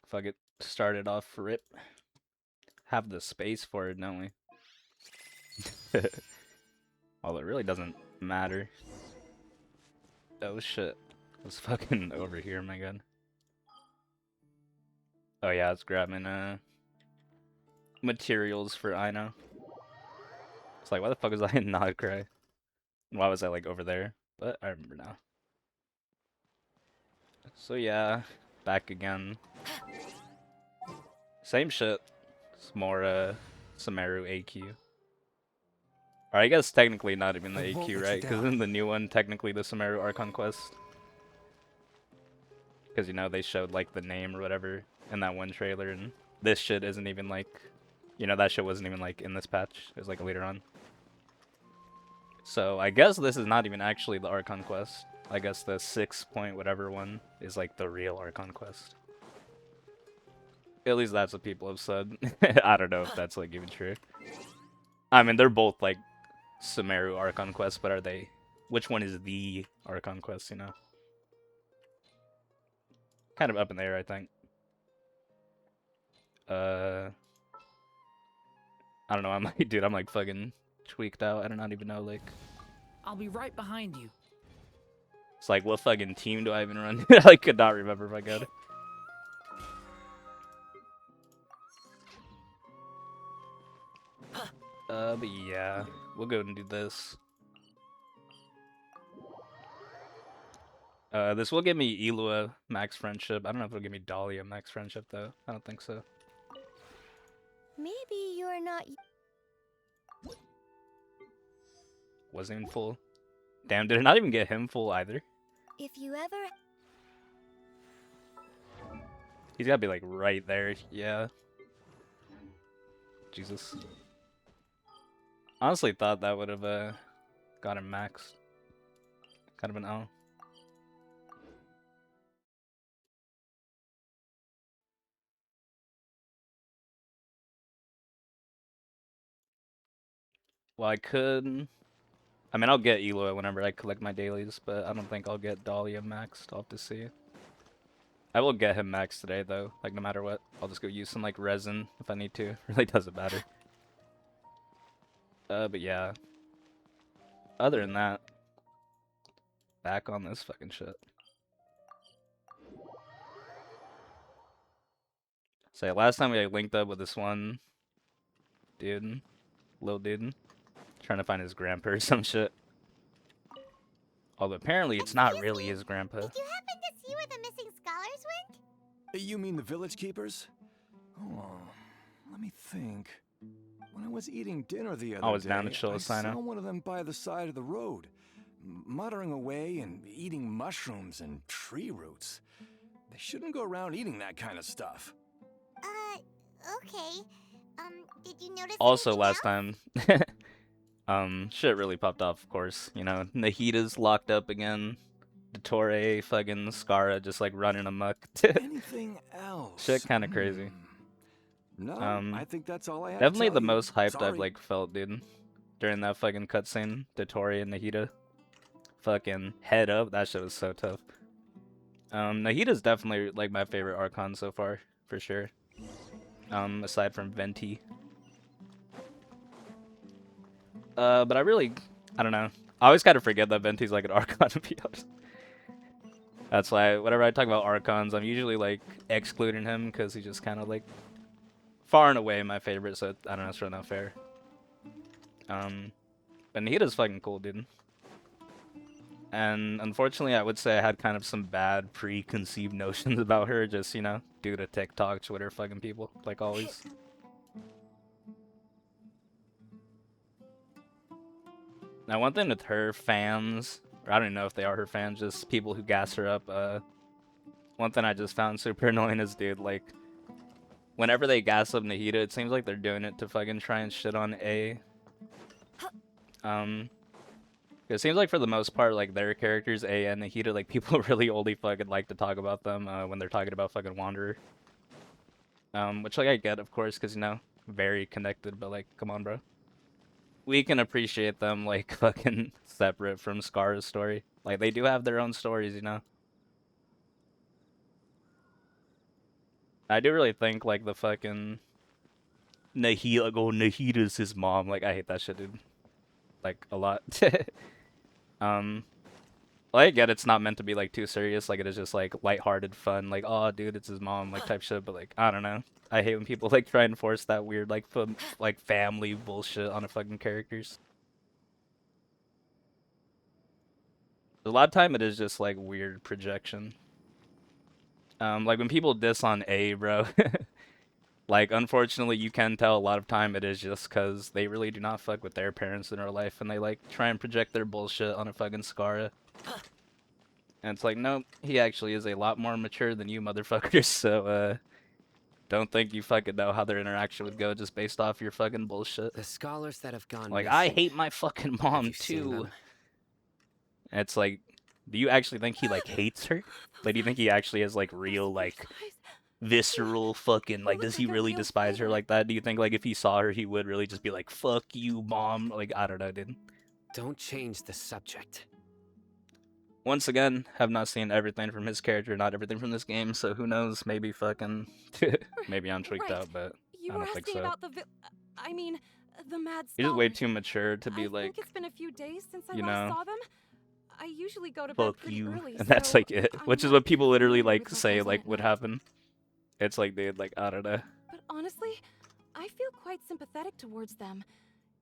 Fuck it. Start it off rip. Have the space for it, don't we? Well, it really doesn't matter. Oh shit. It's fucking over here, my god. Oh yeah, it's grabbing materials for Ino. It's like, why the fuck was I in Nodcry? Why was I like over there? But I remember now. So yeah, back again. Same shit. It's more Sumeru AQ. Or I guess technically not even the AQ, right? Because in the new one, technically the Sumeru Archon quest. Because, you know, they showed, like, the name or whatever in that one trailer, and this shit isn't even, like... You know, that shit wasn't even, like, in this patch. It was, like, later on. So, I guess this is not even actually the Archon quest. I guess the 6 point whatever one is, like, the real Archon quest. At least that's what people have said. I don't know if that's, like, even true. I mean, they're both, like, Sumeru Archon quests, but are they... Which one is the Archon quest, you know? Kind of up in the air, I think. I don't know, I'm like, dude, I'm like fucking tweaked out. I do not even know, like... I'll be right behind you. It's like, what fucking team do I even run? I could not remember, my god. But yeah, we'll go and do this. This will give me Elua max friendship. I don't know if it'll give me Dahlia max friendship, though. I don't think so. Maybe you're not... Wasn't even full. Damn, did it not even get him full either? If you ever... He's gotta be, like, right there. Yeah. Jesus. Honestly thought that would have, got him maxed. Kind of an L. Well, I could... I mean, I'll get Eloy whenever I collect my dailies, but I don't think I'll get Dahlia maxed. I'll have to see. I will get him maxed today, though. Like, no matter what. I'll just go use some, like, resin if I need to. Really doesn't matter. But yeah. Other than that, back on this fucking shit. So, last time we like, linked up with this one dude. Little dude. Trying to find his grandpa or some shit. Although apparently it's not really his grandpa. Did you happen to see where the missing scholars went? You mean the village keepers? Oh, let me think. When I was eating dinner the other I was day, down to chill I with saw Sino. one of them by the side of the road, muttering away and eating mushrooms and tree roots. They shouldn't go around eating that kind of stuff. Okay. Did you notice Also, anything last else? time, shit really popped off, of course. You know, Nahita's locked up again. Dottore, fucking Scara just like running amok. Anything else? Shit kinda crazy. No, I think that's all I have Definitely to tell the you. most hyped I've Sorry. like felt, dude. During that fucking cutscene, Dottore and Nahita. Fucking head up, that shit was so tough. Nahita's definitely like my favorite Archon so far, for sure. Aside from Venti. But I don't know. I always kind of forget that Venti's like an Archon, to be honest. That's why whenever I talk about Archons, I'm usually like excluding him because he's just kind of like far and away my favorite, so I don't know, it's really not fair. But Nahita's fucking cool, dude. And unfortunately, I would say I had kind of some bad preconceived notions about her, just, you know, due to TikTok, Twitter, fucking people, like always. Now, one thing with her fans, or I don't even know if they are her fans, just people who gas her up, one thing I just found super annoying is, dude, like, whenever they gas up Nahita, it seems like they're doing it to fucking try and shit on A. It seems like for the most part, like, their characters, A and Nahita, like, people really only fucking like to talk about them, when they're talking about fucking Wanderer. Which, like, I get, of course, because, you know, very connected, but, like, come on, bro. We can appreciate them, like, fucking separate from Scar's story. Like, they do have their own stories, you know? I do really think like the fucking Nahita's his mom. Like I hate that shit, dude. Like a lot. um, well, I get it's not meant to be like too serious. Like it is just like lighthearted fun. Like oh, dude, it's his mom, like type shit. But like I don't know. I hate when people like try and force that weird like like family bullshit on a fucking characters. A lot of time it is just like weird projection. Like when people diss on A, bro. Like, unfortunately, you can tell a lot of time it is just because they really do not fuck with their parents in real life, and they, like, try and project their bullshit on a fucking Scara. And it's like, nope, he actually is a lot more mature than you motherfuckers, so, don't think you fucking know how their interaction would go just based off your fucking bullshit. The scholars that have gone Like, missing. I hate my fucking Have mom, you seen too. them? And it's like, do you actually think he, like, hates her? Like, do you think he actually has, like, real, like, visceral fucking, like, does he really despise her like that? Do you think, like, if he saw her, he would really just be like, fuck you, mom? Like, I don't know, dude. Don't change the subject. Once again, have not seen everything from his character, not everything from this game, so who knows, maybe fucking, maybe I'm tweaked out, but You I were don't think asking so. about I mean, the mad He's just way scholars. too mature to be I like, think it's been a few days since I you last know, saw them. I usually go to bed fuck pretty you, early, and that's so like it, I'm which is not what people literally, familiar like, with what say, goes on like, at would night. happen. It's like, dude, like, I don't know. But honestly, I feel quite sympathetic towards them.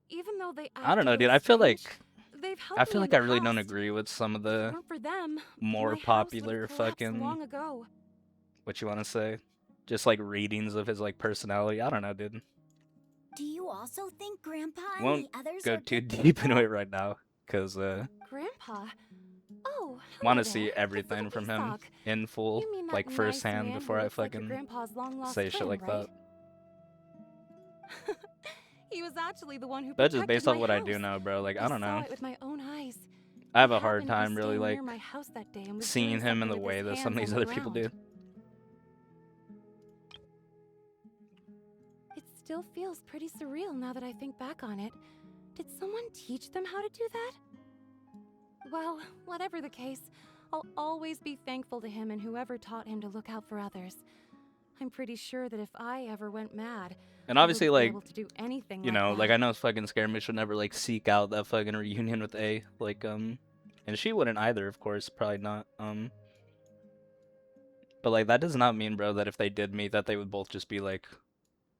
Even though they act I don't know, a dude, little I feel strange, like, they've helped I me feel in like the I really don't past. agree with some of If it the weren't for them, more my house popular would've collapsed fucking, long ago. what you want to say, just like readings of his like personality. I don't know, dude. Do you also think Grandpa and Won't the others go are too good deep into people? it right now, cause Grandpa? Oh, want hello to see there. It's everything little from him Isak. in full, You mean that like nice firsthand, man before who I looks like your fucking grandpa's long-lost say shit friend, like right? that. He was actually the one who But just protected based off my what I house. do know, bro, like I don't saw know. it with my own eyes. I have He a hard happened to be time really staying like near my house that day and was seeing doing him in something the with way his that some of hands these on other the people do. ground. It still feels pretty surreal now that I think back on it. Did someone teach them how to do that? Well, whatever the case, I'll always be thankful to him and whoever taught him to look out for others. I'm pretty sure that if I ever went mad, And I obviously, wouldn't be like, able to do anything you like know, that. like I know fucking Scaremy should never like seek out that fucking reunion with A, like and she wouldn't either, of course, probably not. But like that does not mean, bro, that if they did meet, that they would both just be like,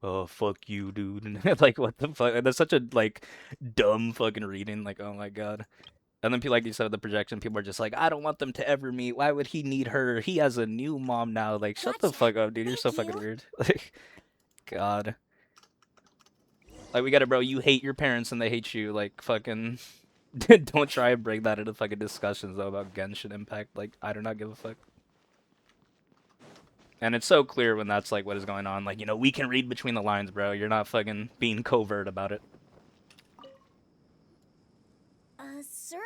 "Oh fuck you, dude," and like what the fuck? That's such a like dumb fucking reading. Like, oh my god. And then, like you said, the projection, people are just like, I don't want them to ever meet. Why would he need her? He has a new mom now. Like, shut the Gotcha. fuck up, dude. You're so Thank fucking you. weird. Like, God. Like, we get it, bro. You hate your parents and they hate you. Like, fucking. Don't try and bring that into fucking discussions, though, about Genshin Impact. Like, I do not give a fuck. And it's so clear when that's, like, what is going on. Like, you know, we can read between the lines, bro. You're not fucking being covert about it. Sir,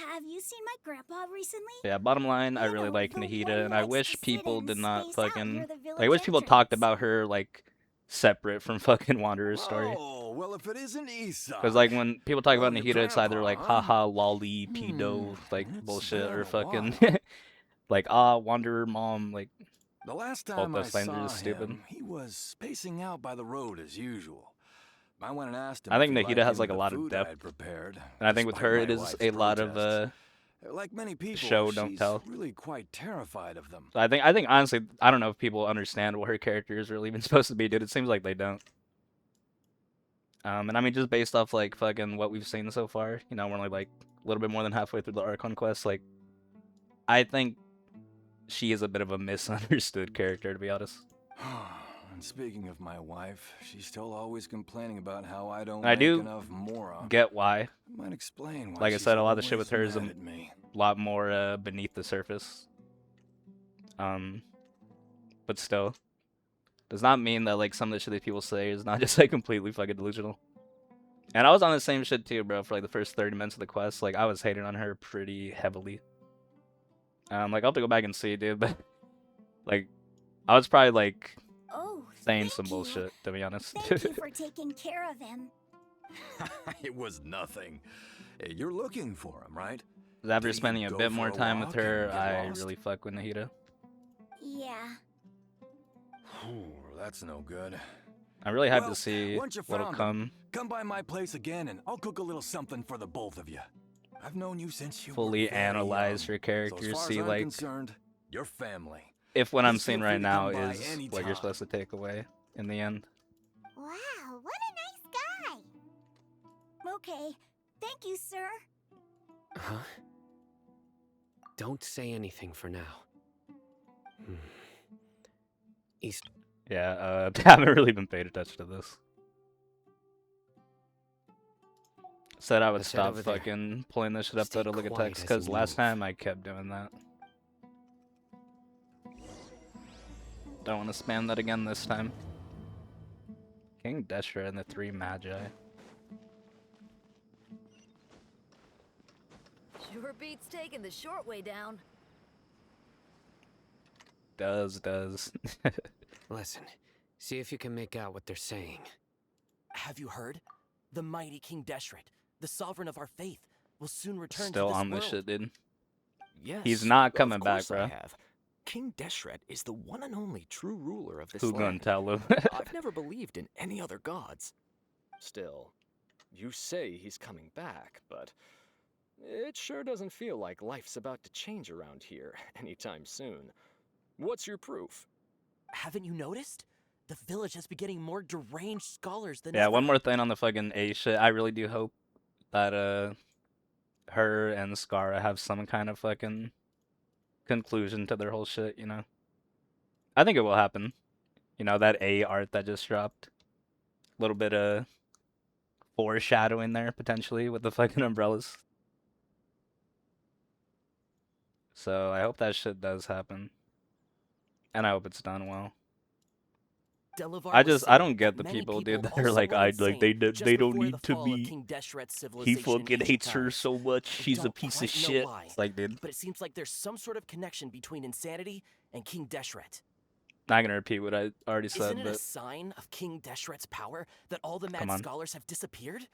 have you seen my grandpa recently? Yeah, bottom line, I You really know, like the one Nahida, and who I likes wish to sit people and did not space out fucking... near the Like, I village wish people talked entrance. about her, like, separate from fucking Wanderer's story. Oh, well, if it isn't Isak. Because, like, when people talk about Well, your Nahida, it's either, like, grandpa, haha, lolly, pedo, like, it's bullshit, been or a fucking... while. like, ah, Wanderer mom, like... The last Both time I those things are saw just stupid. him, he was spacing out by the road as usual. I went and asked him I if think he'd Nahida like has, any like, a the lot of food depth. I'd prepared, And I think with despite her, my it is wife's a lot of, protests. Like many people, show, don't she's tell. really quite terrified of them. So I think, honestly, I don't know if people understand what her character is really even supposed to be, dude. It seems like they don't. And I mean, just based off, like, fucking what we've seen so far, you know, we're only, like, a little bit more than halfway through the Archon quest, like, I think she is a bit of a misunderstood character, to be honest. And speaking of my wife, she's still always complaining about how I don't I make do enough mora. Get why. Might explain why Like I she's said, a lot of the shit always with her is mad at me. lot more beneath the surface. But still, does not mean that like some of the shit that people say is not just like completely fucking delusional. And I was on the same shit too, bro, for like the first 30 minutes of the quest. Like I was hating on her pretty heavily. Like I'll have to go back and see, dude, but like I was probably like Oh, saying thank some you. bullshit, to be honest. Thank you for taking care of him. It was nothing. Hey, you're looking for him, right? After Did he spending a go bit for more a time with walk her, and get I lost? really fuck with Nahida. Yeah. Oh, that's no good. I'm really hyped Well, to see once you what'll found come. him, come by my place again and I'll cook a little something for the both of you. I've known you since you were Fully very analyze young. your So characters, as far see as I'm like concerned, you're family. if what I'm Please feel seeing free right to now come by is what anytime. you're supposed to take away in the end. Wow, what a nice guy. Okay, thank you, sir. Huh? Don't say anything for now. He's Yeah, I haven't really been paying attention to this. Said I would Let's head stop over there. fucking pulling this shit up Stay though to look at quiet text, as because you last move. time I kept doing that. Don't want to spam that again this time. King Deshra and the 3 Magi. Sure beats taking the short way down. Does. Listen. See if you can make out what they're saying. Have you heard? The mighty King Deshret, the sovereign of our faith, will soon return Still to this on world. this shit, dude. Yes, He's not of coming back, course I bro. have. King Deshret is the one and only true ruler of this Who gonna land. tell him? I've never believed in any other gods. Still, you say he's coming back, but it sure doesn't feel like life's about to change around here anytime soon. What's your proof? Haven't you noticed? The village has been getting more deranged scholars than Yeah, ever. one more thing on the fucking A shit. I really do hope that her and Skara have some kind of fucking conclusion to their whole shit, you know? I think it will happen. You know, that A art that just dropped. A little bit of foreshadowing there, potentially, with the fucking umbrellas. So I hope that shit does happen. And I hope it's done well. Delavar I was I saying don't get that the many people, dude, that are also like, went insane just they don't before need the to fall of be. King Deshret's He civilization in fucking ancient hates her times. so much. I She's a don't piece of quite know shit. why, It's like, dude, but it seems like there's some sort of connection between insanity and King Deshret. not gonna repeat what I already said, Isn't it a but sign of King Deshret's power that all the Come mad on. scholars have disappeared?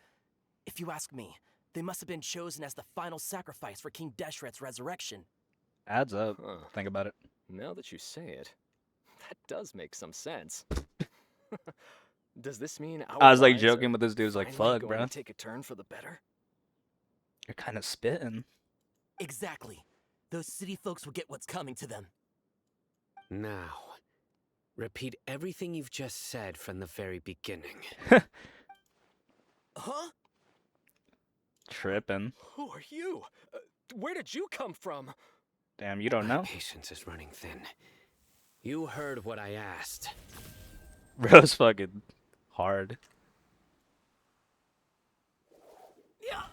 If you ask me, they must have been chosen as the final sacrifice for King Deshret's resurrection. adds up. Huh. Think about it. Now that you say it, that does make some sense. Does this mean our I was like lives are joking, but this dude's like, finally fuck, going bro. to take a turn for the better? You're kind of spitting. Exactly. Those city folks will get what's coming to them. Now, repeat everything you've just said from the very beginning. Huh? Tripping. Who are you? Where did you come from? Damn, you don't My know? patience is running thin. You heard what I asked. Bro's fucking hard. Yeah.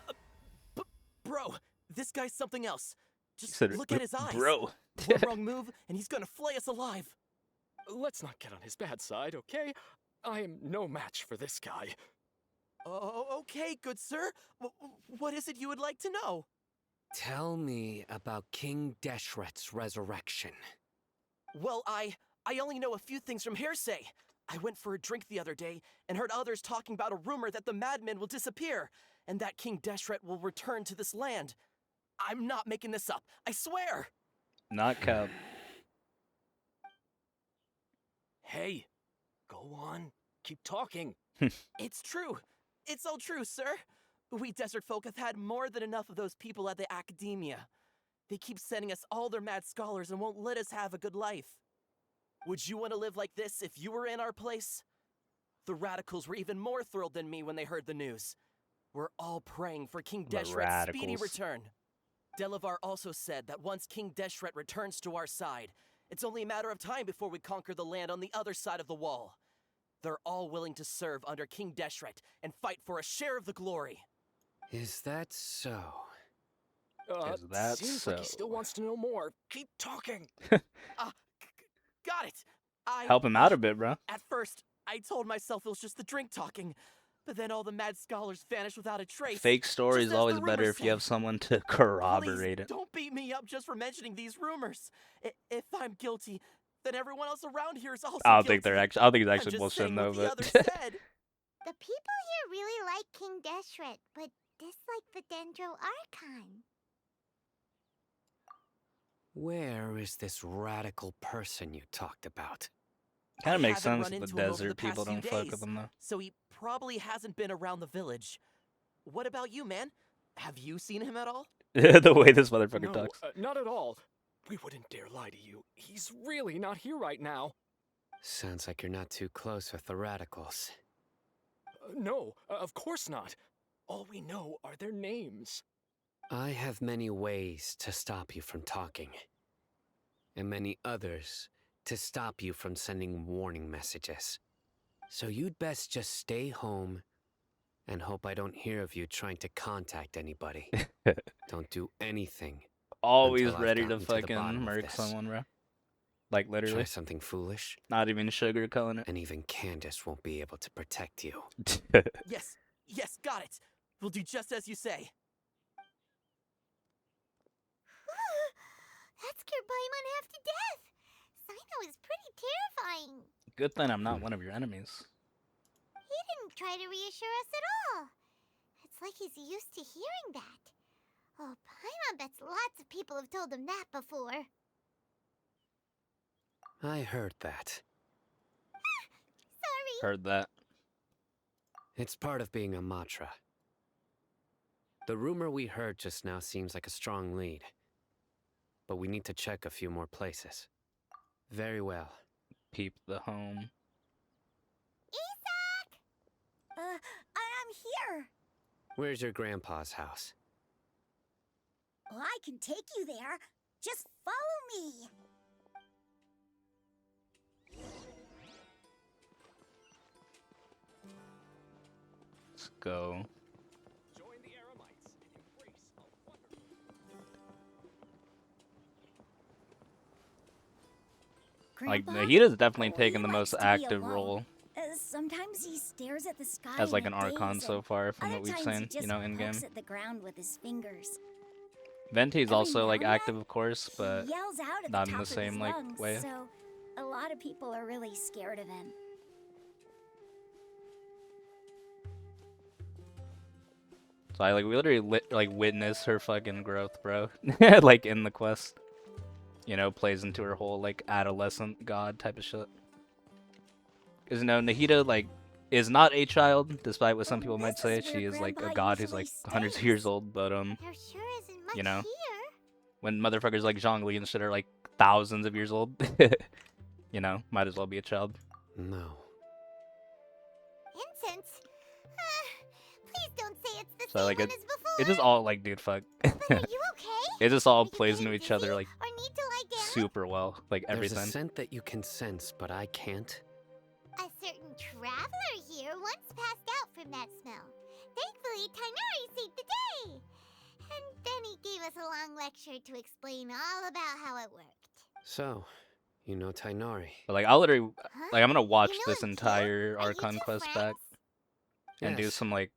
Bro, this guy's something else. Just said, look at his eyes. Bro. One wrong move, and he's gonna flay us alive. Let's not get on his bad side, okay? I am no match for this guy. Oh, okay, good sir. What is it you would like to know? Tell me about King Deshret's resurrection. Well, I only know a few things from hearsay. I went for a drink the other day and heard others talking about a rumor that the madmen will disappear and that King Deshret will return to this land. I'm not making this up, I swear! Not cap. Hey, go on. Keep talking. It's true. It's all true, sir. We desert folk have had more than enough of those people at the academia. They keep sending us all their mad scholars and won't let us have a good life. Would you want to live like this if you were in our place? The radicals were even more thrilled than me when they heard the news. We're all praying for King The Deshret's speedy radicals. return. Delavar also said that once King Deshret returns to our side, it's only a matter of time before we conquer the land on the other side of the wall. They're all willing to serve under King Deshret and fight for a share of the glory. Is that so? Is that seems like he so? still wants to know more. Keep talking. Got it. Help him out a bit, bro. At first, I told myself it was just the drink talking, but then all the mad scholars vanished without a trace. Fake story just is as the always better rumors if you have say. someone to Please, corroborate it. don't beat me up just for mentioning these rumors. If I'm guilty, then everyone else around here is also I don't guilty. think they're actually. I don't think it's I'm actually just bullshit saying though. what the But others said. The people here really like King Deshret, but dislike the Dendro Archon. Where is this radical person you talked about? Kind of I makes haven't sense run if the into him over desert the past people few don't fuck with days, them though. so he probably hasn't been around the village. What about you, man? Have you seen him at all? The way this motherfucker No, talks. not at all. We wouldn't dare lie to you. He's really not here right now. Sounds like you're not too close with the radicals. No, of course not. All we know are their names. I have many ways to stop you from talking, and many others to stop you from sending warning messages. So you'd best just stay home and hope I don't hear of you trying to contact anybody. Don't do anything. Always Until I've ready to gotten to the fucking bottom of murk this. someone, bro. Like Try literally. something foolish, Not even sugarcoating and even Candace won't be able to protect you. it. Yes, yes, got it. We'll do just as you say. That scared Paimon half to death. Sino is pretty terrifying. Good thing I'm not one of your enemies. He didn't try to reassure us at all. It's like he's used to hearing that. Oh, Paimon bets lots of people have told him that before. I heard that. Sorry. Heard that. It's part of being a Matra. The rumor we heard just now seems like a strong lead. But we need to check a few more places. Very well. Peep the home. Isak! I'm here. Where's your grandpa's house? Well, I can take you there. Just follow me. Let's go. Join the Eremites and embrace a wonderful. Like, Grandpa? Nahida's definitely Oh, taking he the most likes to be active alone. role Sometimes he stares at the sky as like in an a Archon daze, so and far from other what we've times he seen, just you know, in game. pokes at the ground with his fingers. Venti's Every also now like and active, then, of course, but he yells out at not the in top the same of his like lungs, way. so a lot of people are really scared of him. So I like literally like witness her fucking growth, bro. Like in the quest, you know, plays into her whole like adolescent god type of shit. Cause no, Nahida like is not a child, despite what some people might This say. is where She is like a Grandpa god who's usually like hundreds of stays. years old, but There sure isn't much you know, here. when motherfuckers like Zhongli and shit are like thousands of years old, you know, might as well be a child. No. Incense? Please don't say it's the So same like one as before. it just all like dude fuck. But are you okay? It just all Are you plays getting into each other dizzy like or need to lie down? super well, like There's a everything. scent that you can sense, but I can't. A certain traveler here once passed out from that smell. Thankfully, Tainari saved the day. And then he gave us a long lecture to explain all about how it worked. So, you know Tainari. But like I'll literally Huh? like I'm gonna watch You know this him too? entire Are you Archon two quest friends? back and do Yes. some like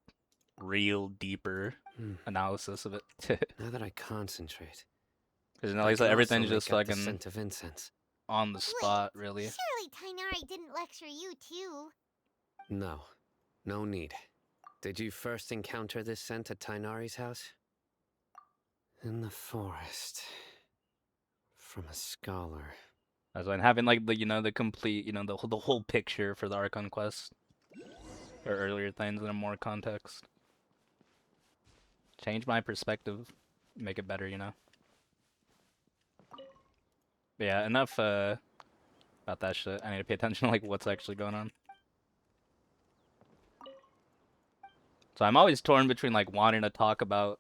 real deeper Hmm. analysis of it. Now that I concentrate, Because I like I said, can everything's also just make out the fucking scent of incense. on the spot, Wait, really. Surely Tainari didn't lecture you too. No, no need. Did you first encounter this scent at Tainari's house? In the forest. From a scholar. That's why having like the the complete the whole picture for the Archon quest or earlier things in a more context. Change my perspective, make it better, you know. But yeah, enough about that shit. I need to pay attention to like what's actually going on. So I'm always torn between like wanting to talk about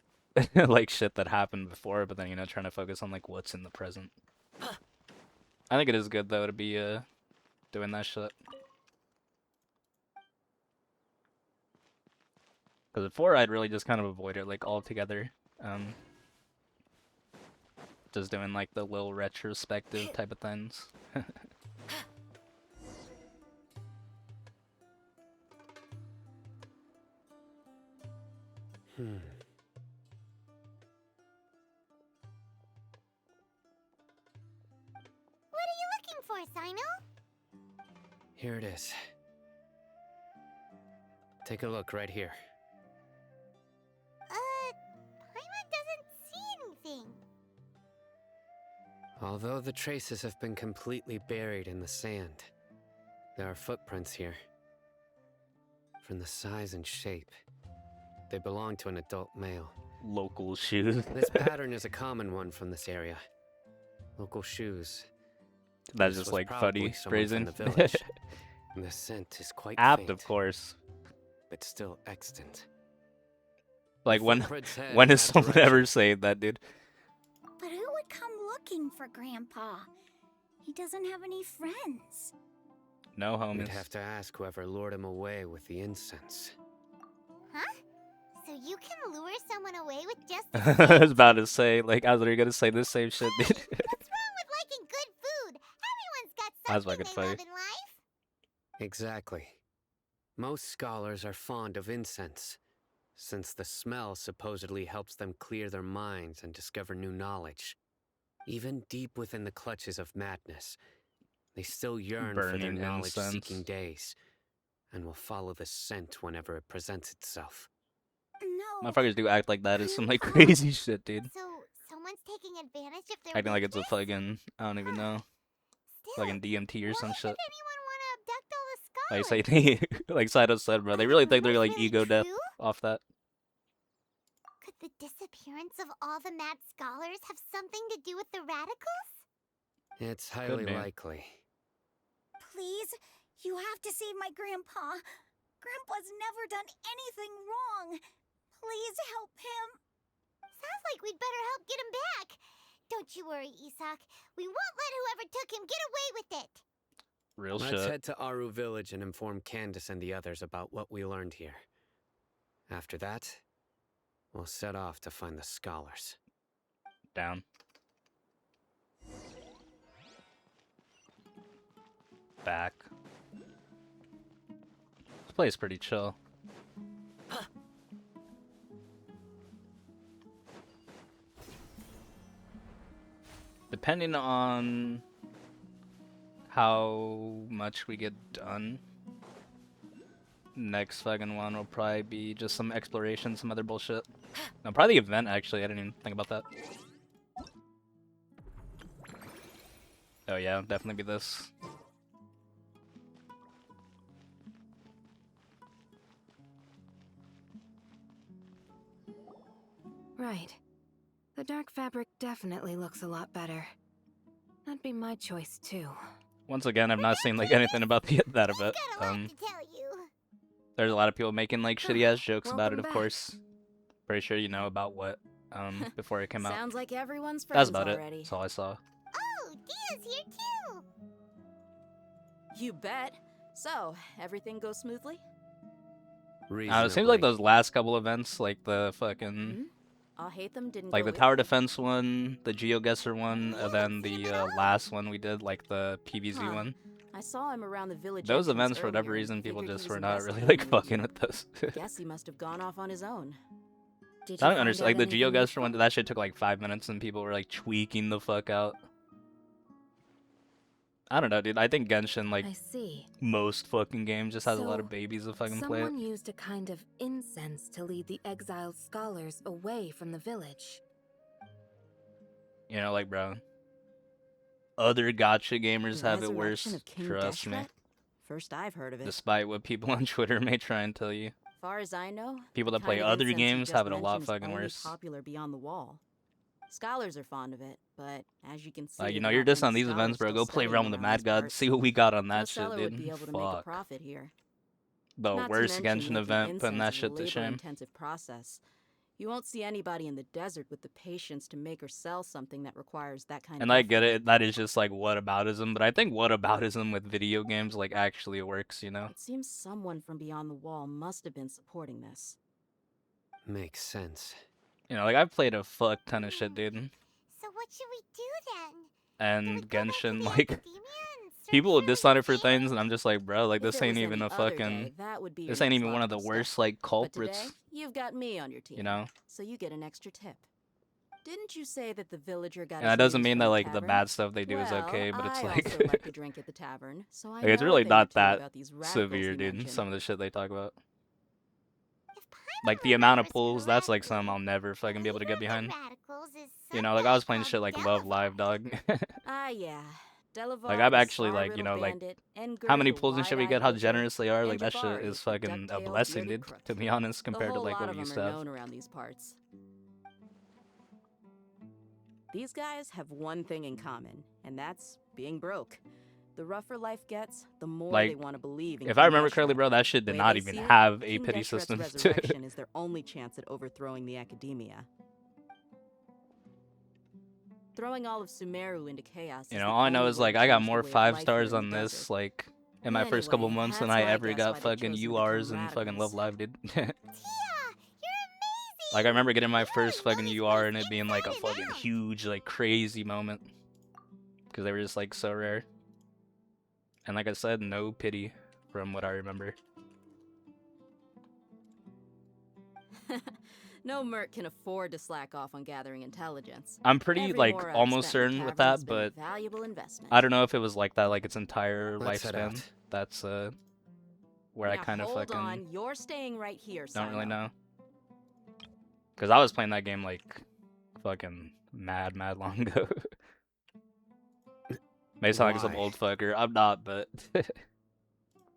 like shit that happened before, but then trying to focus on like what's in the present. I think it is good though to be doing that shit. Because before I'd really just kind of avoid it like altogether. Just doing like the little retrospective type of things. What are you looking for, Sino? Here it is. Take a look right here. Paimon doesn't see anything. Although the traces have been completely buried in the sand, There are footprints here. From the size and shape, they belong to an adult male. Local shoes. This pattern is a common one from this area. Local shoes. That's This just was like probably funny someone phrasing. from the village. The scent is quite Apt, faint, of course. but still extant. Like The when footprints head when in is that someone ever direction. saying that, dude? But who would come looking for Grandpa? He doesn't have any friends. No You'd homies. have to ask whoever lured him away with the incense. Huh? So you can lure someone away with just I was about to say, like, I was literally gonna say the same shit, dude. What's wrong with liking good food? Everyone's got That's something fucking they love funny. in life. Exactly. Most scholars are fond of incense, since the smell supposedly helps them clear their minds and discover new knowledge. Even deep within the clutches of madness, they still yearn for their Burning knowledge-seeking incense. days, and will follow the scent whenever it presents itself. No. Motherfuckers do act like that is some like crazy shit, dude. So someone's taking advantage of their Acting like it's a weakness? fucking, I don't even know, Still, fucking DMT or why some would shit. anyone want to abduct all the Like scholars? say, like Saito said, bro, they Are really the think they're rumors like really ego death true? off that. Could the disappearance of all the mad scholars have something to do with the radicals? It's highly be. likely. Please, you have to save my grandpa. Grandpa's never done anything wrong. Please help him. Sounds like we'd better help get him back. Don't you worry, Isak. We won't let whoever took him get away with it. Real Let's shit. head to Aru Village and inform Candace and the others about what we learned here. After that, we'll set off to find the scholars. Down. Back. This place is pretty chill. Depending on how much we get done, next fucking one will probably be just some exploration, some other bullshit. No, probably the event actually. I didn't even think about that. Oh yeah, definitely be this. Right. The dark fabric definitely looks a lot better. That'd be my choice too. Once again, I've not seen like anything about that event. Got a lot to tell you. There's a lot of people making like shitty ass jokes about it, Welcome of back. course. Pretty sure you know about what before it came out. Sounds like everyone's That's friends about already. it. That's all I saw. Oh, Dia's here too. You bet. So, everything goes smoothly? It seems like those last couple events, like the fucking Hmm? I'll hate them didn't like go the tower with you. defense one, the geoguesser one, and then the last one we did, like the PVZ Huh. one. I saw him around the village. Those entrance events, for whatever earlier and reason, people figured he just was were not really investigating like the fucking region. with those. Guess he must have gone off on his own. Did I you don't find understand. out Like the anything geoguesser one, useful? that shit took like 5 minutes, and people were like tweaking the fuck out. I don't know, dude. I think Genshin, like I see. most fucking games, just has a lot So, of babies that fucking play it. Someone used a kind of incense to lead the exiled scholars away from the village. You know, like, bro, other gotcha gamers The have it worse. resurrection of King Trust me. Deshret? First I've heard of it. Despite what people on Twitter may try and tell you. Far as I know, People the that play kind of other incense you games just have it a lot mentioned is fucking only worse. popular beyond the wall. Scholars are fond of it, but as you can see, Like, you not know, you're just many on these scholars events, bro. still Go play studying Realm of the around Mad these God. parts. See what we got on No that shit, seller would be dude. able to make a Fuck. profit here. The Not to worst mention, Genshin making event, putting that incense is a shit to shame. labor-intensive process. You won't see anybody in the desert with the patience to make or sell something that requires that kind And of I effort. get it, that is just like whataboutism, but I think whataboutism with video games like actually works, you know? It seems someone from beyond the wall must have been supporting this. Makes sense. You know, like I've played a fuck ton of shit, dude. So what should we do then? Do we And go back to Genshin, the like, academia and search people for diss on it for everything? things, and I'm just like, bro, like If this it ain't was even any a other fucking, day, that would be this your ain't next even one of the logical worst step. like But culprits, today, you've got me on your team. you know? So you get an extra tip. Didn't you say that the villager got And that his doesn't news mean from that the like the tavern? bad stuff they do Well, is okay, but it's I like, also like to drink at the tavern, so I like it's know a really thing or not two that about these radicals severe, you dude. mentioned. Some of the shit they talk about, If like Paimon the amount of remembers pulls, that's like correctly, something I'll never the fucking be able to leader get of the behind. radicals is You some know, like guy I was playing called shit like Love Live, Delaphi. dog. Ah, yeah. Delavar, Like, I'm the actually, like, you star-riddled know, like, bandit, Engur, how many the pulls and shit we wide-eyed get, how wizard, generous they are, and like, that shit Jabari, is the fucking a duck-tailed blessing, bearded dude, crook. to be honest, The compared to, whole like, lot what of we them used are to have. known around these parts. These guys have one thing in common, and that's being broke. The rougher life gets, the more they Like, want to believe in if I King remember correctly, Deshret. bro, that shit did Way not they even see it, have a King pity Deshret's system. resurrection is their only chance at overthrowing the academia. Throwing all of Sumeru into chaos You is know, the all I know only is, way like, to I got change the more way of 5 life here stars in on the this, desert. like, in my first couple Anyway, months than that's I my ever guess got why they've fucking chosen to URs become and fucking Love radicals. Live, dude. Tia, you're amazing! Like, I remember getting my You first really fucking know this UR place and it being, like, a inside and fucking out. huge, like, crazy moment. Because they were just, like, so rare. And like I said, no pity from what I remember. No merc can afford to slack off on gathering intelligence. I'm pretty, Every like, more I've almost spent in the certain with cavern that, has been a but valuable investment. I don't know if it was like that, like, its entire Let's head lifespan. out. That's, where I Now kind of hold fucking on, you're staying right here, don't really Sino. know. Because I was playing that game, like, fucking mad long ago. May sound like some Why? old fucker. I'm not, but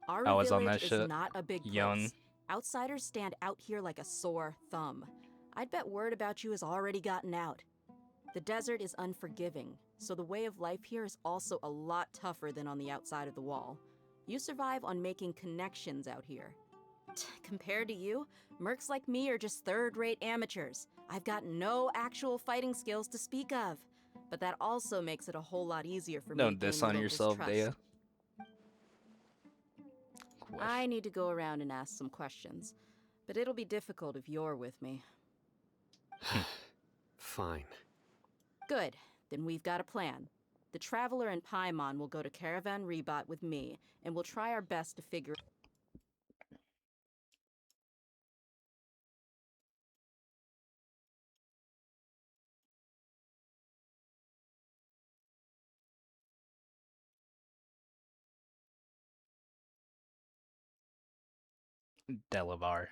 Our I was on village that is shit. not a big Young. place. Outsiders stand out here like a sore thumb. I'd bet word about you has already gotten out. The desert is unforgiving, so the way of life here is also a lot tougher than on the outside of the wall. You survive on making connections out here. Compared to you, mercs like me are just third-rate amateurs. I've got no actual fighting skills to speak of. But that also makes it a whole lot easier for me to Don't gain diss the on locals' yourself, trust. Dea. I need to go around and ask some questions, but it'll be difficult if you're with me. Fine. Good, then we've got a plan. The Traveler and Paimon will go to Caravan Rebot with me, and we'll try our best to figure Delavar.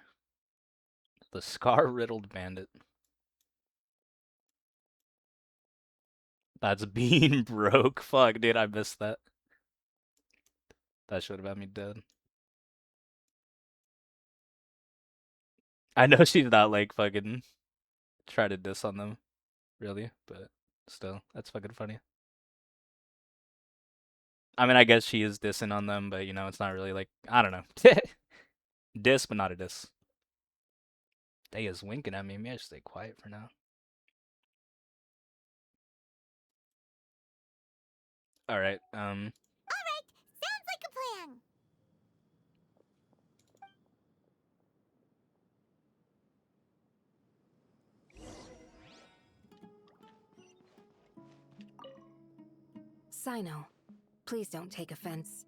The scar-riddled bandit. That's being broke. Fuck, dude, I missed that. That should have had me dead. I know she's not, like, fucking try to diss on them, really, but still, that's fucking funny. I mean, I guess she is dissing on them, but, you know, it's not really, like, I don't know. Diss, but not a diss. They is winking at me. Maybe I should stay quiet for now. Alright, Alright, sounds like a plan. Sino, please don't take offense.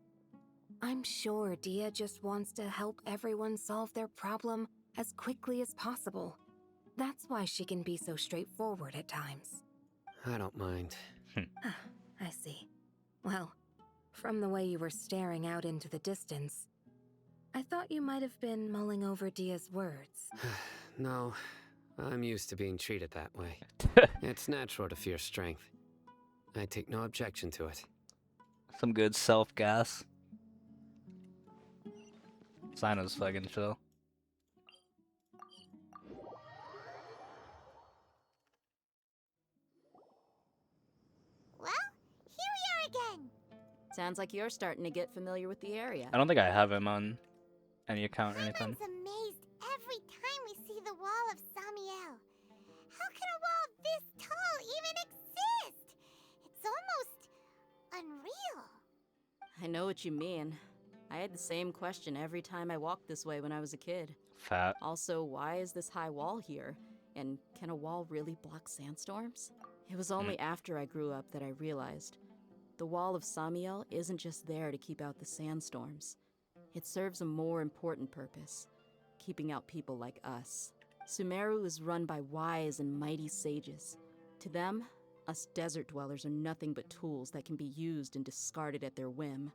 I'm sure Dia just wants to help everyone solve their problem as quickly as possible. That's why she can be so straightforward at times. I don't mind. I see. Well, from the way you were staring out into the distance, I thought you might have been mulling over Dia's words. No, I'm used to being treated that way. It's natural to fear strength. I take no objection to it. Some good self-gas. Sino's fucking chill. Well, here we are again. Sounds like you're starting to get familiar with the area. I don't think I have him on any account or anything. Paimon's amazed every time we see the wall of Samiel. How can a wall this tall even exist? It's almost unreal. I know what you mean. I had the same question every time I walked this way when I was a kid. Fat. Also, why is this high wall here? And can a wall really block sandstorms? It was only after I grew up that I realized the wall of Samiel isn't just there to keep out the sandstorms. It serves a more important purpose, keeping out people like us. Sumeru is run by wise and mighty sages. To them, us desert dwellers are nothing but tools that can be used and discarded at their whim.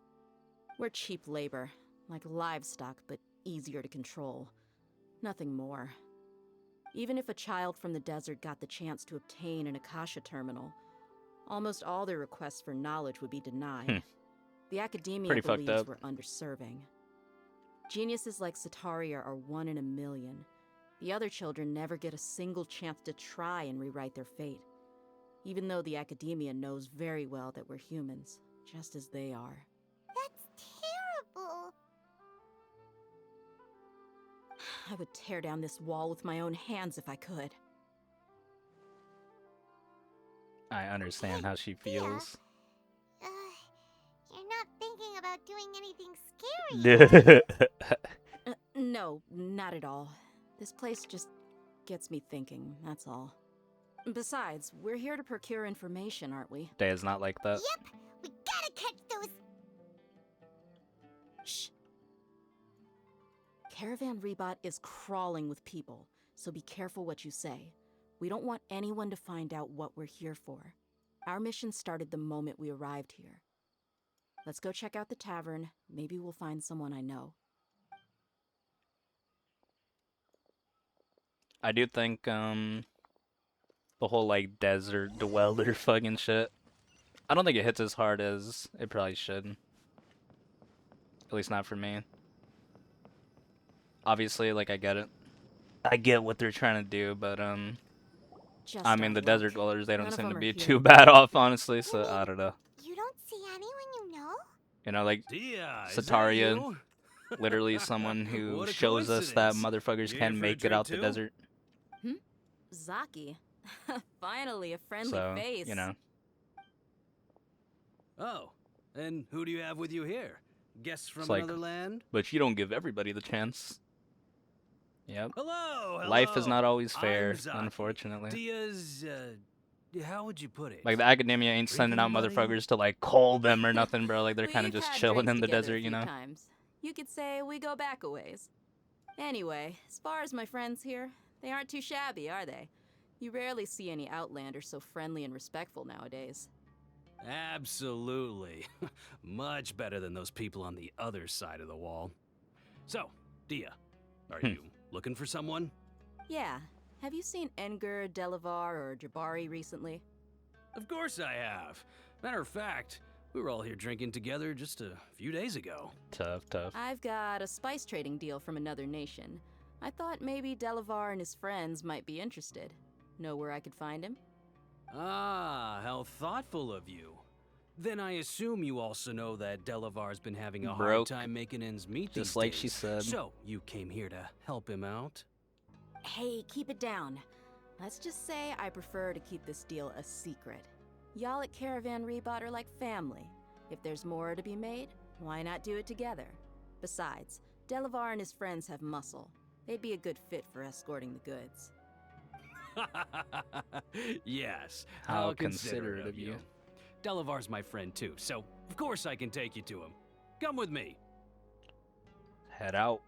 We're cheap labor, like livestock, but easier to control. Nothing more. Even if a child from the desert got the chance to obtain an Akasha terminal, Almost all their requests for knowledge would be denied. Hmm. The academia Pretty fucked believes up. we're underserving. Geniuses like Sataria are 1 in a million. The other children never get a single chance to try and rewrite their fate, even though the academia knows very well that we're humans, just as they are. That's terrible. I would tear down this wall with my own hands if I could. I understand how she feels. You're not thinking about doing anything scary, are you? No, not at all. This place just gets me thinking, that's all. Besides, we're here to procure information, aren't we? Day is not like that. Yep, we gotta catch those. Shh. Caravan Rebot is crawling with people, so be careful what you say. We don't want anyone to find out what we're here for. Our mission started the moment we arrived here. Let's go check out the tavern. Maybe we'll find someone I know. I do think the whole like desert dweller fucking shit, I don't think it hits as hard as it probably should. At least not for me. Obviously, like I get it. I get what they're trying to do, but Just I mean our the luck. desert dwellers, they don't None of seem to them are be here. too bad off, honestly, so I don't know. You don't see anyone you know? You know, like Dia, is that Sataria, you? literally someone who What a shows us that coincidence. motherfuckers You can here for a make it drink out the too? desert. Zaki. Finally, a friendly So, face. you know. Oh, and who do you have with you here? Guests from It's like- another land? But you don't give everybody the chance. Yep. Hello, Life is hello. not always I'm fair, Zaki. unfortunately. Dia's, how would you put it? Like the academia ain't sending out Drinking buddy? motherfuckers to like call them or nothing, bro. Like they're kind of We've just had chilling drinks in the together desert, a you few know. times. You could say we go back a ways. Anyway, as far as my friends here, they aren't too shabby, are they? You rarely see any Outlanders so friendly and respectful nowadays. Absolutely. Much better than those people on the other side of the wall. So, Dia, are you looking for someone? Yeah. Have you seen Enger, Delavar, or Jabari recently? Of course I have. Matter of fact, we were all here drinking together just a few days ago. Tough, tough. I've got a spice trading deal from another nation. I thought maybe Delavar and his friends might be interested. Know where I could find him? Ah, how thoughtful of you. Then I assume you also know that Delavar's been having a Broke. hard time making ends meet Just these like days. she said. So, you came here to help him out? Hey, keep it down. Let's just say I prefer to keep this deal a secret. Y'all at Caravan Rebot are like family. If there's more to be made, why not do it together? Besides, Delavar and his friends have muscle. They'd be a good fit for escorting the goods. Yes, How considerate of you. Delavar's my friend too, so of course I can take you to him. Come with me. Head out.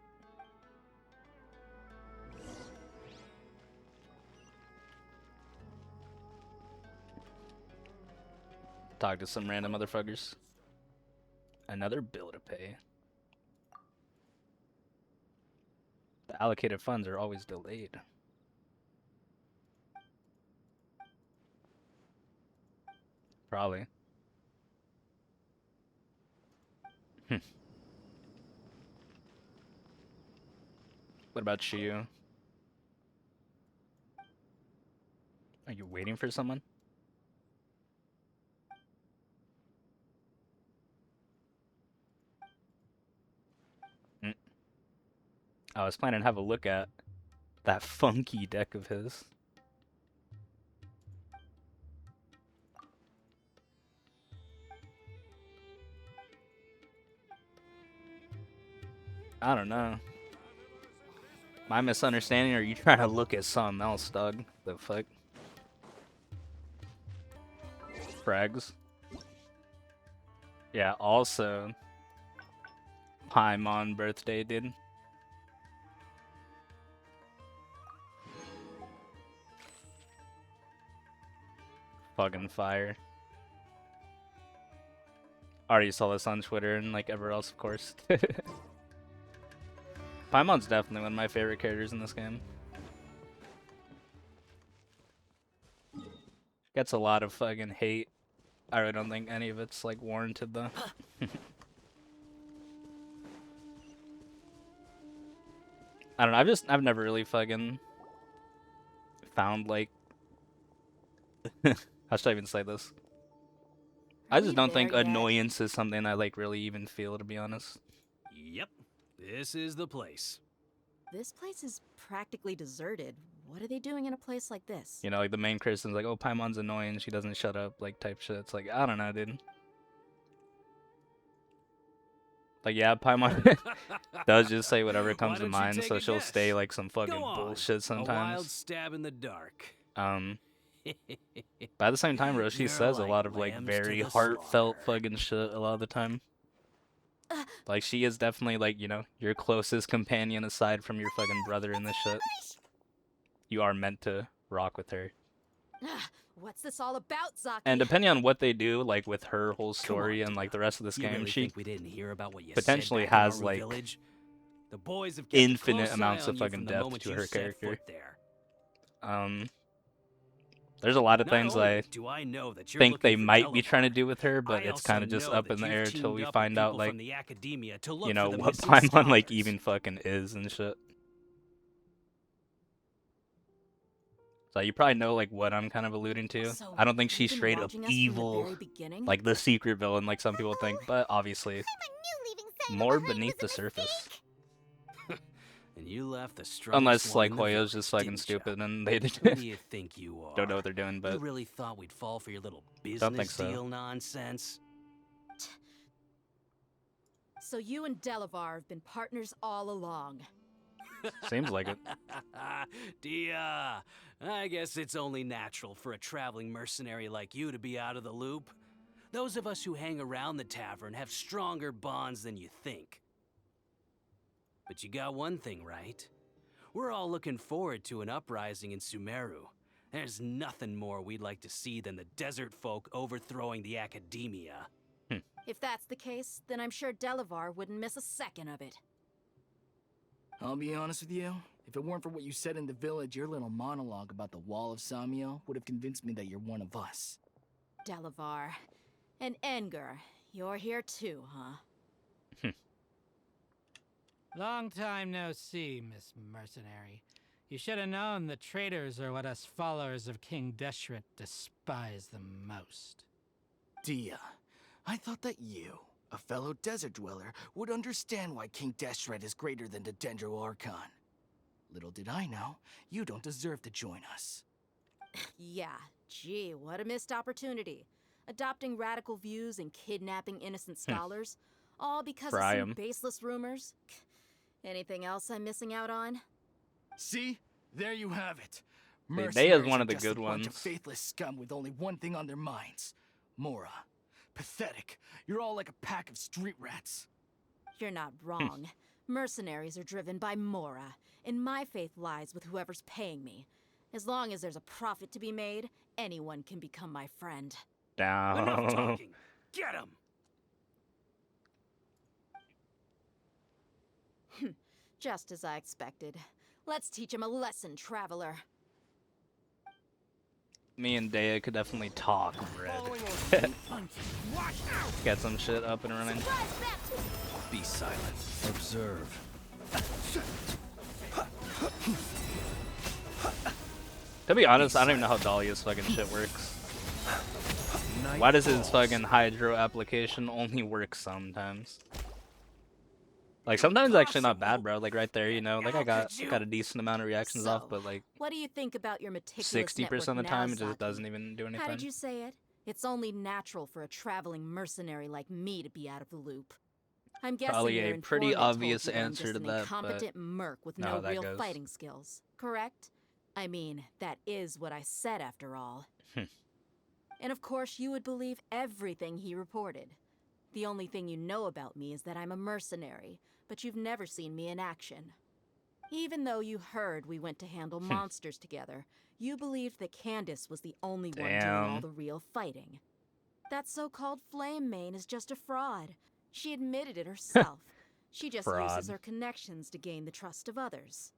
Talk to some random motherfuckers. Another bill to pay. The allocated funds are always delayed. Probably. What about you? Are you waiting for someone? I was planning to have a look at that funky deck of his. I don't know. My misunderstanding, or are you trying to look at something else, dog? The fuck? Frags. Yeah, also Paimon birthday, dude. Fucking fire. Already saw this on Twitter and like everywhere else, of course. Paimon's definitely one of my favorite characters in this game. Gets a lot of fucking hate I really don't think any of it's like warranted though. I don't know. I've never really fucking found like how should I even say this? I Are just we don't think there yet? annoyance is something I like really even feel, to be honest. Yep, this is the place. This place is practically deserted. What are they doing in a place like this? You know, like the main Kristen's like, oh, Paimon's annoying, she doesn't shut up, like type shit. It's like, I don't know, dude. Like, yeah, Paimon does just say whatever Why comes to don't you mind, take so a she'll guess? stay like some fucking Go on. bullshit A wild sometimes. stab in the dark. But at the same time, bro, she You're says a like lot of like lambs to very the heartfelt slaughter. fucking shit a lot of the time. Like, she is definitely like, you know, your closest companion aside from your fucking brother in this shit. You are meant to rock with her. What's this all about, Zaki? And depending on what they do, like with her whole Come story on, and like Dia. the rest of this You game, really she think we didn't hear about what you potentially said back in has Aru like Village? The boys have kept a infinite close amounts eye of on you fucking from the depth moment to you her set character. foot there. There's a lot of Not things only I do I know that you're think they looking for might be trying to Delavar, do with her, but I it's kind also of just know up in that the you've air till teamed we up with find out people like, from the academia to look you know, for the what missing Paimon like scholars. even fucking is and shit. So you probably know like what I'm kind of alluding to. So, I don't think you've she's been straight up watching us from the evil, very beginning? like the secret villain like some people think, but obviously I knew leaving Saima more behind beneath the was a surface. mistake. And you left the strongest Unless one like in the Hoyo's village, just fucking didn't ya? stupid and they Who do you think you are? don't know what they're doing, You but really thought we'd fall for your little don't think business so. deal nonsense? So you and Delavar have been partners all along. Seems like it. Dia, I guess it's only natural for a traveling mercenary like you to be out of the loop. Those of us who hang around the tavern have stronger bonds than you think. But you got one thing right. We're all looking forward to an uprising in Sumeru. There's nothing more we'd like to see than the desert folk overthrowing the academia. If that's the case, then I'm sure Delavar wouldn't miss a second of it. I'll be honest with you. If it weren't for what you said in the village, your little monologue about the Wall of Samiel would have convinced me that you're one of us. Delavar. And Enger, you're here too, huh? Long time no see, Miss Mercenary. You should have known the traitors are what us followers of King Deshret despise the most. Dia, I thought that you, a fellow desert dweller, would understand why King Deshret is greater than the Dendro Archon. Little did I know, you don't deserve to join us. Yeah, gee, what a missed opportunity. Adopting radical views and kidnapping innocent scholars, all because Fry of some 'em. baseless rumors. Anything else I'm missing out on? See? There you have it. They is Mercenaries one are of the just good a bunch of ones. faithless scum with only one thing on their minds. Mora. Pathetic. You're all like a pack of street rats. You're not wrong. Mercenaries are driven by Mora, and my faith lies with whoever's paying me. As long as there's a profit to be made, anyone can become my friend. Enough Down. talking! Get him! Just as I expected. Let's teach him a lesson, traveler. Me and Dea could definitely talk, Red. Get some shit up and running. Be silent. Observe. To be honest, I don't even know how Dahlia's fucking shit works. Why does his fucking hydro application only work sometimes? Like sometimes actually not bad, bro. Like right there, you know, like I got a decent amount of reactions off, but like What do you think about your meticulous 60% of the time it now, just Zaki? doesn't even do anything. How did you say it? It's only natural for a traveling mercenary like me to be out of the loop. I'm guessing Probably your a pretty informant told obvious you that I'm answer just to an that, incompetent but merc with know no how that real goes. fighting skills, correct? I mean, that is what I said after all. And of course, you would believe everything he reported. The only thing you know about me is that I'm a mercenary, but you've never seen me in action. Even though you heard we went to handle monsters together, you believed that Candace was the only one doing all Damn. the real fighting. That so-called Flame Mane is just a fraud. She admitted it herself. She just Fraud. uses her connections to gain the trust of others.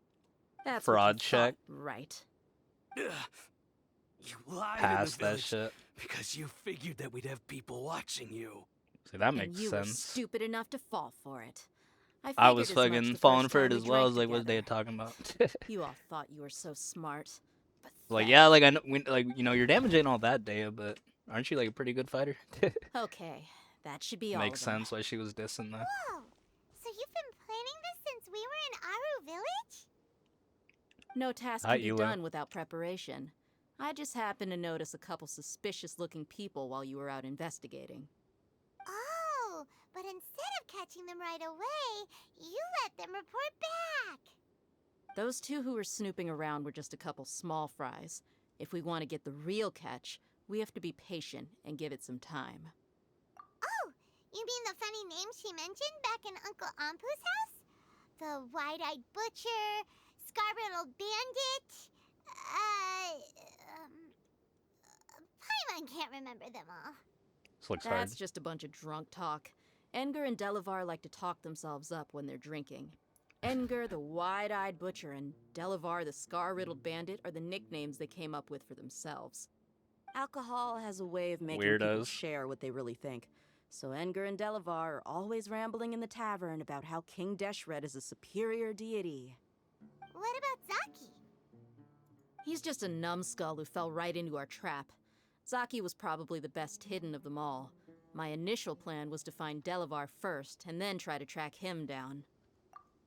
That's Fraud what you check. thought, right? You lied past in the that village shit. because you figured that we'd have people watching you. See, that And makes you were sense. stupid enough to fall for it. I I figured was as much fucking the falling first for time it we as well. I drank was like, what's they together. talking about? You all thought you were so smart. Like, Pathetic. yeah, like I know, like you know, you're damaging all that, Dea, but aren't you like a pretty good fighter? Okay, that should be all Makes of them. sense why she was dissing that. Whoa! So you've been planning this since we were in Aru Village? No task Hi, can be Elo. done without preparation. I just happened to notice a couple suspicious-looking people while you were out investigating. Oh, but instead of catching them right away, you let them report back. Those two who were snooping around were just a couple small fries. If we want to get the real catch, we have to be patient and give it some time. Oh, you mean the funny name she mentioned back in Uncle Ampu's house? The wide-eyed butcher, scar-riddled bandit, Paimon can't remember them all. This looks hard. That's just a bunch of drunk talk. Edgar and Delavar like to talk themselves up when they're drinking. Edgar, the wide-eyed butcher, and Delavar, the scar-riddled bandit, are the nicknames they came up with for themselves. Alcohol has a way of making people Weirdos. share what they really think. So Edgar and Delavar are always rambling in the tavern about how King Deshret is a superior deity. What about Zaki? He's just a numbskull who fell right into our trap. Zaki was probably the best hidden of them all. My initial plan was to find Delavar first, and then try to track him down.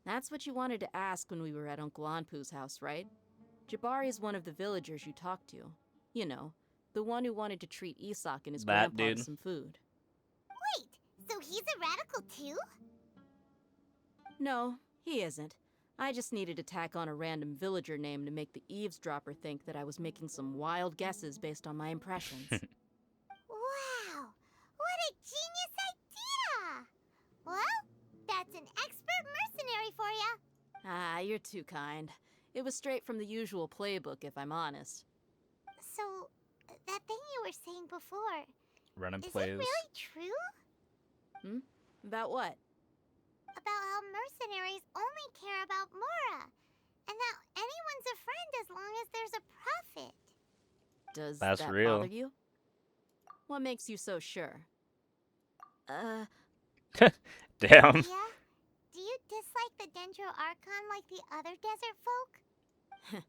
That's what you wanted to ask when we were at Uncle Anpu's house, right? Jabari is one of the villagers you talked to. You know, the one who wanted to treat Isak and his That grandpa dude. to some food. Wait, so he's a radical too? No, he isn't. I just needed to tack on a random villager name to make the eavesdropper think that I was making some wild guesses based on my impressions. Wow, what a genius idea! Well, that's an expert mercenary for ya. Ah, you're too kind. It was straight from the usual playbook, if I'm honest. So, that thing you were saying before, Running is plays. it really true? About what? About how mercenaries only care about Mora, and that anyone's a friend as long as there's a profit. Does That's that real. bother you? What makes you so sure? Damn. Yeah? Do you dislike the Dendro Archon like the other desert folk?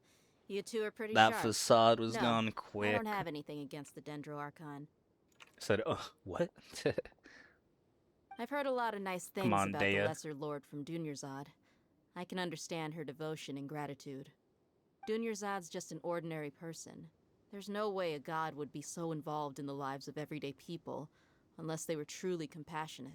You two are pretty That sharp. facade was No, gone I quick. don't have anything against the Dendro Archon. Said, oh, what? I've heard a lot of nice things Come on, about Dea. the Lesser Lord from Dunyarzad. I can understand her devotion and gratitude. Dunyarzad's just an ordinary person. There's no way a god would be so involved in the lives of everyday people, unless they were truly compassionate.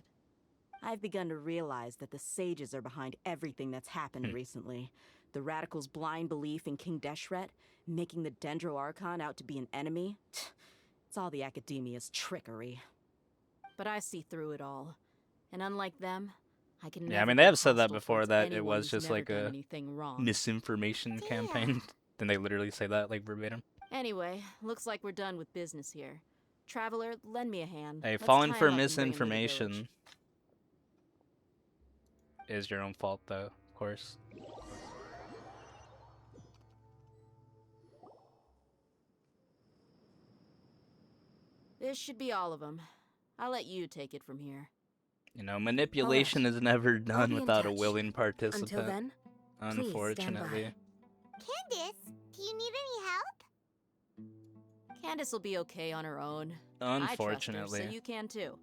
I've begun to realize that the sages are behind everything that's happened recently. The radicals' blind belief in King Deshret, making the Dendro Archon out to be an enemy. It's all the academia's trickery. But I see through it all. And unlike them, I can Yeah, I never mean, be they have said that hostile before, towards that it anyone was who's just never like done a anything wrong. misinformation campaign. Then they literally say that, like, verbatim. Anyway, looks like we're done with business here. Traveler, lend me a hand. Hey, Let's falling tie for him up and bring him to the village. misinformation is your own fault, though, of course. This should be all of them. I'll let you take it from here. You know, manipulation is never done be in without a touch. willing participant. Until then, please stand by. Unfortunately. Candace, do you need any help? Candace will be okay on her own. Unfortunately. I trust her, so you can too.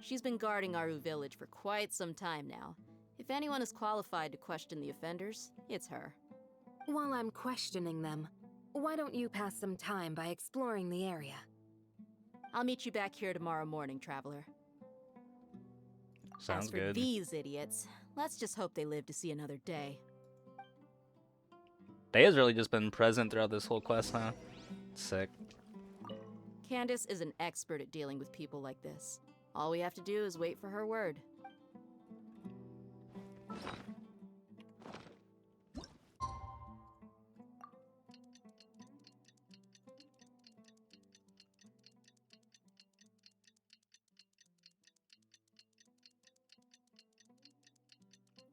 She's been guarding Aru Village for quite some time now. If anyone is qualified to question the offenders, it's her. While I'm questioning them, why don't you pass some time by exploring the area? I'll meet you back here tomorrow morning, Traveler. Sounds As for good. these idiots, let's just hope they live to see another day. Dea's really just been present throughout this whole quest, huh? Sick. Candace is an expert at dealing with people like this. All we have to do is wait for her word.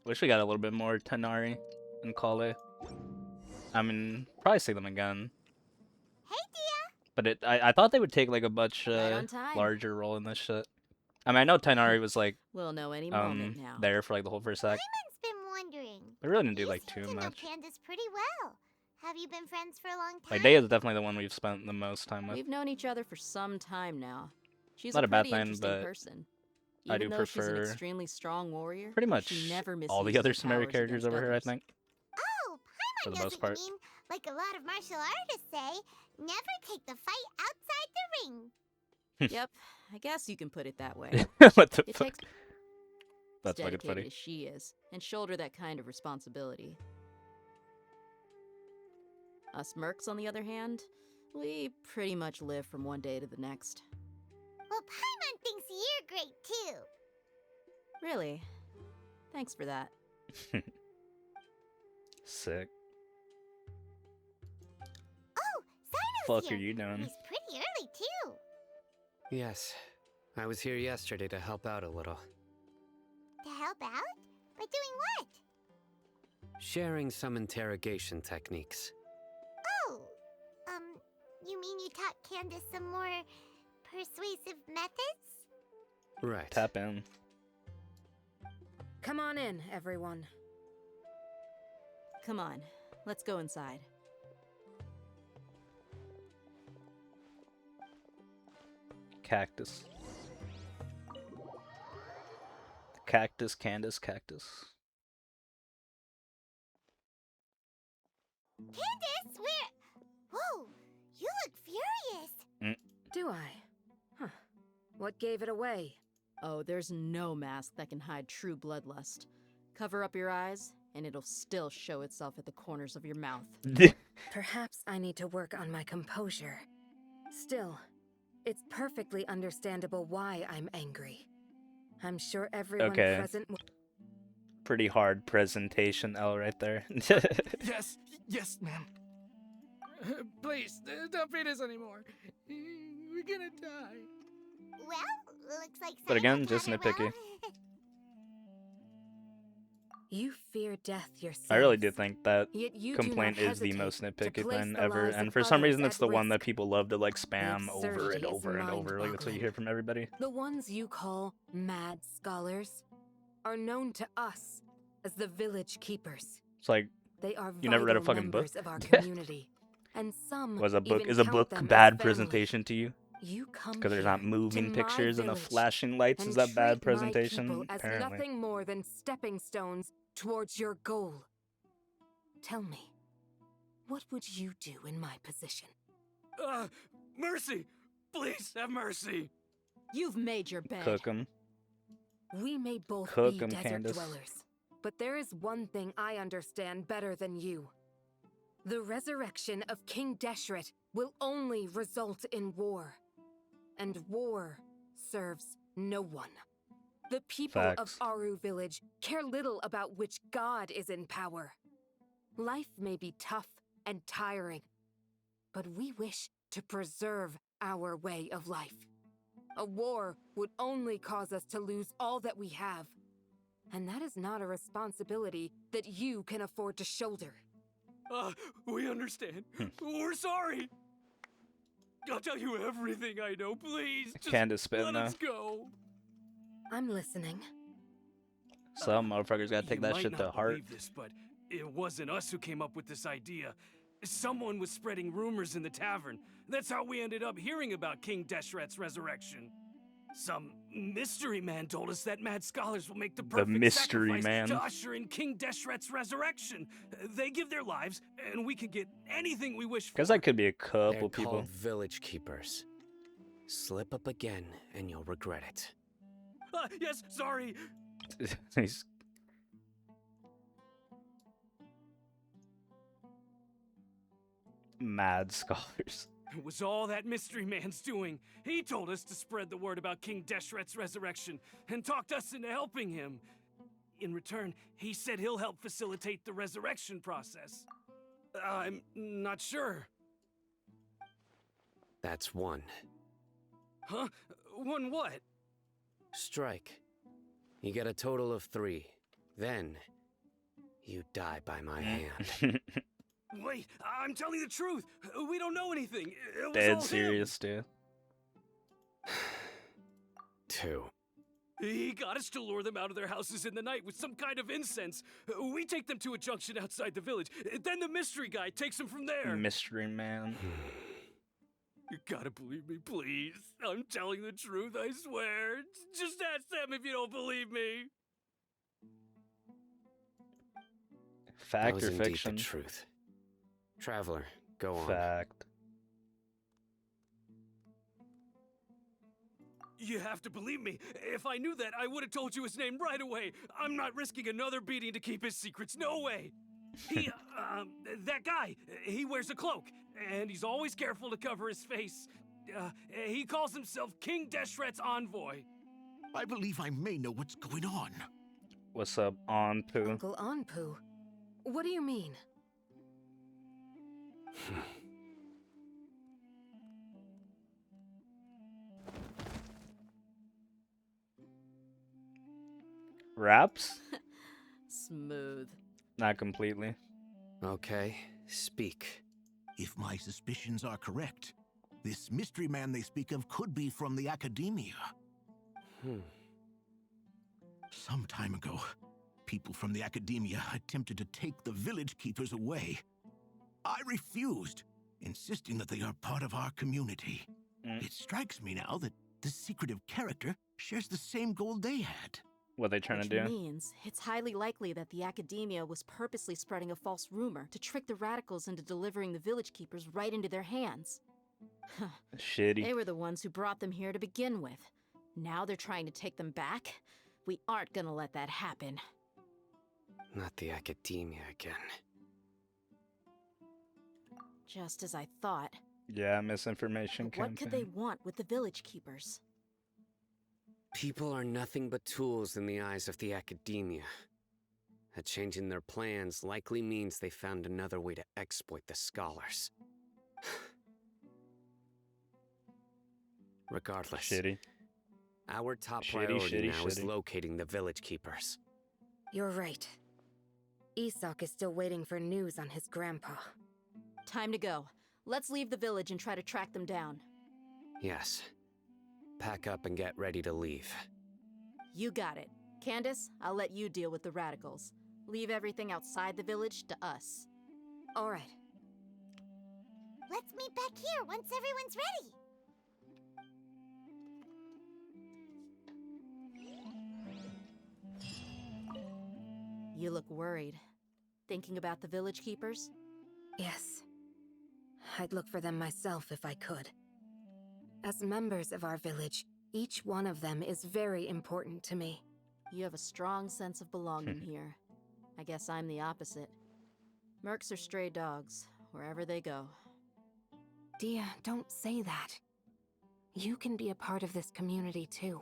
Wish we got a little bit more Tanari and Kale. I mean, probably see them again. But I thought they would take like a much Right on time. larger role in this shit. I mean, I know Tainari was like We'll know any moment now. there for like the whole first act. Paimon's been wondering. They really didn't do You like seem too to know much. Candace pretty well. Have you been friends for a long time? Like Day is definitely the one we've spent the most time with. We've known each other for some time now. She's Not a a bad pretty thing, interesting but person. I Even do though she's an prefer extremely strong warrior, pretty much she never all the misuses other her Sumeri powers characters against over here, I others. think. Oh, For Paimon the knows most what part. you mean. Like a lot of martial artists say, never take the fight outside the ring. Yep, I guess you can put it that way. What the It fuck? takes That's fucking dedicated funny. as she is, and shoulder that kind of responsibility. Us mercs, on the other hand, we pretty much live from one day to the next. Well, Paimon thinks you're great too. Really? Thanks for that. Sick. Oh, Sino's Fuck here. are you doing? He's pretty early too. Yes, I was here yesterday to help out a little. To help out? By doing what? Sharing some interrogation techniques. Oh, you mean you taught Candace some more persuasive methods? Right. Tap in. Come on in, everyone. Come on, let's go inside. Cactus. Cactus, Candace, cactus. Candace, whoa, you look furious. Do I? Huh. What gave it away? Oh, there's no mask that can hide true bloodlust. Cover up your eyes, and it'll still show itself at the corners of your mouth. Perhaps I need to work on my composure. Still, it's perfectly understandable why I'm angry. I'm sure everyone Okay. present Pretty hard presentation L right there. Yes, ma'am. Please, don't feed us anymore. We're gonna die. Well, looks like But again, Sino's just had it nitpicky. well. You fear death yourself. I really do think that Yet you do complaint not is the hesitate most to nitpicky place thing the ever, lives and of for some others reason it's at the one that risk. people love to like spam over absurdity and is over and over. Like that's what you mind-boggling. hear from everybody. The ones you call mad scholars are known to us as the village keepers. It's like They are you never read a vital fucking book. members of our community, and some Was a book even is a count book them as bad family. presentation to you? You come Because there's not here moving to my pictures and the village flashing lights. and Is that bad treat my presentation? people as Apparently. nothing more than stepping stones towards your goal. Tell me, what would you do in my position? Mercy! Please have mercy! You've made your bed. Cook 'em. We may both Cook be 'em, desert Candace. dwellers, but there is one thing I understand better than you. The resurrection of King Deshret will only result in war. And war serves no one. The people of Facts. Aru Village care little about which god is in power. Life may be tough and tiring, but we wish to preserve our way of life. A war would only cause us to lose all that we have. And that is not a responsibility that you can afford to shoulder. We understand. We're sorry. I'll tell you everything I know, please. Just Candace spitting let though. us go. I'm listening. Some motherfuckers gotta take You that might shit not to heart. believe this, but it wasn't us who came up with this idea. Someone was spreading rumors in the tavern. That's how we ended up hearing about King Deshret's resurrection. Some mystery man told us that mad scholars will make the perfect mystery sacrifice man. to usher in King Deshret's resurrection. They give their lives, and we can get anything we wish for. Guess that could be a couple They're people. called village keepers. Slip up again and you'll regret it. Yes, sorry. He's mad scholars. It was all that mystery man's doing. He told us to spread the word about King Deshret's resurrection and talked us into helping him. In return, he said he'll help facilitate the resurrection process. I'm not sure. That's one. Huh? One what? Strike. You get a total of 3. Then, you die by my hand. Wait, I'm telling the truth. We don't know anything. It was Dead all serious, dude. 2. He got us to lure them out of their houses in the night with some kind of incense. We take them to a junction outside the village. Then the mystery guy takes them from there. Mystery man. You gotta believe me, please. I'm telling the truth, I swear. Just ask them if you don't believe me. That Fact was or indeed fiction? the truth. Traveler, go on. Fact. You have to believe me. If I knew that, I would have told you his name right away. I'm not risking another beating to keep his secrets. No way. He, that guy, he wears a cloak, and he's always careful to cover his face. He calls himself King Deshret's envoy. I believe I may know what's going on. What's up, Anpu? Uncle Anpu? What do you mean? Raps? Smooth. Not completely. Okay, speak. If my suspicions are correct, this mystery man they speak of could be from the Academia. Some time ago, people from the Academia attempted to take the village keepers away. I refused, insisting that they are part of our community. It strikes me now that this secretive character shares the same goal they had. What they trying Which to do? means it's highly likely that the Academia was purposely spreading a false rumor to trick the radicals into delivering the village keepers right into their hands. Shitty. They were the ones who brought them here to begin with. Now they're trying to take them back? We aren't gonna let that happen. Not the Academia again. Just as I thought. Yeah, misinformation But what could they campaign. want with the village keepers? People are nothing but tools in the eyes of the Academia. A change in their plans likely means they found another way to exploit the scholars. Regardless, Shitty. our top Shitty, priority shitty, now is shitty. locating the village keepers. You're right. Isak is still waiting for news on his grandpa. Time to go. Let's leave the village and try to track them down. Yes. Pack up and get ready to leave. You got it. Candace, I'll let you deal with the radicals. Leave everything outside the village to us. All right. Let's meet back here once everyone's ready. You look worried. Thinking about the village keepers? Yes. I'd look for them myself if I could. As members of our village, each one of them is very important to me. You have a strong sense of belonging here. I guess I'm the opposite. Mercs are stray dogs, wherever they go. Dia, don't say that. You can be a part of this community too.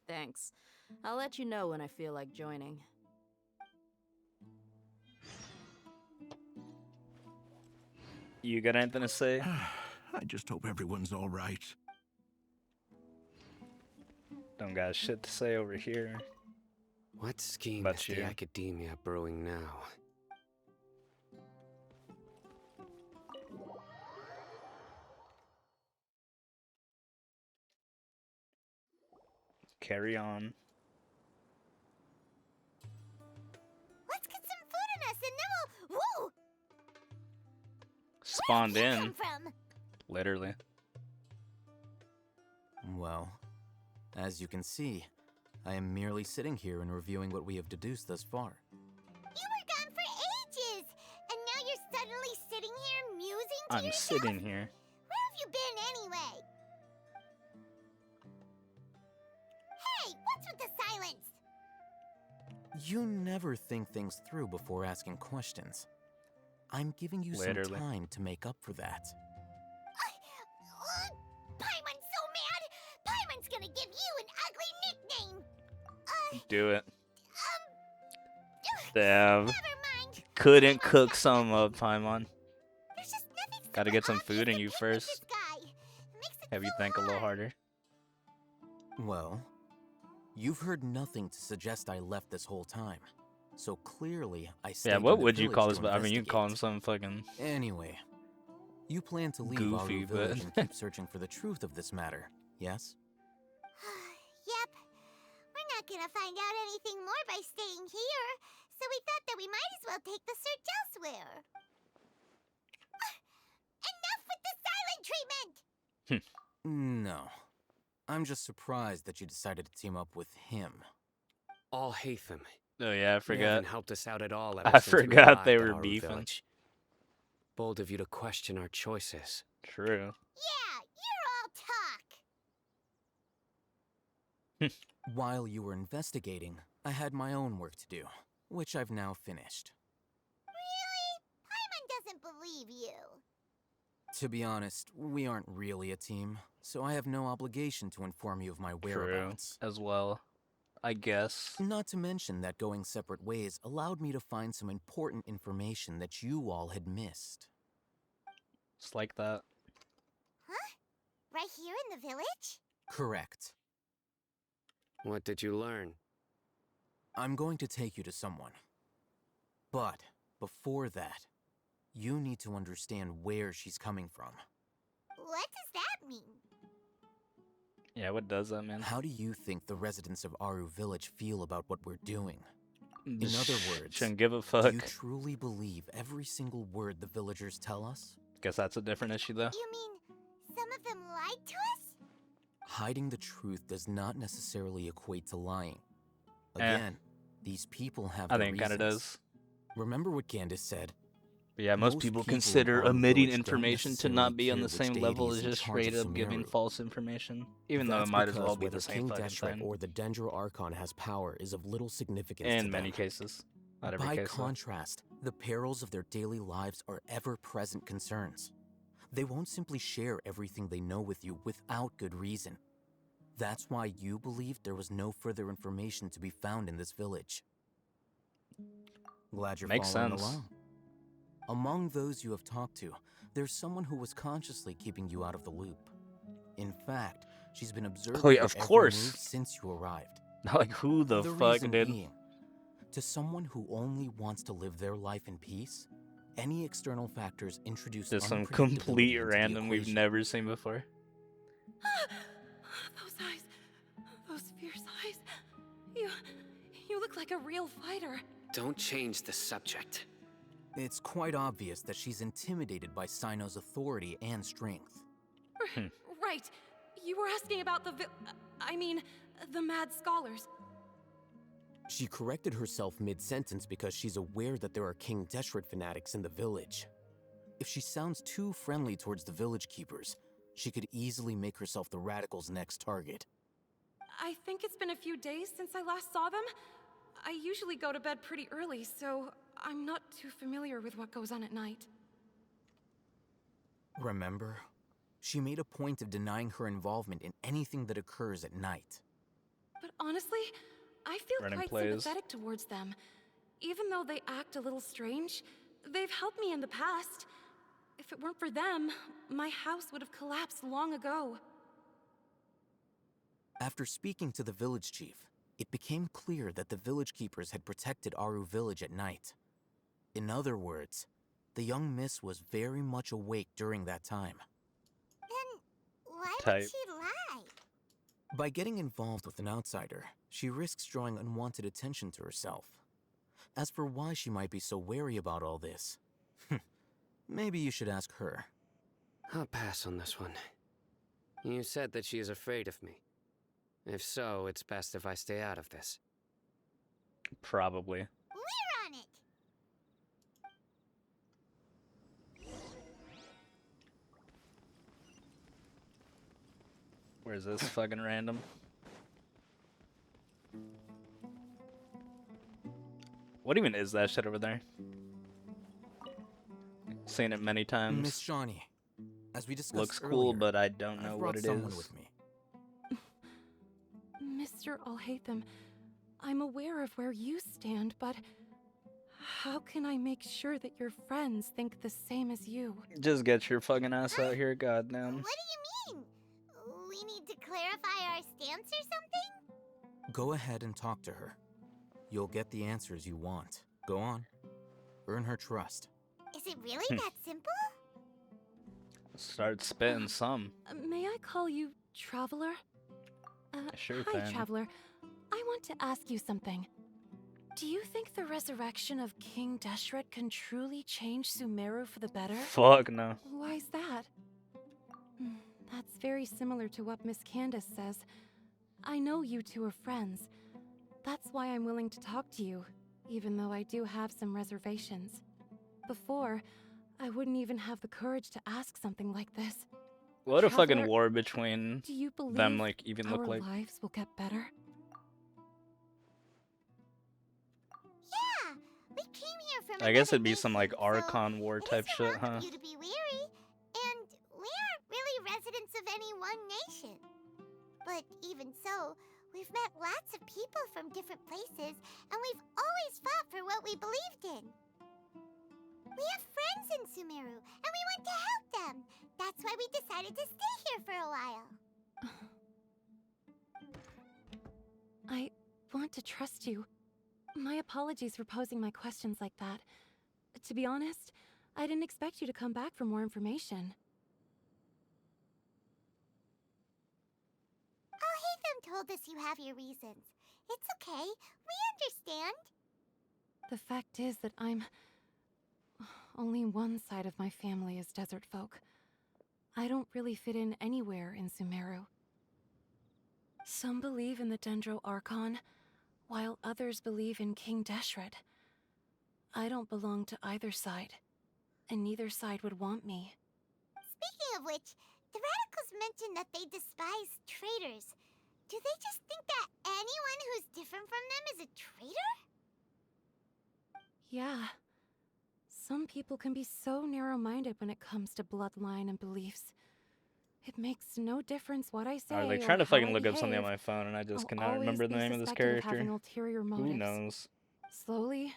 Thanks. I'll let you know when I feel like joining. You got anything to say? I just hope everyone's all right. Don't got shit to say over here. What scheme But is you. the Academia brewing now? Carry on. Let's get some food in us and then we'll... Woo! Spawned Where did you in. come from? Literally. Well, as you can see, I am merely sitting here and reviewing what we have deduced thus far. You were gone for ages, and now you're suddenly sitting here musing to I'm yourself? sitting here. Where have you been anyway? Hey, what's with the silence? You never think things through before asking questions. I'm giving you Literally. some time to make up for that. Paimon's so mad! Paimon's gonna give you an ugly nickname! Do it. Never Damn. mind. Couldn't cook some up, Paimon. There's just nothing Gotta get some food in you this first. guy. It makes it Have you so think a little hard. harder? Well, you've heard nothing to suggest I left this whole time. so clearly I stayed Yeah, in what the would you village call to this? I mean, you can call him investigate. some fucking Anyway, you plan to leave goofy, Aru but Village and keep searching for the truth of this matter, yes? Yep. We're not gonna find out anything more by staying here, so we thought that we might as well take the search elsewhere. Enough with the silent treatment! No. I'm just surprised that you decided to team up with him. All hate them. oh yeah, I You forgot. haven't helped us out at all ever I since we forgot they arrived at were Aru beefing. Village. Bold of you to question our choices. True. Yeah, you're all talk. While you were investigating, I had my own work to do, which I've now finished. Really? Paimon doesn't believe you. To be honest, we aren't really a team, so I have no obligation to inform you of my True. whereabouts. As well, I guess. Not to mention that going separate ways allowed me to find some important information that you all had missed. It's like that. Huh? Right here in the village? Correct. What did you learn? I'm going to take you to someone. But before that, you need to understand where she's coming from. What does that mean? Yeah, what does that mean? How do you think the residents of Aru Village feel about what we're doing? In other words, Shouldn't give a do fuck. you truly believe every single word the villagers tell us? Guess that's a different issue though. You mean some of them lied to us? Hiding the truth does not necessarily equate to lying. Eh. Again, these people have I their think it kinda reasons. does. Remember what Candace said? But yeah, most people consider in Aru omitting Village don't information to necessarily not be on care the which same deity level is as in just charge of straight up giving Sumeru. false information. Even though it That's might as because well be whether the same King fucking Deshret thing. or the Dendro Archon has power is of little significance to In them. many cases. Not every By case though. contrast, the perils of their daily lives are ever-present concerns. They won't simply share everything they know with you without good reason. That's why you believed there was no further information to be found in this village. Glad you're Makes following sense. along. Among those you have talked to, there's someone who was consciously keeping you out of the loop. In fact, she's been observing Oh yeah, your of every course. move since you arrived. Like who the fuck, reason dude? being, to someone who only wants to live their life in peace, any external factors introduce Just some unpredictability complete into the random we've equation. never seen before. Those eyes. Those fierce eyes. You look like a real fighter. Don't change the subject. It's quite obvious that she's intimidated by Sino's authority and strength. Right. You were asking about the Mad Scholars. She corrected herself mid-sentence because she's aware that there are King Deshret fanatics in the village. If she sounds too friendly towards the village keepers, she could easily make herself the radicals' next target. I think it's been a few days since I last saw them. I usually go to bed pretty early, so I'm not too familiar with what goes on at night. Remember? She made a point of denying her involvement in anything that occurs at night. But honestly, I feel Running quite plays. sympathetic towards them. Even though they act a little strange, they've helped me in the past. If it weren't for them, my house would have collapsed long ago. After speaking to the village chief, it became clear that the village keepers had protected Aru Village at night. In other words, the young miss was very much awake during that time. Then why Type. would she lie? By getting involved with an outsider, she risks drawing unwanted attention to herself. As for why she might be so wary about all this, maybe you should ask her. I'll pass on this one. You said that she is afraid of me. If so, it's best if I stay out of this. Probably. We're on it. Where's this fucking random? What even is that shit over there? Seen it many times. Miss Shawnee, as we discussed Looks cool, earlier, but I don't know I've what brought it someone is. with me. Mr. Alhaitham, I'm aware of where you stand, but how can I make sure that your friends think the same as you? Just get your fucking ass out here, goddamn. What do you mean? We need to clarify our stance or something? Go ahead and talk to her. You'll get the answers you want. Go on. Earn her trust. Is it really that simple? Start spitting some. May I call you Traveler? Sure Hi, thing. Traveler. I want to ask you something. Do you think the resurrection of King Deshret can truly change Sumeru for the better? Fuck no. Why's that? That's very similar to what Miss Candace says. I know you two are friends. That's why I'm willing to talk to you, even though I do have some reservations. Before, I wouldn't even have the courage to ask something like this. What a fucking Traveler, war between do you believe them, like, even our look like. lives will get better? Yeah, we came here from I guess another it'd be some, like, nation, Archon war it type isn't shit, wrong huh? for you to be weary, and we aren't really residents of any one nation. But even so, we've met lots of people from different places, and we've always fought for what we believed in. We have friends in Sumeru, and we want to help them. That's why we decided to stay here for a while. I want to trust you. My apologies for posing my questions like that. To be honest, I didn't expect you to come back for more information. Them told us you have your reasons. It's okay. We understand. The fact is that only one side of my family is desert folk. I don't really fit in anywhere in Sumeru. Some believe in the Dendro Archon, while others believe in King Deshret. I don't belong to either side, and neither side would want me. Speaking of which, the radicals mentioned that they despise traitors. Do they just think that anyone who's different from them is a traitor? Yeah. Some people can be so narrow-minded when it comes to bloodline and beliefs. It makes no difference what I say I was like or trying to how fucking I look up something on behave. my phone and I just I'll cannot always remember the be name of this suspected of having character. ulterior motives. Who knows? Slowly,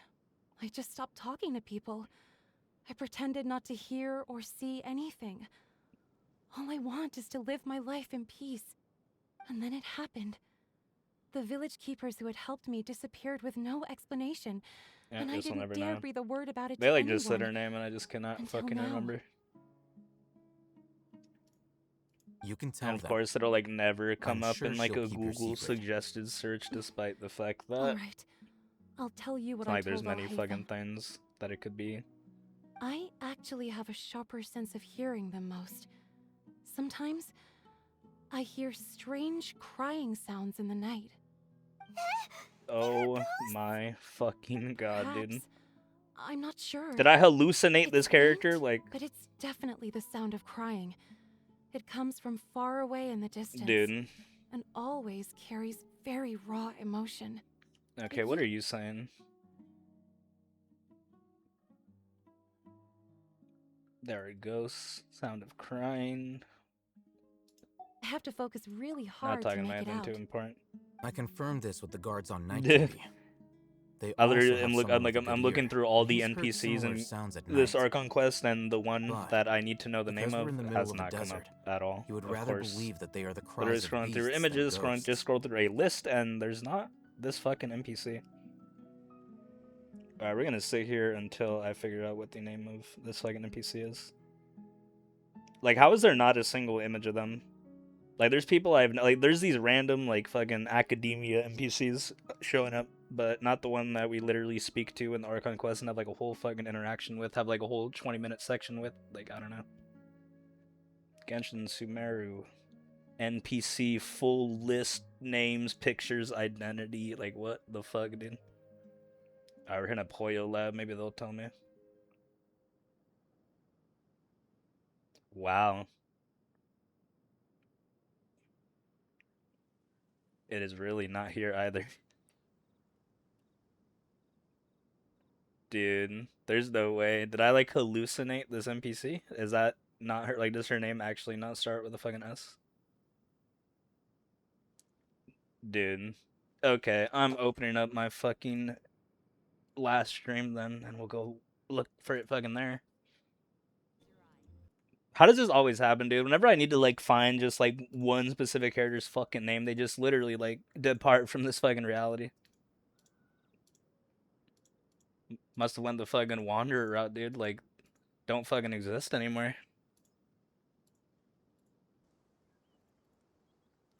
I just stopped talking to people. I pretended not to hear or see anything. All I want is to live my life in peace. And then it happened. The village keepers who had helped me disappeared with no explanation, Yeah, and I guess we'll didn't never dare know. breathe a word about it They to like anyone. just said her name and I just cannot Until fucking now. remember. You can tell And of them. course it'll like never come I'm up sure in like she'll a keep your Google secret. suggested search, despite the fact that Alright, I'll tell you it's what not I like there's told many Alhaitham. fucking things that it could be. I actually have a sharper sense of hearing than most. Sometimes, I hear strange crying sounds in the night. Oh my fucking god, dude. Perhaps. I'm not sure. Did I hallucinate It's this character? faint, Like, but it's definitely the sound of crying. It comes from far away in the distance. dude. And always carries very raw emotion. Okay, what are you saying? There it goes. Sound of crying. I have to focus really Not hard to talking about make it anything out. too important. I confirmed this with the guards on night duty. They I also literally have am someone with a I'm good looking ear, through all and the he's heard NPCs similar in sounds at this night. Archon quest, and the one But that I need to know the because name we're in the of middle has of a not come desert, up at all. you would of rather course. believe that they are the Literally cries of scrolling through beasts images, than just ghosts. scroll through a list, and there's not this fucking NPC. Alright, we're gonna sit here until I figure out what the name of this fucking NPC is. Like, how is there not a single image of them? Like, there's people like, there's these random, like, fucking academia NPCs showing up, but not the one that we literally speak to in the Archon quest and have, like, a whole fucking interaction with, have, like, a whole 20-minute section with. Like, I don't know. Genshin Sumeru. NPC, full list, names, pictures, identity. Like, what the fuck, dude? Alright, we're in a Poyo lab. Maybe they'll tell me. Wow. It is really not here either. Dude, there's no way. Did I, like, hallucinate this NPC? Is that not her? Like, does her name actually not start with a fucking S? Dude. Okay, I'm opening up my fucking last stream then, and we'll go look for it fucking there. How does this always happen, dude? Whenever I need to, like, find just, like, one specific character's fucking name, they just literally, like, depart from this fucking reality. Must have went the fucking wanderer route, dude. Like, don't fucking exist anymore.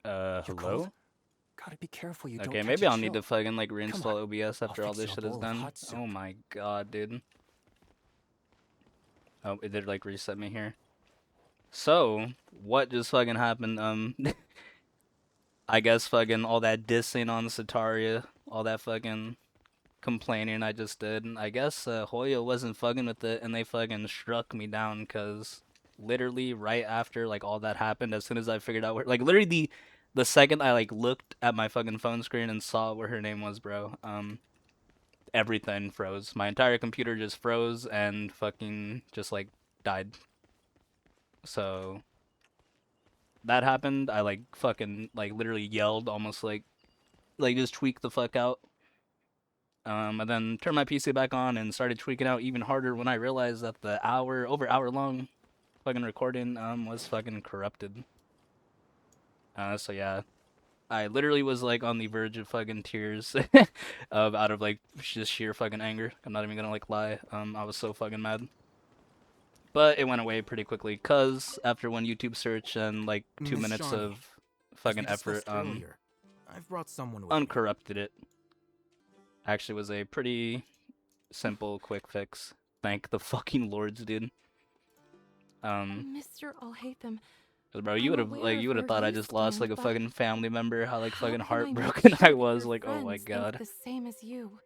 You're Hello? cold? Gotta be careful you don't Okay, catch maybe a I'll need to chill. fucking like Come reinstall on, OBS I'll after all fix this you a shit is bowl of done. hot soup. Oh my god, dude. Oh, it did like reset me here. So, what just fucking happened? I guess fucking all that dissing on Sataria, all that fucking complaining I just did. And I guess Hoya wasn't fucking with it, and they fucking struck me down because literally right after like all that happened, as soon as I figured out where, like literally the second I like looked at my fucking phone screen and saw where her name was, bro, everything froze. My entire computer just froze and fucking just like died. So that happened. I like fucking like literally yelled, almost like just tweaked the fuck out. And then turned my PC back on and started tweaking out even harder when I realized that the over hour long fucking recording was fucking corrupted. So yeah, I literally was like on the verge of fucking tears of out of like just sheer fucking anger. I'm not even gonna like lie. I was so fucking mad. But it went away pretty quickly cuz after one YouTube search and like 2 Miss minutes Shawnee, of as fucking we effort, discussed earlier, I've brought someone with me. uncorrupted it. Actually was a pretty simple quick fix. Thank the fucking lords, dude. Mr. Alhaitham, 'Cause, bro, you would have aware of you would have where thought I you just lost like stand, a but fucking family member. How like how fucking can I make heartbroken sure I that was. your Like, oh my friends god. think the same as you?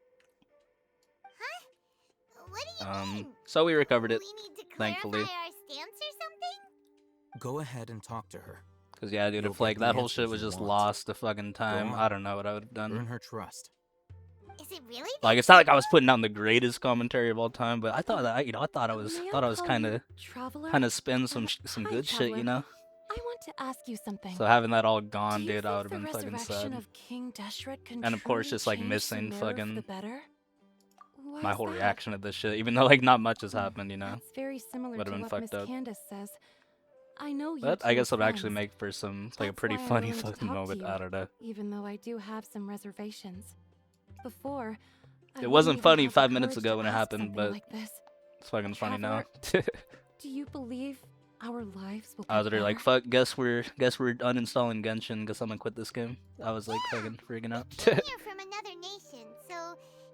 What do you mean? So we recovered it, We need to clarify thankfully. our stance or something? Go ahead and talk to her. Cause yeah, dude, You'll if like get the that whole answers shit was you just want. lost to fucking time, on. I don't know what I would have done. Earn her trust. Is it really Like it's not like I was putting down the greatest commentary of all time, but I thought that I thought I was May thought I was call kind you of Traveler? spin some Hi, good shit, you Traveler. know. I want to ask you something. So having that all Do gone, you dude, I would think have the been fucking resurrection sad. of King Deshret can And of course, truly just like change missing Sumeru for the fucking better? Why my is whole that? reaction to this shit, even though like not much has happened, you know. That's very similar Would to have been what Miss fucked up. Candace says. I know you But two I are guess it'll actually friends. make for some like a That's pretty why I'm funny willing to fucking talk to moment. you, I don't know. even though I do have some reservations. Before, I It wasn't wouldn't even funny have the 5 minutes courage ago to when it ask happened, something but like this. it's fucking funny now. Traveler, do you believe our lives will I was get literally like, better? fuck, guess we're uninstalling Genshin, guess I'm gonna quit this game. I was like fucking freaking out. You're from another nation, so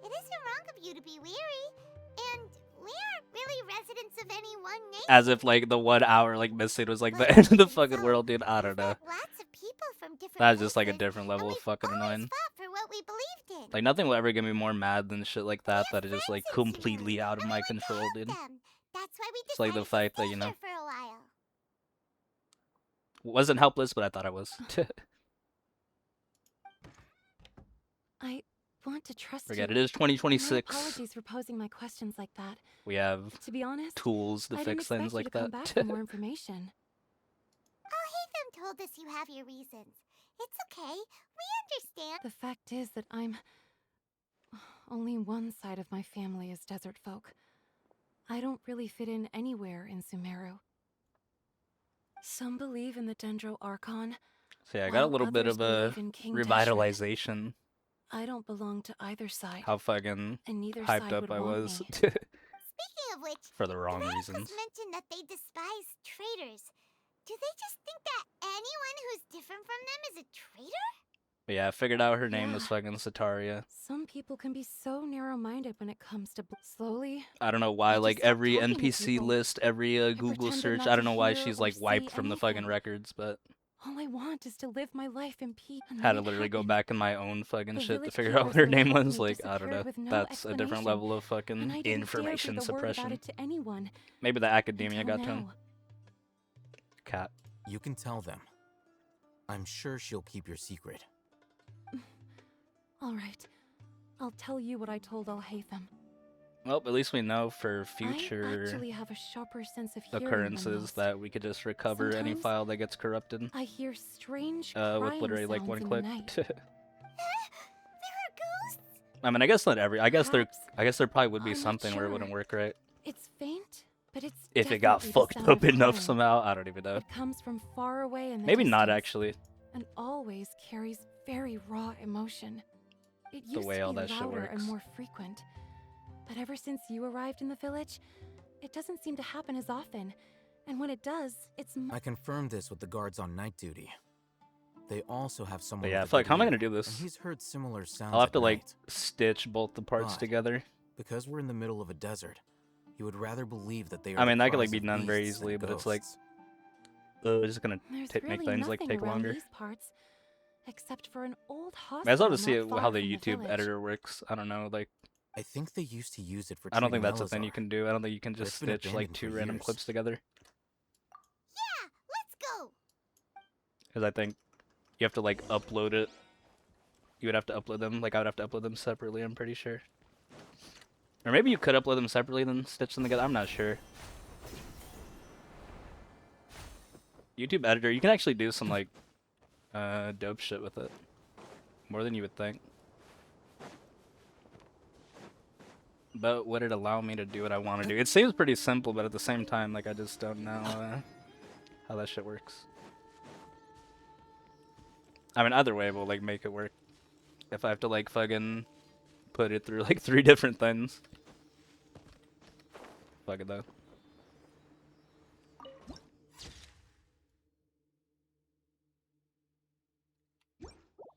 it isn't wrong of you to be weary. And we aren't really residents of any one nation. As if like the 1 hour like missing was like the end of the fucking world, dude. I don't know. Lots of people from different That's just like a places, different level of fucking annoying. fought for what we believed in. Like nothing will ever get me more mad than shit like that that is just like completely out of my control, dude. That's why we It's like the decided fact to that, stay you know, here for a while. wasn't helpless, but I thought I was. I want to trust Forget you. it is My 2026. apologies for posing my questions like that. We have To be honest, tools to I didn't fix things expect you like to come that. back for more information. Alhaitham told us you have your reasons. It's okay. We understand. The fact is that only one side of my family is desert folk. I don't really fit in anywhere in Sumeru. Some believe in the Dendro Archon. So yeah, I got a while little bit others of a believe in King Deshret. revitalization. I don't belong to either side. How fucking and neither hyped side up would I want was. me. Speaking of which, For the wrong the reasons. radicals mentioned that they despise traitors. Do they just think that anyone who's different from them is a traitor? But yeah, I figured out her name was Yeah. fucking Sataria. Some people can be so narrow-minded when it comes to slowly. I don't know why, I like just stopped every talking to NPC people. list, every Google pretended search, not I to don't know why hear she's or like wiped see from the fucking anything. records, but All I want is to live my life in peace. And had when to it literally go happened, back in my own fucking the shit to village figure out what keepers her who name helped was. me Like, I don't know. disappeared with no That's a different explanation, level of and fucking I didn't information dare breathe a word about suppression. it to anyone. Maybe the academia until got to him. now. Cat. You can tell them. I'm sure she'll keep your secret. All right, I'll tell you what I told Alhaitham. Well, at least we know for I future actually have a sharper sense of hearing than occurrences most. that we could just recover any Sometimes file that gets corrupted. I hear strange With crying literally like sounds one in click. the night. I mean, I guess not every. I guess Perhaps there probably would be I'm not something where it sure. wouldn't work right. It's faint, but it's If it got definitely the fucked sound up of enough crying. somehow, I don't even know. It comes from far away in the Maybe not distance, actually. and always carries very raw emotion. It The used way to all be that shit louder and works. more frequent, But ever since you arrived in the village, it doesn't seem to happen as often. And when it does, it's I confirmed this with the guards on night duty. They also have someone. But yeah, with a fuck, how am I good gonna do ear, this? And he's heard similar sounds. I'll have at to like night. stitch both the parts But together. Because we're in the middle of a desert, you would rather believe that they are. I mean, the that could like cries be of done very beasts than easily, but it's like ghosts. it's just gonna There's make really things like nothing take around longer. these parts, except for an old I'd hospital love to see not far how the from YouTube village. editor works. I don't know, like I think they used to use it for. I don't think treating that's a thing you Elazar, can do. I don't think you can but just it's been stitch like abandoned 2 for random years. clips together. Yeah, let's go. Because I think you have to like upload it. You would have to upload them. Like I would have to upload them separately. I'm pretty sure. Or maybe you could upload them separately then stitch them together. I'm not sure. YouTube editor, you can actually do some like dope shit with it. More than you would think. But would it allow me to do what I want to do? It seems pretty simple, but at the same time, like I just don't know how that shit works. I mean, either way, we'll like make it work. If I have to like fucking put it through like 3 different things. Fuck it though.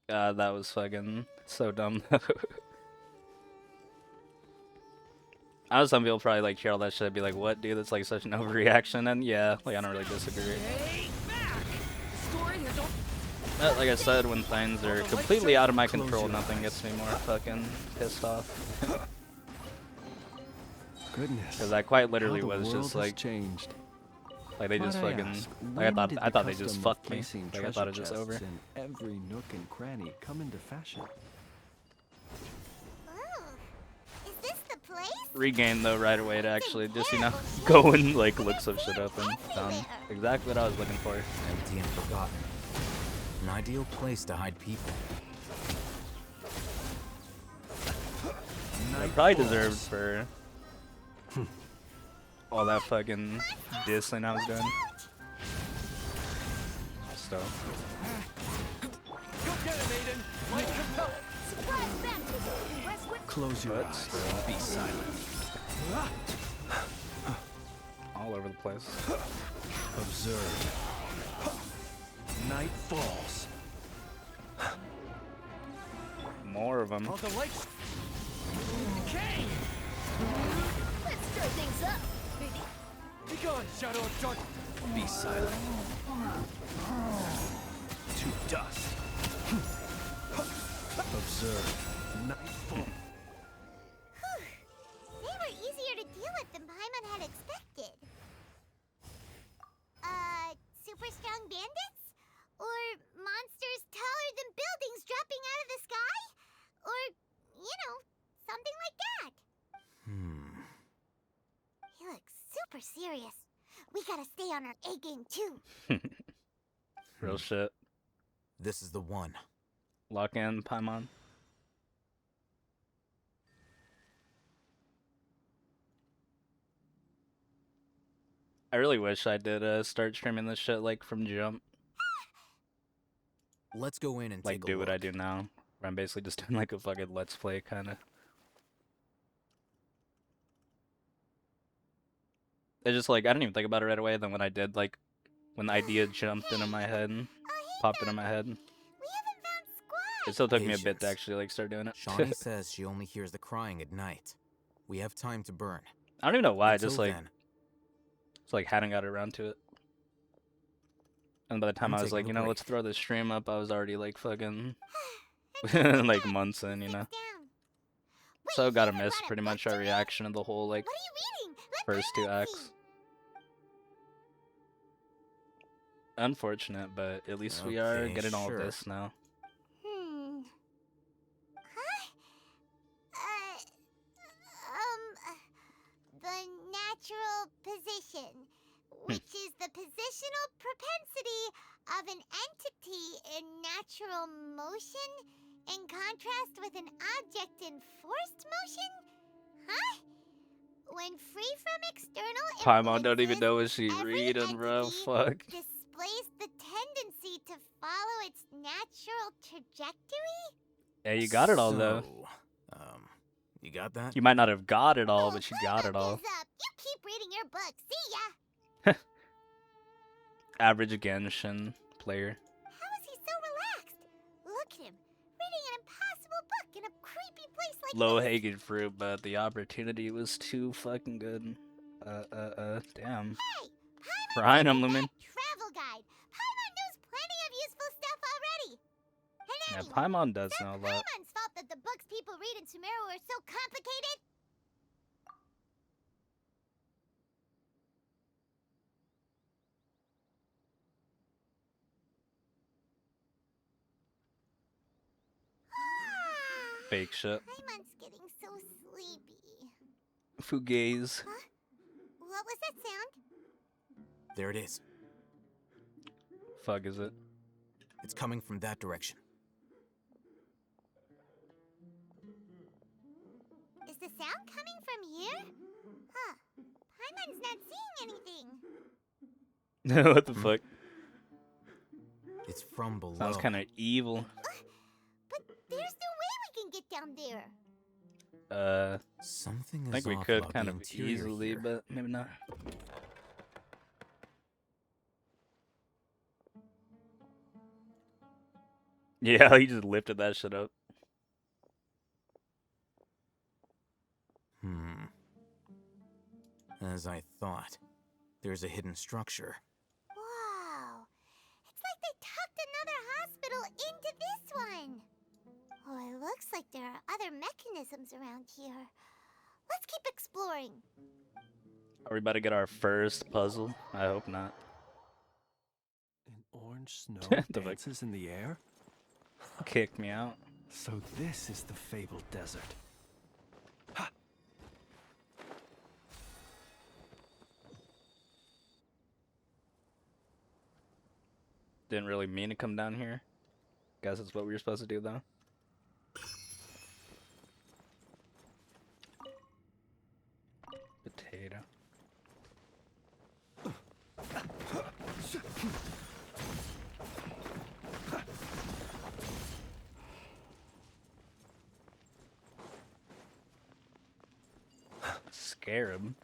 God, that was fucking so dumb. I know some people probably like hear all that shit and be like, what, dude, that's like such an overreaction, and yeah, like I don't really disagree. But like I said, when things are completely out of my control, nothing gets me more fucking pissed off. Goodness. Because that quite literally how the was world just has like, changed. like they just Might I fucking, ask, like when did I the thought they just custom of fucked me. placing Like I thought it was treasure just over. chests in every nook and cranny come into fashion. Ooh, is this the place? Regained though right away to actually just, you know, go and like look some shit up and found exactly what I was looking for. Empty and forgotten. An ideal place to hide people. I probably deserved for all that fucking dissing I was doing. So. Go get it, Maiden! Light compel! Surprise baptism! Rest with Close your eyes. Be silent. All over the place. Observe. Night falls. More of them. All the lights. Decay! Let's stir things up. Be gone, Shadow of Dark. Be silent. To dust. Observe. Nightfall. They were easier to deal with than Paimon had expected. Super strong bandits? Or monsters taller than buildings dropping out of the sky? Or, you know, something like that. He looks super serious. We gotta stay on our A game too. Real shit. This is the one. Lock in, Paimon. I really wish I did start streaming this shit like from jump. Let's go in and Like take a do look. what I do now. Where I'm basically just doing like a fucking let's play kinda. It's just like I didn't even think about it right away, then when I did, like when the idea jumped into my head and popped into my head. We haven't found Squad. It still took me a bit to Patience. actually like start doing it. Shawnee says she only hears the crying at night. We have time to burn. I don't even know why, I Until just like then, it's like hadn't got around to it. And by the time I'm I was like, taking you a know, let's break. throw this stream up, I was already like fucking like months in, you know. Down. So gotta you miss brought a pretty book much our to read? reaction of the whole like What are you reading? Let first 2 Paimon acts. see. Unfortunate, but at least we are Okay, getting all of sure. this now. Huh? The natural position, which is the positional propensity of an entity in natural motion in contrast with an object in forced motion? Huh? When free from external Paimon don't even influences, know what she's every reading, bro. entity Fuck. displays the tendency to follow its natural trajectory? Yeah, you got it all though. So, You got that? You might not have got it all, but you got it all. Up. You keep reading your book. See ya. Average Genshin player. How is he so relaxed? Look at him, reading an impossible book in a creepy place like Low this. hanging fruit, but the opportunity was too fucking good. Damn. Hey, Ryan, I'm Lumen. travel guide. Paimon knows plenty of useful stuff already. And Yeah, anyway, Paimon does is know a it lot. Paimon's fault that the books people read in Sumeru are so complicated? Fake shit. Paimon's getting so sleepy. Fugaze. Huh? What was that sound? There it is. Fuck is it? It's coming from that direction. Is the sound coming from here? Huh. Paimon's not seeing anything. What the fuck? It's from below. Sounds kind of evil. But there's no way we can get down there. Something I is think we off could about kind the of interior easily, here. but maybe not. Yeah, he just lifted that shit up. As I thought. There's a hidden structure. Wow. It's like they tucked another hospital into this one. Oh, it looks like there are other mechanisms around here. Let's keep exploring. Are we about to get our first puzzle? I hope not. An orange snow The fuck? dances in the air? Kick me out. So this is the fabled desert. Didn't really mean to come down here. Guess that's what we were supposed to do, though. Potato. Scarab.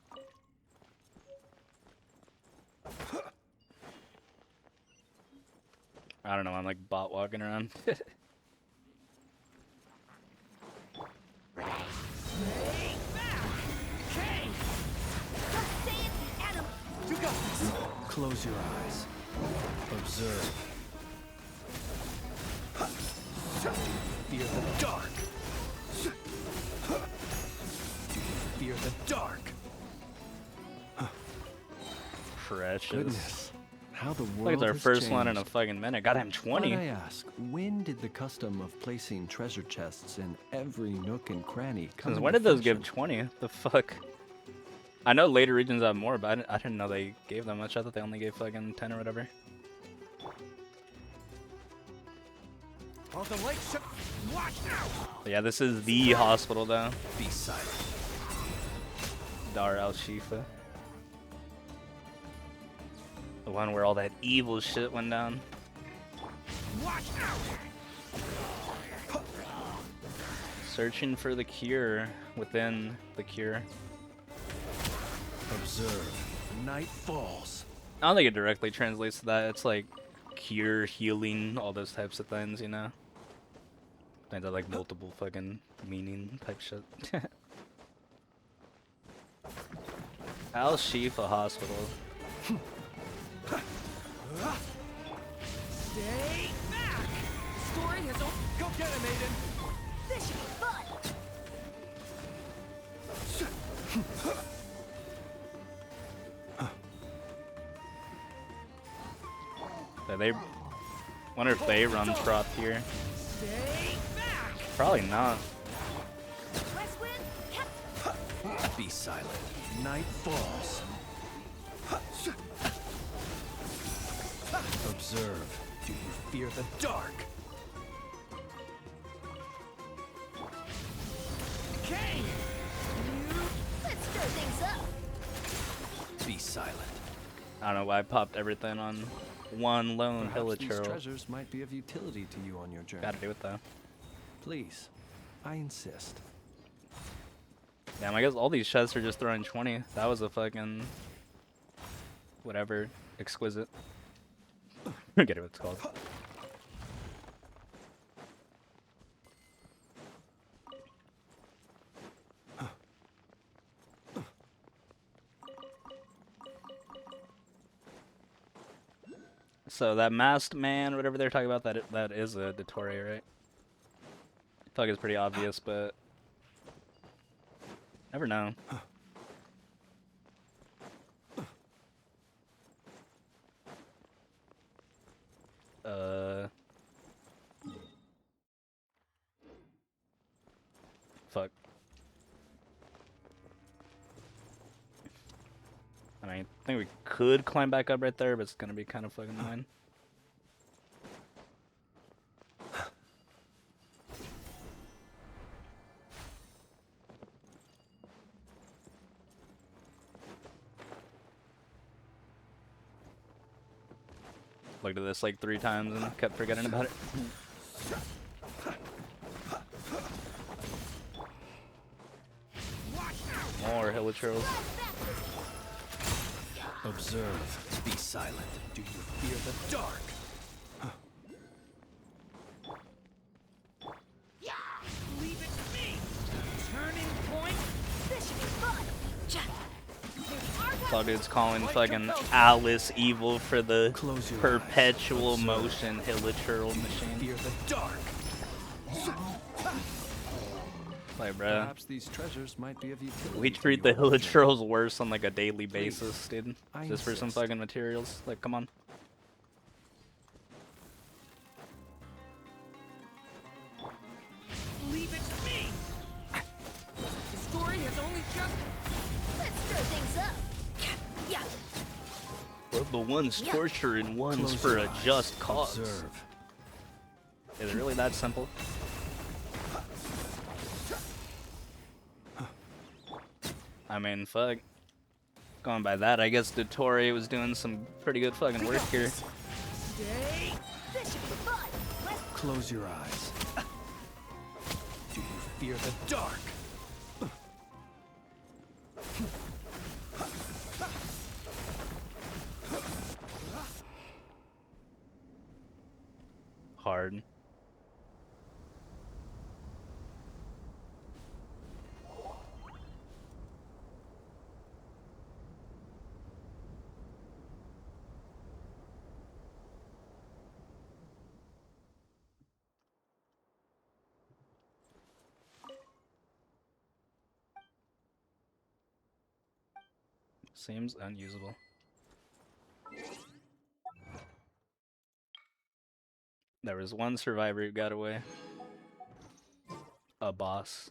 I don't know, I'm like bot walking around. You got this. Close your eyes. Observe. Fear the dark. Fear the dark. Precious. Goodness, how the world Like it's our has first one in a changed. fucking minute. Goddamn 20. Might I ask, when did the custom of placing treasure chests in every nook and cranny come Since into when did those fashion? give 20? The fuck? I know later regions have more, but I didn't know they gave that much. I thought they only gave fucking 10 or whatever. Oh, the lake should watch out! But yeah, this is the hospital though. Be silent. Dar al Shifa. The one where all that evil shit went down. Watch out! Searching for the cure within the cure. Observe. Night falls. I don't think it directly translates to that. It's like cure, healing, all those types of things, you know? I think they're like multiple fucking meaning type shit. Al Shifa Hospital. Stay back! Story has Go get him, Aiden! This should be fun! So they wonder if they run prop here. Stay back! Probably not. West Wind, Be silent. Night falls. Observe. Do you fear the dark? Kane! Let's stir things up! Be silent. I don't know why I popped everything on one lone Perhaps these Hilichurl. treasures might be of utility to you on your journey. Gotta do it though. Please, I insist. Damn, I guess all these chests are just throwing 20. That was a fucking whatever exquisite. Forget what it's called. So that masked man, whatever they're talking about, that is a Dottore, right? I feel like it's pretty obvious, but never know. Fuck. I mean, I think we could climb back up right there, but it's gonna be kind of fucking annoying. Looked at this like 3 times and kept forgetting about it. More hilichurls. Observe. Be silent. Do you fear the dark? Leave it to me! Turning point? This should be fun! So dude's calling fucking Alice evil for the perpetual motion hilichurl machine. Fear the dark. Like, bruh. Perhaps these treasures might be of utility. We treat the hilichurls worse on like a daily basis, dude. Just for some fucking materials. Like, come on. Leave it to me! The story has only just... Let's stir things up! Yeah! We're the ones torturing ones for a just cause. Observe. Is it really that simple? I mean, fuck. Going by that, I guess Dottore was doing some pretty good fucking work here. Stay! This should be fun! Let's... Close your eyes. Do you fear the dark? Hard. Seems unusable. There was one survivor who got away. A boss.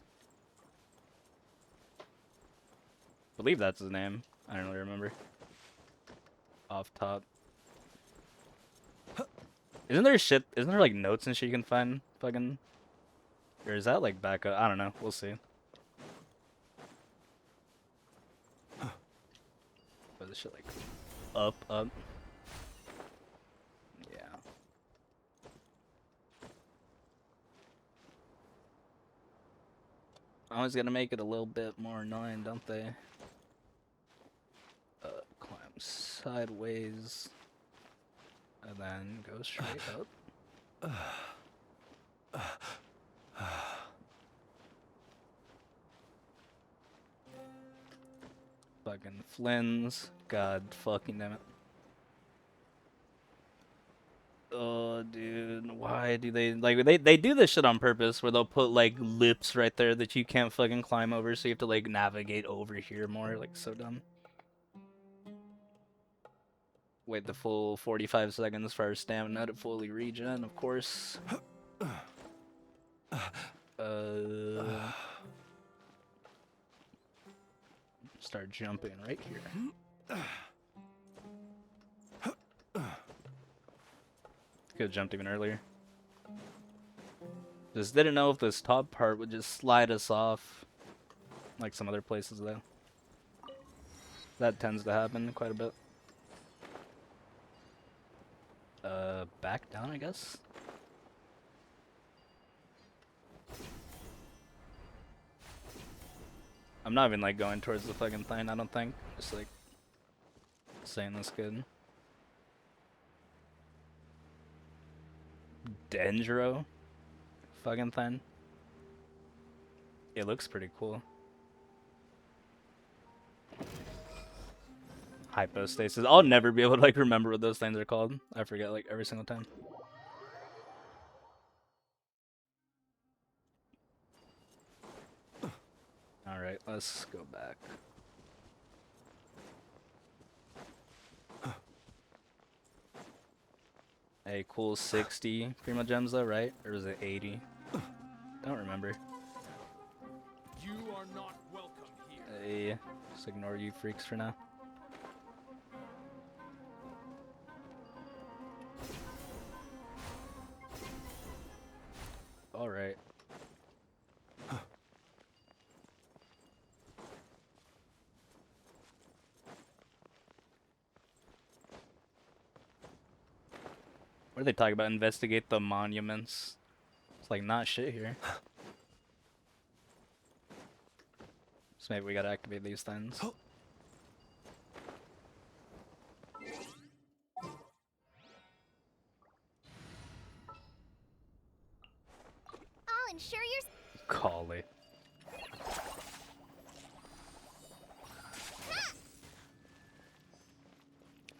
I believe that's his name. I don't really remember. Off top. Isn't there like notes and shit you can find? Fucking. Or is that like back up? I don't know. We'll see. But this shit like up. Yeah. Always gotta make it a little bit more annoying, don't they? Climb sideways. And then go straight up. Fucking Flynn's. God fucking damn it. Oh, dude. Why do they... Like, they do this shit on purpose where they'll put, like, lips right there that you can't fucking climb over, so you have to, like, navigate over here more. Like, so dumb. Wait the full 45 seconds for our stamina to fully regen, of course. Start jumping right here. Could have jumped even earlier. Just didn't know if this top part would just slide us off like some other places though. That tends to happen quite a bit. Back down, I guess. I'm not even like going towards the fucking thing, I don't think. Just like saying this good. Dendro fucking thing. It looks pretty cool. Hypostasis. I'll never be able to like remember what those things are called. I forget like every single time. Alright, let's go back. A cool 60 Primo Gems though, right? Or was it 80? Don't remember. You are not welcome here. Hey, just ignore you freaks for now. Alright. What are they talking about? Investigate the monuments. It's like not shit here. So maybe we gotta activate these things. I'll ensure your Collie.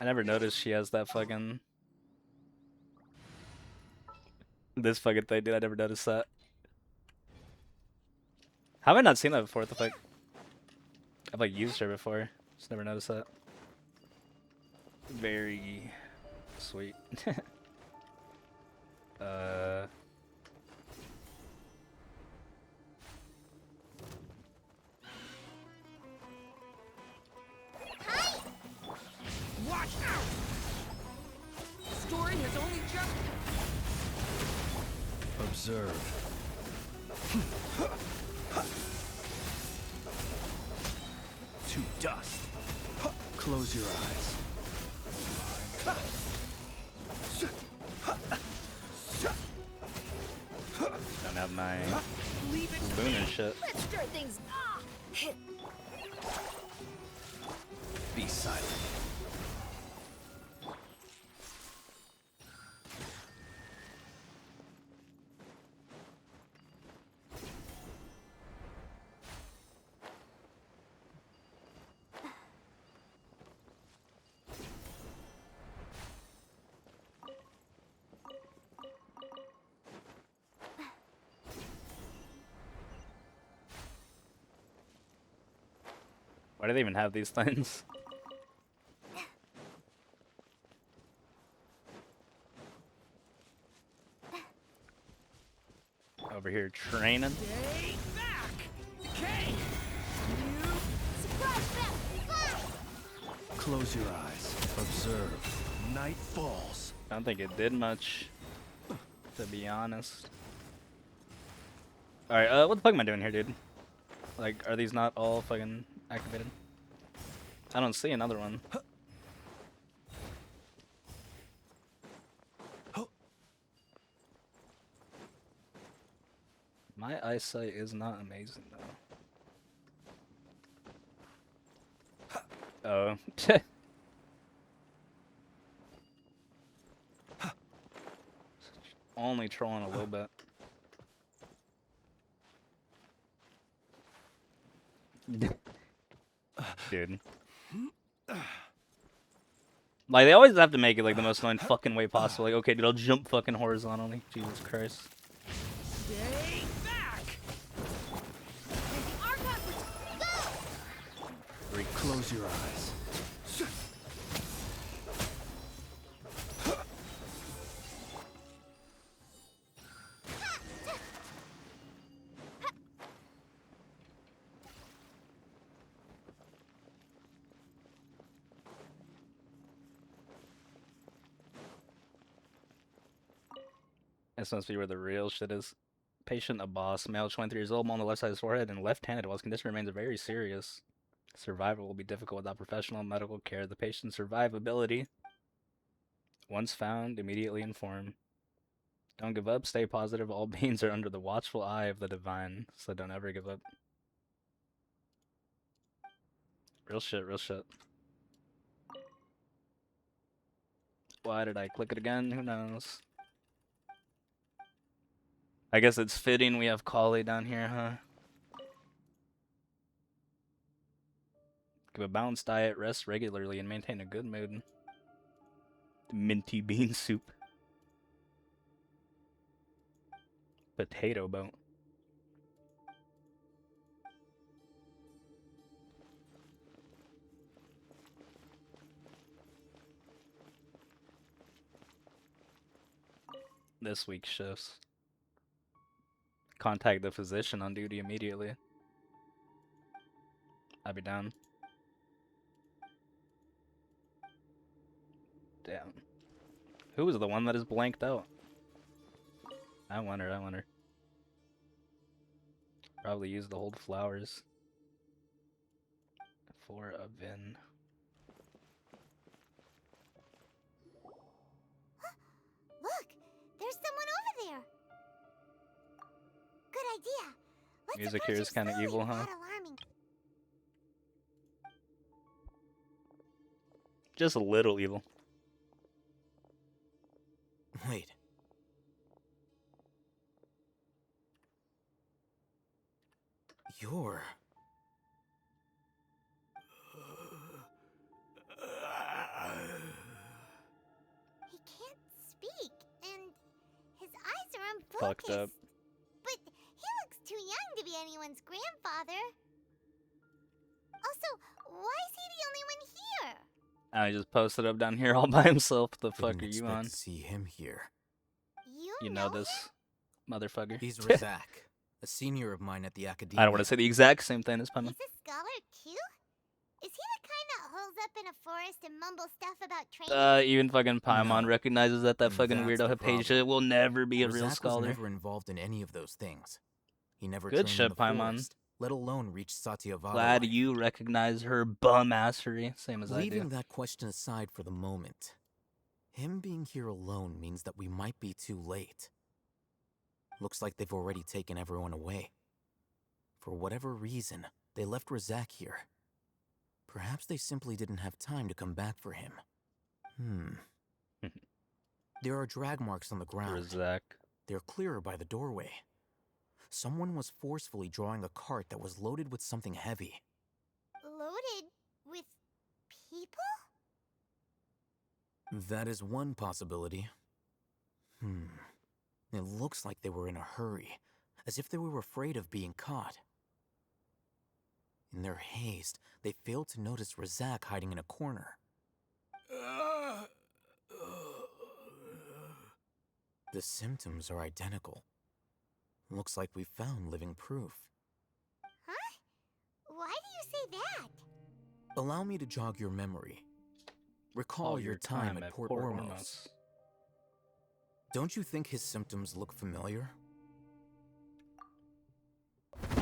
I never noticed she has that fucking... This fucking thing, dude. I never noticed that. How have I not seen that before? What the fuck? I've like used her before. Just never noticed that. Very sweet. Watch out! Story has only just... Observe. To dust. Close your eyes. Don't have my boon and shit. Let's start things. Be silent. Why do they even have these things? Over here training. Stay back! Decay! Close your eyes. Observe. Night falls. I don't think it did much, to be honest. Alright, what the fuck am I doing here, dude? Like, are these not all fucking activated? I don't see another one. My eyesight is not amazing, though. Oh. Only trolling a little bit. Dude. Like, they always have to make it, like, the most annoying fucking way possible. Like, okay, dude, I'll jump fucking horizontally. Jesus Christ. Stay back! Close your eyes. This must be where the real shit is. Patient, a boss, male, 23 years old, mole on the left side of his forehead, and left-handed. While his condition remains very serious, survival will be difficult without professional medical care. The patient's survivability, once found, immediately inform. Don't give up, stay positive. All beings are under the watchful eye of the divine, so don't ever give up. Real shit, real shit. Why did I click it again? Who knows? I guess it's fitting we have Kali down here, huh? Give a balanced diet, rest regularly, and maintain a good mood. Minty bean soup. Potato boat. This week's shifts. Contact the physician on duty immediately. I'll be down. Damn. Who was the one that is blanked out? I wonder. Probably use the hold flowers. For a Vin. Look, there's someone over there. Good idea. Let's Music here is kind of evil, huh? alarming. Just a little evil. Wait. You're... He can't speak, and his eyes are unfocused. Fucked up. But he looks too young to be anyone's grandfather. Also, why is he the only one here? I just posted up down here all by himself. The fuck Didn't are you expect on? to see him here. You know this motherfucker. He's Razak, a senior of mine at the academia. I don't want to say the exact same thing as Pun. He's a scholar too? Is he the kind that holes up in a forest and mumbles stuff about training? Even fucking Paimon No. recognizes that And fucking that's weirdo the Hypatia problem. will never be a real Razak was scholar. never involved in any of those things. He never Good trained shit, in the Paimon. forest, let alone reach Satyavada. Glad life. you recognize her bum assery, same as I Leaving do. that question aside for the moment, him being here alone means that we might be too late. Looks like they've already taken everyone away. For whatever reason, they left Razak here. Perhaps they simply didn't have time to come back for him. There are drag marks on the ground. Razak. They're clearer by the doorway. Someone was forcefully drawing a cart that was loaded with something heavy. Loaded with people? That is one possibility. It looks like they were in a hurry, as if they were afraid of being caught. In their haste, they failed to notice Razak hiding in a corner. The symptoms are identical. Looks like we found living proof. Huh? Why do you say that? Allow me to jog your memory. Recall your time at Port Ormos. Don't you think his symptoms look familiar?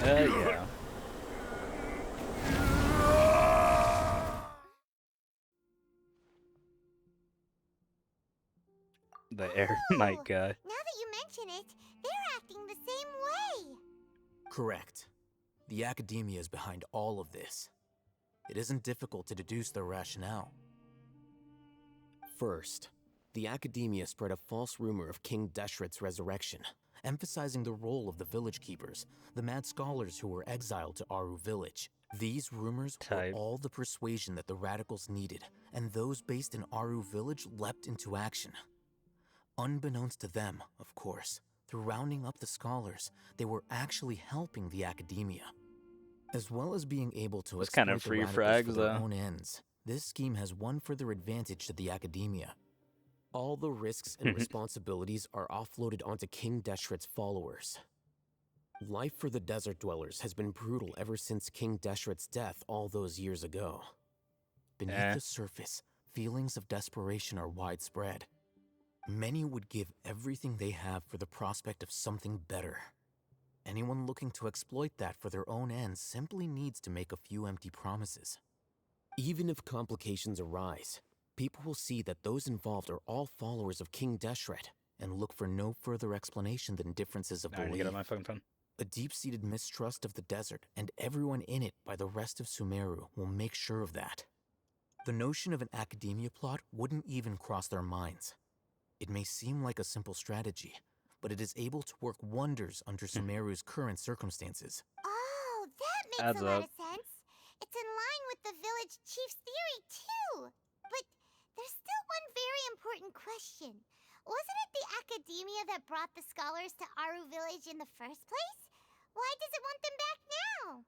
Yeah. The air mic guy. Now that you mention it, they're acting the same way. Correct. The academia is behind all of this. It isn't difficult to deduce their rationale. First, the academia spread a false rumor of King Deshret's resurrection, emphasizing the role of the village keepers, the mad scholars who were exiled to Aru village. These rumors were all the persuasion that the radicals needed, and those based in Aru village leapt into action. Unbeknownst to them, of course, through rounding up the scholars, they were actually helping the academia. As well as being able to It's kind of exploit the free radicals frags, for their though. own ends, this scheme has one further advantage to the academia. All the risks and responsibilities are offloaded onto King Deshret's followers. Life for the desert dwellers has been brutal ever since King Deshret's death all those years ago. Beneath the surface, feelings of desperation are widespread. Many would give everything they have for the prospect of something better. Anyone looking to exploit that for their own ends simply needs to make a few empty promises. Even if complications arise, people will see that those involved are all followers of King Deshret and look for no further explanation than differences of I need to belief. get on my fucking phone. A deep-seated mistrust of the desert and everyone in it by the rest of Sumeru will make sure of that. The notion of an academia plot wouldn't even cross their minds. It may seem like a simple strategy, but it is able to work wonders under Sumeru's current circumstances. Oh, that makes Adds a lot up. of sense. It's in line with the village chief's theory, too. But there's still one very important question. Wasn't it the academia that brought the scholars to Aru village in the first place? Why does it want them back now?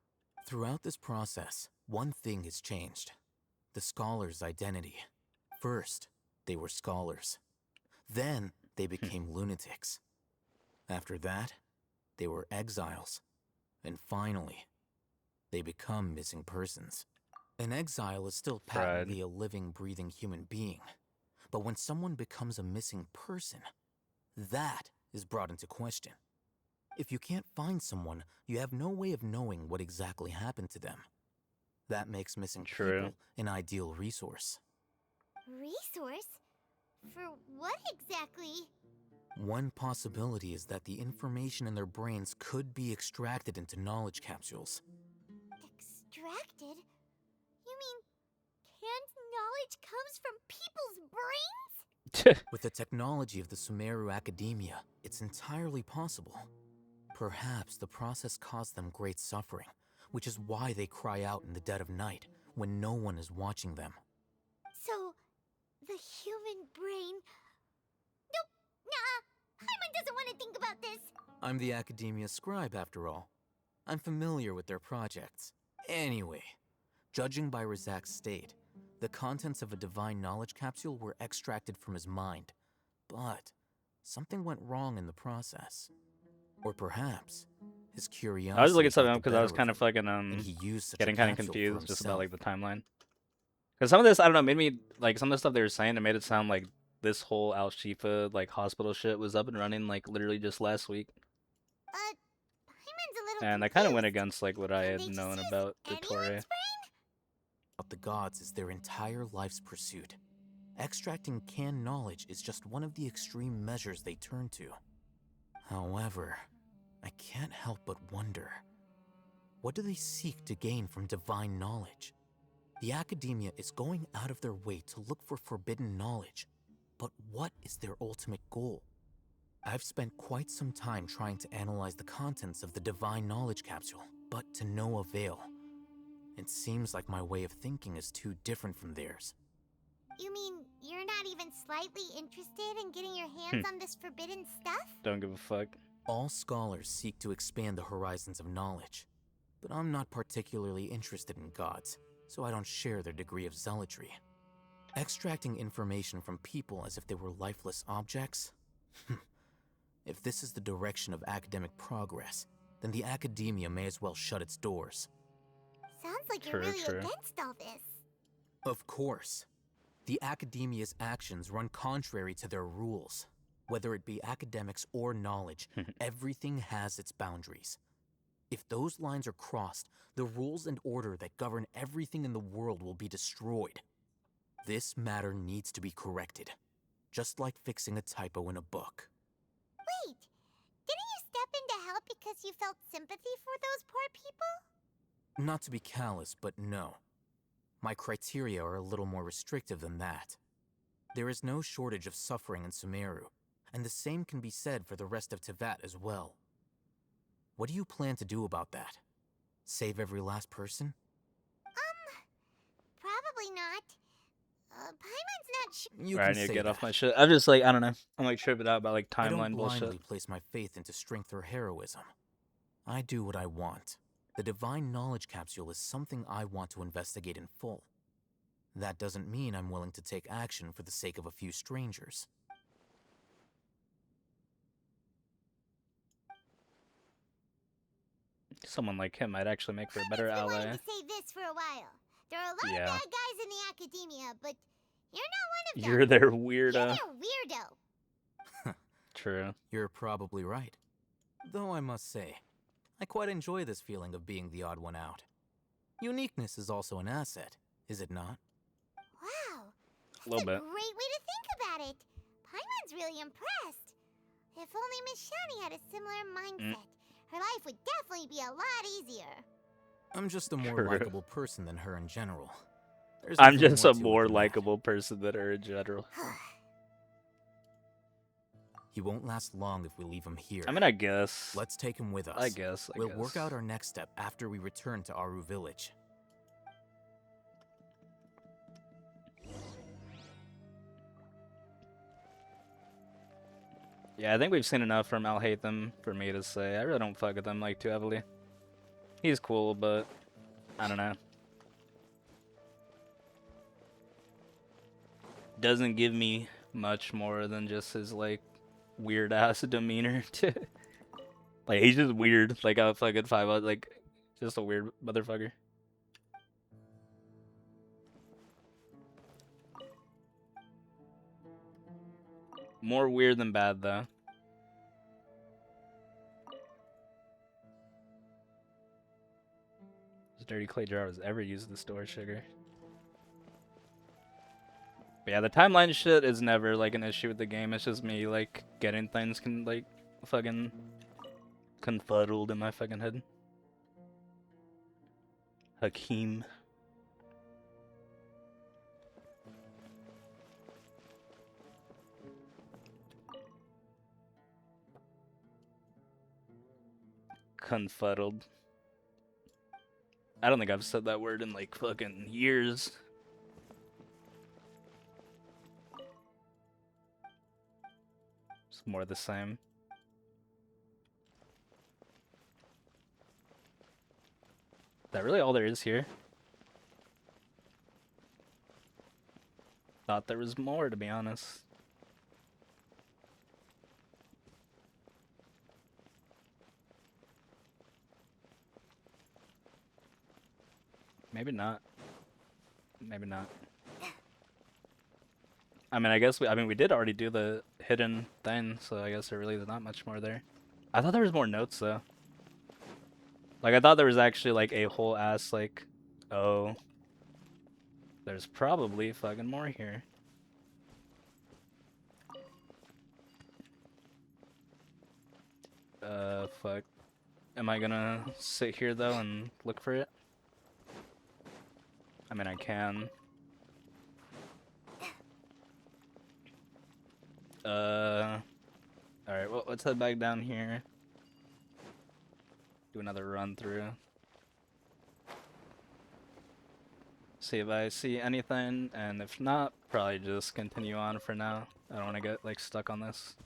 Throughout this process, one thing has changed. The scholars' identity. First, they were scholars. Then, they became lunatics. After that, they were exiles. And finally, they become missing persons. An exile is still patently a living, breathing human being. But when someone becomes a missing person, that is brought into question. If you can't find someone, you have no way of knowing what exactly happened to them. That makes missing people an ideal resource. Resource? For what exactly? One possibility is that the information in their brains could be extracted into knowledge capsules. Extracted? You mean canned knowledge comes from people's brains? With the technology of the Sumeru Academia, it's entirely possible. Perhaps the process caused them great suffering, which is why they cry out in the dead of night when no one is watching them. So, the human brain... Nope, nah, Paimon doesn't want to think about this. I'm the Academia scribe, after all. I'm familiar with their projects. Anyway, judging by Razak's state, the contents of a divine knowledge capsule were extracted from his mind. But something went wrong in the process. Or perhaps his curiosity. I was looking something got up the because I was better kind of of fucking and he used such a getting kind of capsule for confused just about like the himself. timeline. Because some of this, I don't know, made me like some of the stuff they were saying. It made it sound like this whole Al Shifa like hospital shit was up and running like literally just last week. Paimon's a little And that kind of went against like what I had known about the Torre. About the gods is their entire life's pursuit. Extracting canned knowledge is just one of the extreme measures they turn to. However, I can't help but wonder, what do they seek to gain from divine knowledge? The Academia is going out of their way to look for forbidden knowledge, but what is their ultimate goal? I've spent quite some time trying to analyze the contents of the divine knowledge capsule, but to no avail. It seems like my way of thinking is too different from theirs. You mean you're not even slightly interested in getting your hands on this forbidden stuff? Don't give a fuck. All scholars seek to expand the horizons of knowledge, but I'm not particularly interested in gods, so I don't share their degree of zealotry. Extracting information from people as if they were lifeless objects? If this is the direction of academic progress, then the Academia may as well shut its doors. Sounds like you're really against all this. Of course. The Academia's actions run contrary to their rules. Whether it be academics or knowledge, everything has its boundaries. If those lines are crossed, the rules and order that govern everything in the world will be destroyed. This matter needs to be corrected, just like fixing a typo in a book. Wait, didn't you step in to help because you felt sympathy for those poor people? Not to be callous, but no. My criteria are a little more restrictive than that. There is no shortage of suffering in Sumeru, and the same can be said for the rest of Teyvat as well. What do you plan to do about that? Save every last person? Probably not. Paimon's not sure. You I can need to say get that. off my shit. I'm just like, I don't know. I'm like tripping out about like I don't timeline blindly bullshit. place my faith into strength or heroism. I do what I want. The divine knowledge capsule is something I want to investigate in full. That doesn't mean I'm willing to take action for the sake of a few strangers. Someone like him might actually make for a better I've been ally. wanting to say this for a while. There are a lot Yeah. of bad guys in the academia, but you're not one of them. You're their You're weirdo. their weirdo. True. You're probably right. Though I must say, I quite enjoy this feeling of being the odd one out. Uniqueness is also an asset, is it not? Wow, A little bit. great way to think about it. Paimon's really impressed. If only Miss Shani had a similar mindset. her life would definitely be a lot easier. I'm just a more True. likable person than her in general. There's I'm nothing just a to it more than that. likable person than her in general. He won't last long if we leave him here. I mean, I guess. Let's take him with us. I guess. We'll work out our next step after we return to Aru Village. Yeah, I think we've seen enough from Alhaitham for me to say I really don't fuck with him like too heavily. He's cool, but I don't know. Doesn't give me much more than just his like weird ass demeanor. Like he's just weird. Like a fucking 5 like just a weird motherfucker. More weird than bad though. This dirty clay jar was ever used to store sugar. But yeah, the timeline shit is never like an issue with the game. It's just me like getting things like fucking confuddled in my fucking head. Hakeem. Confuddled. I don't think I've said that word in like fucking years. It's more the same. Is that really all there is here? Thought there was more, to be honest. Maybe not. Maybe not. I mean, I guess we did already do the hidden thing, so I guess there really is not much more there. I thought there was more notes though. Like I thought there was actually like a whole ass like, oh, there's probably fucking more here. Fuck. Am I gonna sit here though and look for it? I mean, I can. Alright, well, let's head back down here. Do another run through. See if I see anything, and if not, probably just continue on for now. I don't want to get, like, stuck on this.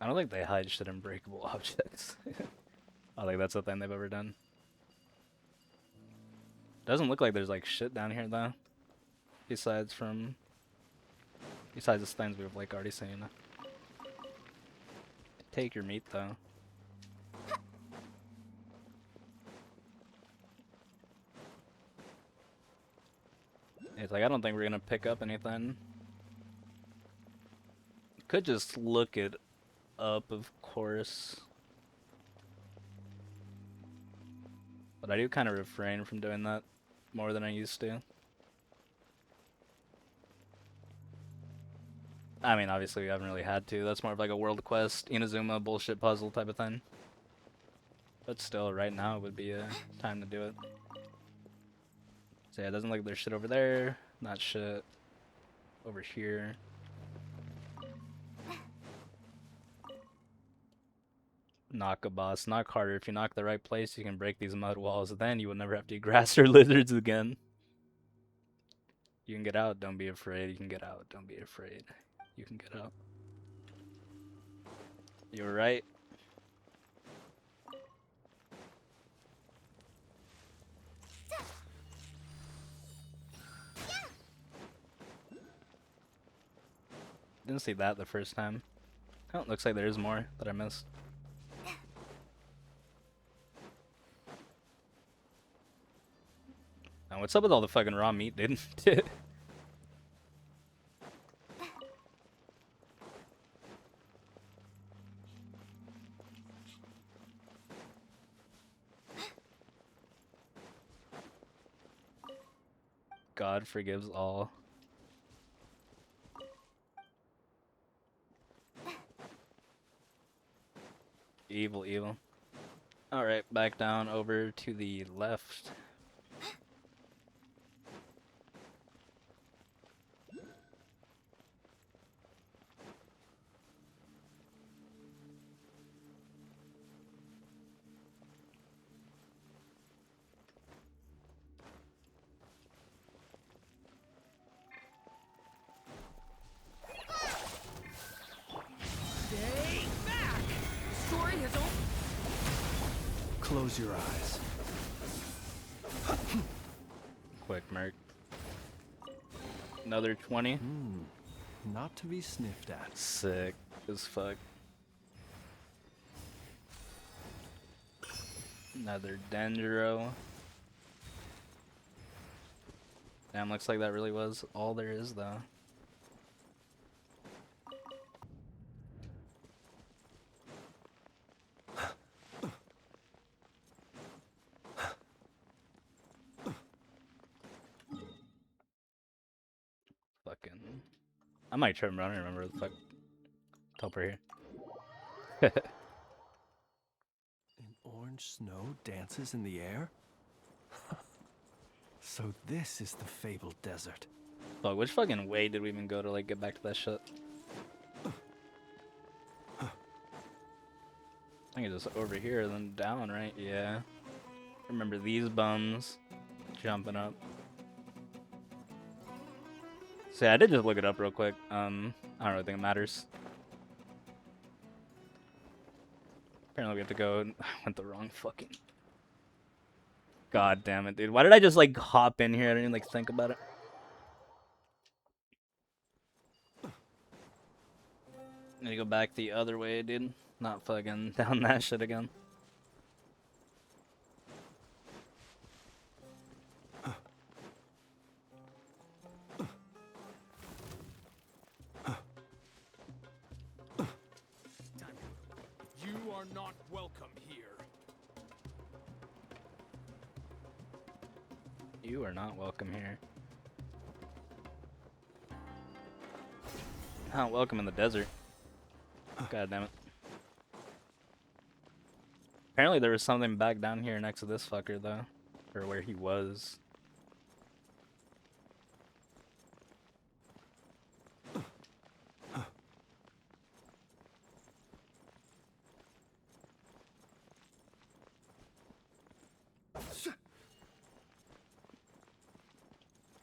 I don't think they hide shit in breakable objects. I don't think that's a thing they've ever done. Doesn't look like there's, like, shit down here, though. Besides the things we've, like, already seen. Take your meat, though. It's like, I don't think we're gonna pick up anything. Could just look it up, of course. But I do kind of refrain from doing that more than I used to. I mean, obviously we haven't really had to. That's more of like a world quest, Inazuma bullshit puzzle type of thing. But still, right now would be a time to do it. So yeah, it doesn't look like there's shit over there. Not shit over here. Knock a boss. Knock harder. If you knock the right place, you can break these mud walls. Then you will never have to eat grass or lizards again. You can get out. Don't be afraid. You can get out. Don't be afraid. You can get out. You're right. Didn't see that the first time. Oh, looks like there is more that I missed. Now, what's up with all the fucking raw meat, dude? God forgives all. Evil, evil. Alright, back down over to the left. Stay back! The story has only... Close your eyes. Quick merc. Another 20. Not to be sniffed at. Sick as fuck. Another Dendro. Damn, looks like that really was all there is, though. Fucking... I might try and run and remember the fuck. Top right here. An orange snow dances in the air? So this is the fabled desert. Fuck, which fucking way did we even go to, like, get back to that shit? I think it's just over here, then down, right? Yeah. Remember these bums jumping up. So yeah, I did just look it up real quick. I don't really think it matters. Apparently we have to go. I went the wrong fucking... God damn it, dude. Why did I just, like, hop in here? I didn't even, like, think about it. Need to go back the other way, dude. Not fucking down that shit again. You are not welcome here. You are not welcome here. Not welcome in the desert. God damn it. Apparently there was something back down here next to this fucker, though. Or where he was.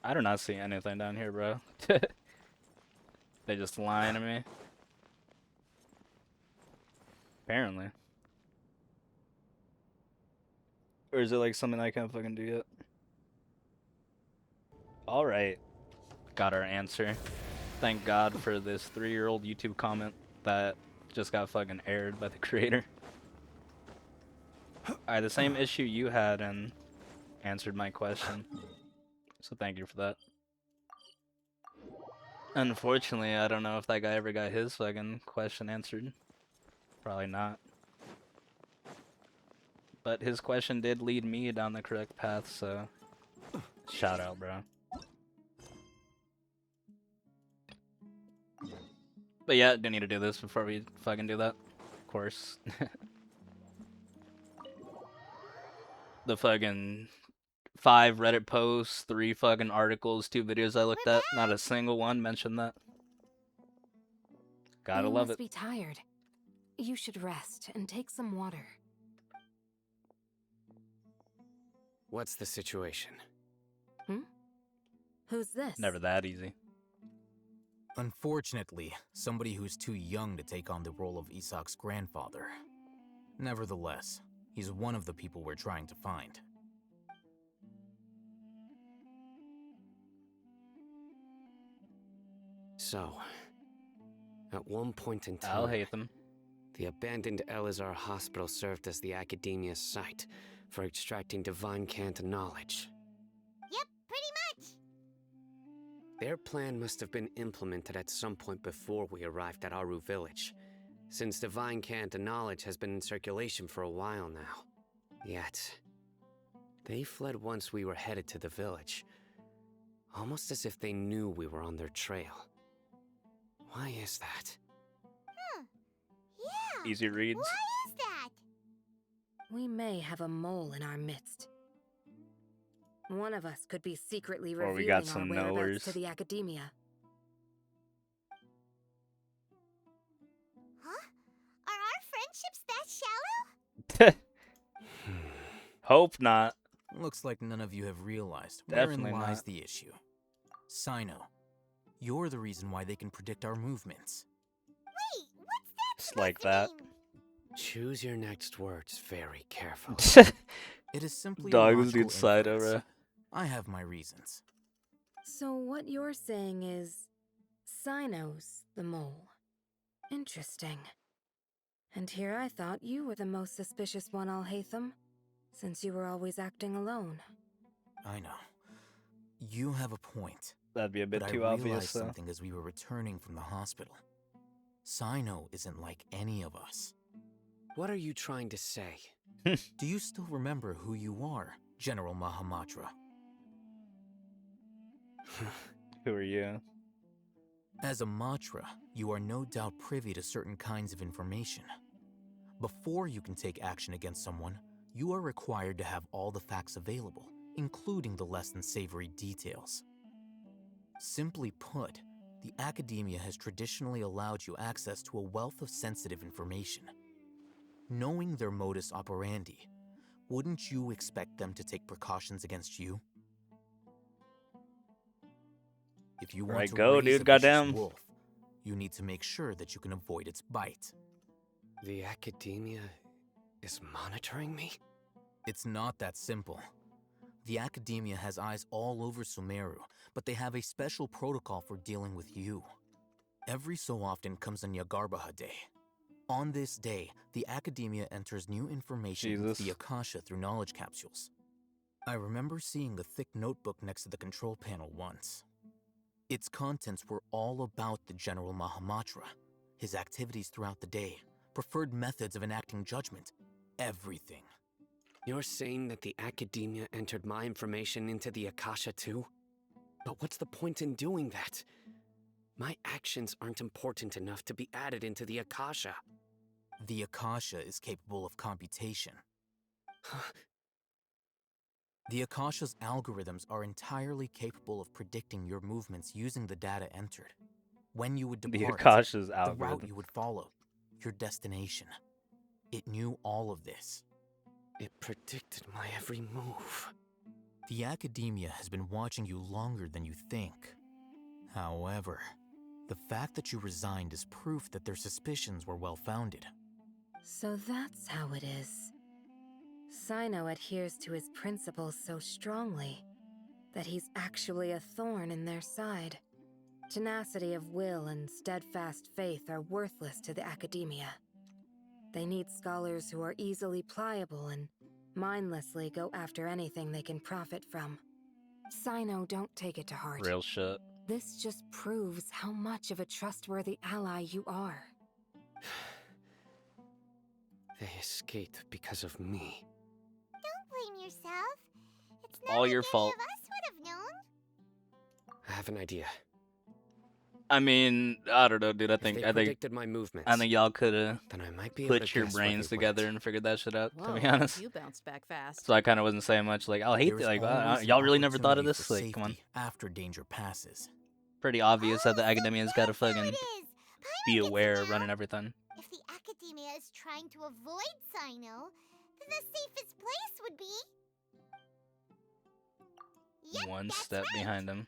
I do not see anything down here, bro. They just lying to me. Apparently. Or is it like something I can't fucking do yet? Alright. Got our answer. Thank God for this 3-year-old YouTube comment that just got fucking aired by the creator. Alright, the same issue you had and answered my question. So thank you for that. Unfortunately, I don't know if that guy ever got his fucking question answered. Probably not. But his question did lead me down the correct path, so shout out, bro. But yeah, do need to do this before we fucking do that. Of course. The fucking 5 Reddit posts, 3 fucking articles, 2 videos I looked at, not a single one mentioned that. Gotta You love must it. be tired. You should rest and take some water. What's the situation? Who's this? Never that easy. Unfortunately, somebody who's too young to take on the role of Isak's grandfather. Nevertheless, he's one of the people we're trying to find. So, at one point in time, I'll hate them. the abandoned Elazar hospital served as the academia's site for extracting divine cant knowledge. Yep, pretty much. Their plan must have been implemented at some point before we arrived at Aru village, since divine cant knowledge has been in circulation for a while now. Yet, they fled once we were headed to the village, almost as if they knew we were on their trail. Why is that? Yeah. Easy reads. Why is that? we may have a mole in our midst. One of us could be secretly Or we revealing got our some whereabouts to knowers. the academia. Huh? Are our friendships that shallow? Hope not. Looks like none of you have realized Definitely wherein lies not. the issue. Sino, you're the reason why they can predict our movements. Wait, what's that It's supposed like to that. mean? Choose your next words very carefully. It is simply a Dog, this logical dude's side inference. over. I have my reasons. So what you're saying is Sino's the mole. Interesting. And here I thought you were the most suspicious one, Alhaitham, since you were always acting alone. I know. You have a point. That'd be a bit But too I obvious, realized though. something as we were returning from the hospital. Sino isn't like any of us. What are you trying to say? Do you still remember who you are, General Mahamatra? Who are you? As a Matra, you are no doubt privy to certain kinds of information. Before you can take action against someone, you are required to have all the facts available, including the less than savory details. Simply put, the academia has traditionally allowed you access to a wealth of sensitive information. Knowing their modus operandi, wouldn't you expect them to take precautions against you? If you want Right, to go, raise dude, a vicious goddamn. wolf, you need to make sure that you can avoid its bite. The academia is monitoring me? It's not that simple. The academia has eyes all over Sumeru, but they have a special protocol for dealing with you. Every so often comes a Nyagarbaha Day. On this day, the academia enters new information into the Akasha through knowledge capsules. I remember seeing a thick notebook next to the control panel once. Its contents were all about the General Mahamatra, his activities throughout the day, preferred methods of enacting judgment, everything. You're saying that the academia entered my information into the Akasha too? But what's the point in doing that? My actions aren't important enough to be added into the Akasha. The Akasha is capable of computation. The Akasha's algorithms are entirely capable of predicting your movements using the data entered. When you would The depart, Akasha's the route algorithm. you would follow, your destination. It knew all of this. It predicted my every move. The academia has been watching you longer than you think. However, the fact that you resigned is proof that their suspicions were well-founded. So that's how it is. Sino adheres to his principles so strongly that he's actually a thorn in their side. Tenacity of will and steadfast faith are worthless to the academia. They need scholars who are easily pliable and mindlessly go after anything they can profit from. Sino, don't take it to heart. Real shit. This just proves how much of a trustworthy ally you are. They escaped because of me. Don't blame yourself. It's not All like your any fault. of us would have known. I have an idea. I mean, I don't know, dude. I If think they predicted my movements, y'all could have then I might be able to put your guess where brains they together went. and figured that shit out. To be Whoa, honest, you bounced back fast. so I kind of wasn't saying much. Like, I'll hate There is like, always an y'all really never thought of opportunity this. for Like, come on. safety after danger passes. Pretty obvious that the Oh, academia's got to that's how fucking it is. Paimon be gets it aware now. of running everything. If the academia is trying to avoid Sino, then the safest place would be... Yep, One that's step right. behind him.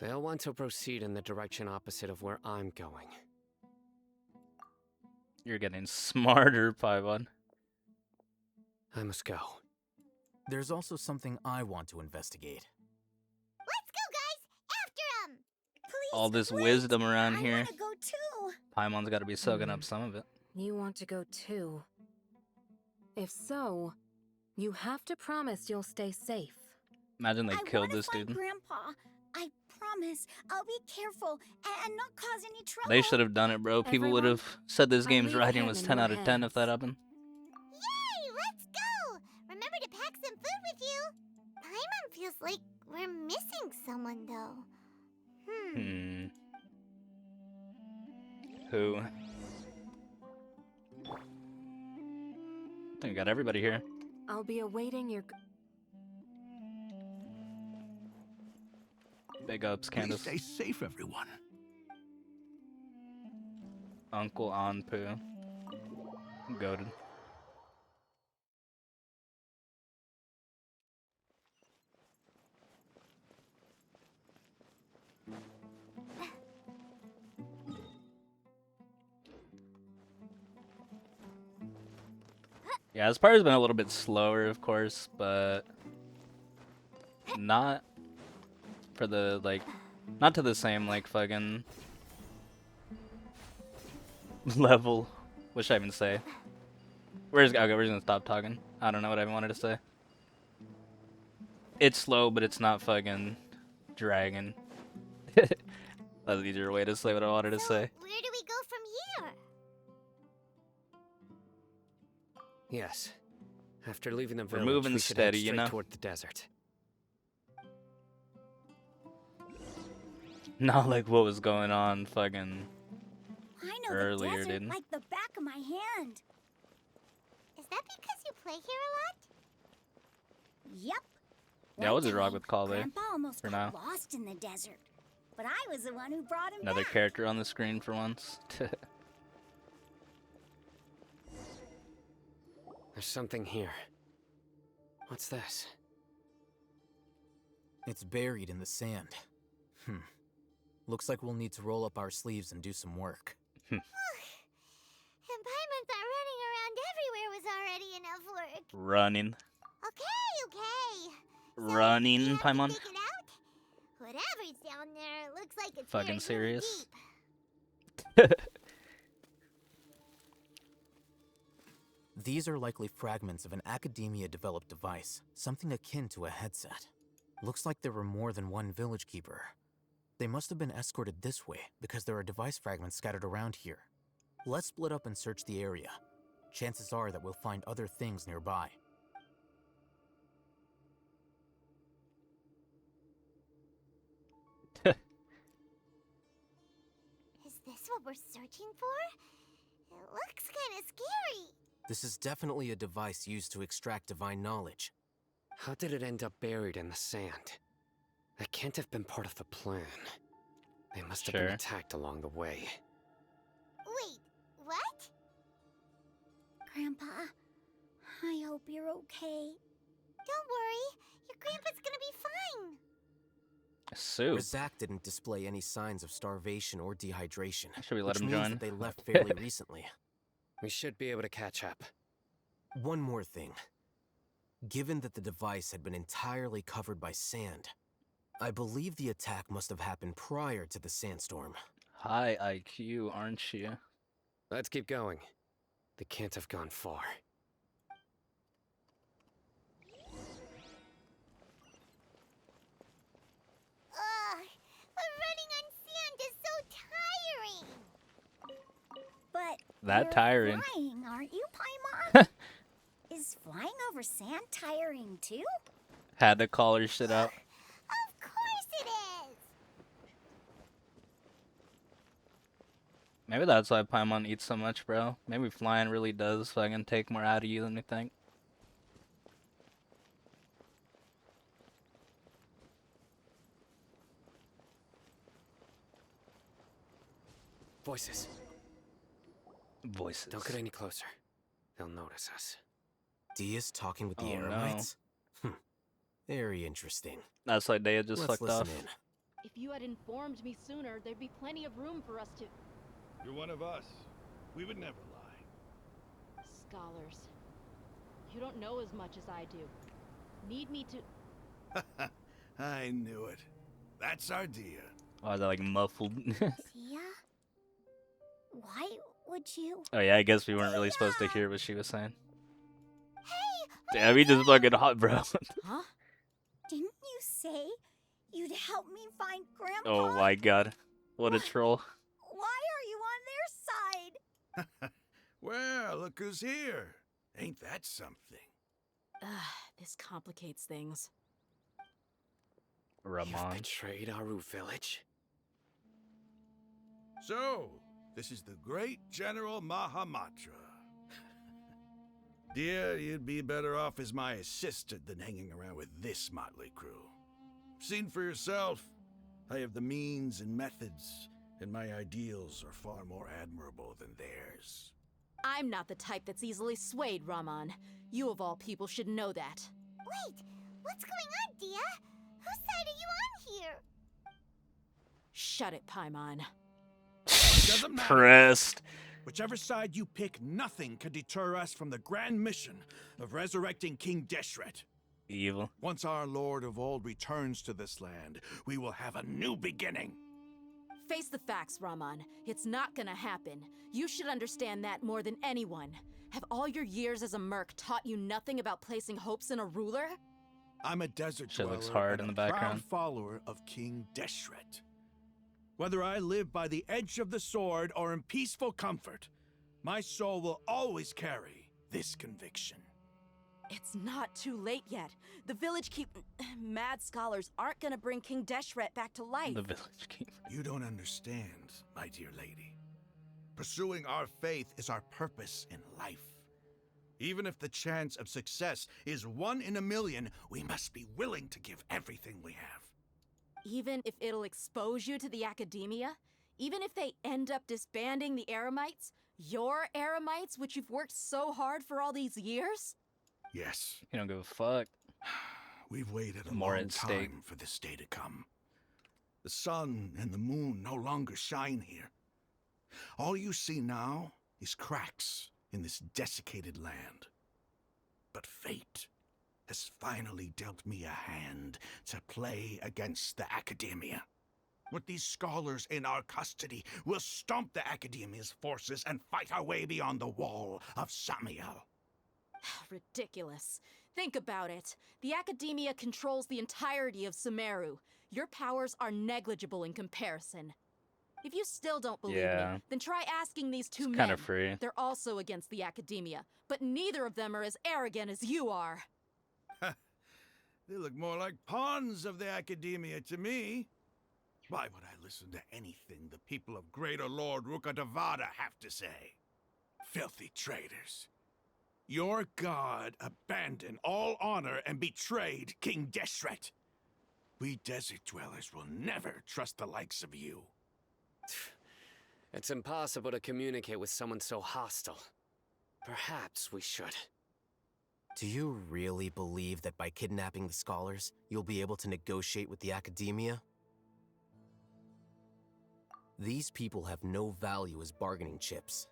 They'll want to proceed in the direction opposite of where I'm going. You're getting smarter, Paimon. I must go. There's also something I want to investigate. Let's go, guys! After 'em! Please, All this wait. wisdom around I here. want to go too. Paimon's got to be soaking up some of it. You want to go too? If so, you have to promise you'll stay safe. Imagine they I killed wanna this find dude. Grandpa. I promise. I'll be careful and not cause any trouble. They should have done it, bro. People would have said this I'll game's leave writing him was in 10 your out of 10 if that hands. happened. Yay! Let's go! Remember to pack some food with you. Paimon feels like we're missing someone, though. Who? I think I Got everybody here. I'll be awaiting your. Big ups, Please Candace. stay safe, everyone. Uncle Anpu. Goated. Yeah, this part has been a little bit slower, of course, but not for the, like, not to the same, like, fucking level. What should I even say? Okay, we're just gonna stop talking. I don't know what I wanted to say. It's slow, but it's not fucking dragging. That's an easier way to say what I wanted to say. Where do we go from here? Yes. After leaving the We're village, moving we should steady, head you straight know? toward the desert. Not like what was going on fucking I know earlier, the desert didn't? like the back of my hand. Is that because you play here a lot? Yep. Yeah, One what's wrong time, with Kalve Grandpa almost for got now? lost in the desert, but I was the one who brought him Another back. character on the screen for once. There's something here. What's this? It's buried in the sand. Looks like we'll need to roll up our sleeves and do some work. And Paimon thought running around everywhere was already enough work. Running. Okay. Running, Paimon. Dig it out? Whatever's down there looks like it's Fucking buried serious. really deep. These are likely fragments of an academia-developed device, something akin to a headset. Looks like there were more than one village keeper. They must have been escorted this way because there are device fragments scattered around here. Let's split up and search the area. Chances are that we'll find other things nearby. Is this what we're searching for? It looks kind of scary. This is definitely a device used to extract divine knowledge. How did it end up buried in the sand? That can't have been part of the plan. They must have been attacked along the way. Wait, what? Grandpa, I hope you're okay. Don't worry, your grandpa's gonna be fine. Soup. Razak didn't display any signs of starvation or dehydration. Should we let which him means join? that they left fairly recently. We should be able to catch up. One more thing. Given that the device had been entirely covered by sand, I believe the attack must have happened prior to the sandstorm. High IQ, aren't you? Let's keep going. They can't have gone far. Ugh, but running on sand is so tiring. But That you're tiring. flying, aren't you, Paimon? Is flying over sand tiring too? Had to call her shit out. Of course it is. Maybe that's why Paimon eats so much, bro. Maybe flying really does fucking take more out of you than you think. Voices. Voices. Don't get any closer. They'll notice us. Dia's talking with the Oh, no. Eremites? Very interesting. That's why Dea just Let's fucked off. listen in. If you had informed me sooner, there'd be plenty of room for us to... You're one of us. We would never lie. Scholars. You don't know as much as I do. Need me to... I knew it. That's our Dia. Oh, is that like muffled? Tia? Why would you? Oh yeah, I guess we weren't really supposed to hear what she was saying. Damn, we just fucking hot, bro. Huh? Didn't you say you'd help me find Grandpa? Oh my god. What a troll. Why are you on their side? Well, look who's here. Ain't that something? This complicates things. You've Ramon. betrayed Aru village? So, this is the great General Mahamatra. Dear, you'd be better off as my assistant than hanging around with this motley crew. Seen for yourself, I have the means and methods, and my ideals are far more admirable than theirs. I'm not the type that's easily swayed, Raman. You of all people should know that. Wait, what's going on, Dia? Whose side are you on here? Shut it, Paimon. Doesn't matter. Pressed. Whichever side you pick, nothing can deter us from the grand mission of resurrecting King Deshret. Evil. Once our Lord of Old returns to this land, we will have a new beginning. Face the facts, Raman. It's not gonna happen. You should understand that more than anyone. Have all your years as a merc taught you nothing about placing hopes in a ruler? I'm a desert Shit looks dweller hard and in the a background. proud follower of King Deshret. Whether I live by the edge of the sword or in peaceful comfort, my soul will always carry this conviction. It's not too late yet. The village keep... Mad scholars aren't gonna bring King Deshret back to life. The village keep. You don't understand, my dear lady. Pursuing our faith is our purpose in life. Even if the chance of success is 1 in a million, we must be willing to give everything we have. Even if it'll expose you to the academia? Even if they end up disbanding the Eremites? Your Eremites, which you've worked so hard for all these years? Yes. You don't give a fuck. We've waited a More long at stake. time for this day to come. The sun and the moon no longer shine here. All you see now is cracks in this desiccated land. But fate has finally dealt me a hand to play against the academia. With these scholars in our custody, we'll stomp the academia's forces and fight our way beyond the wall of Samiel. Ridiculous. Think about it. The academia controls the entirety of Sumeru. Your powers are negligible in comparison. If you still don't believe Yeah. me, then try asking these two It's men. kinda free. They're also against the academia, but neither of them are as arrogant as you are. They look more like pawns of the academia to me. Why would I listen to anything the people of Greater Lord Rukkhadevada have to say? Filthy traitors. Your god abandoned all honor and betrayed King Deshret. We desert dwellers will never trust the likes of you. It's impossible to communicate with someone so hostile. Perhaps we should. Do you really believe that by kidnapping the scholars, you'll be able to negotiate with the academia? These people have no value as bargaining chips,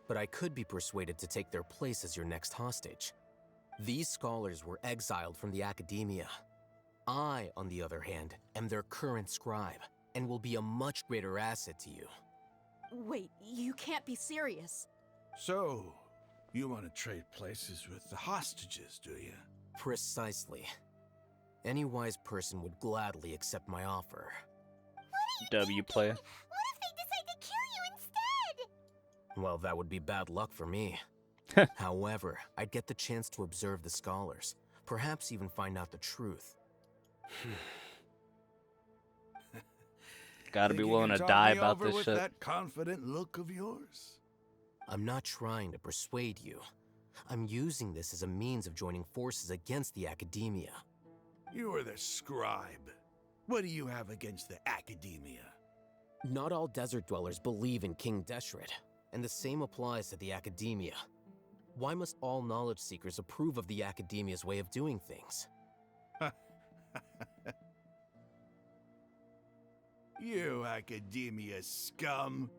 but I could be persuaded to take their place as your next hostage. These scholars were exiled from the academia. I, on the other hand, am their current scribe, and will be a much greater asset to you. Wait, you can't be serious. So, you want to trade places with the hostages, do you? Precisely. Any wise person would gladly accept my offer. W play. What if they decide to kill you instead? Well, that would be bad luck for me. However, I'd get the chance to observe the scholars, perhaps even find out the truth. Gotta Think be you willing can to talk die me about over this with shit. that confident look of yours? I'm not trying to persuade you. I'm using this as a means of joining forces against the academia. You are the scribe. What do you have against the academia? Not all desert dwellers believe in King Deshret, and the same applies to the academia. Why must all knowledge seekers approve of the academia's way of doing things? You academia scum.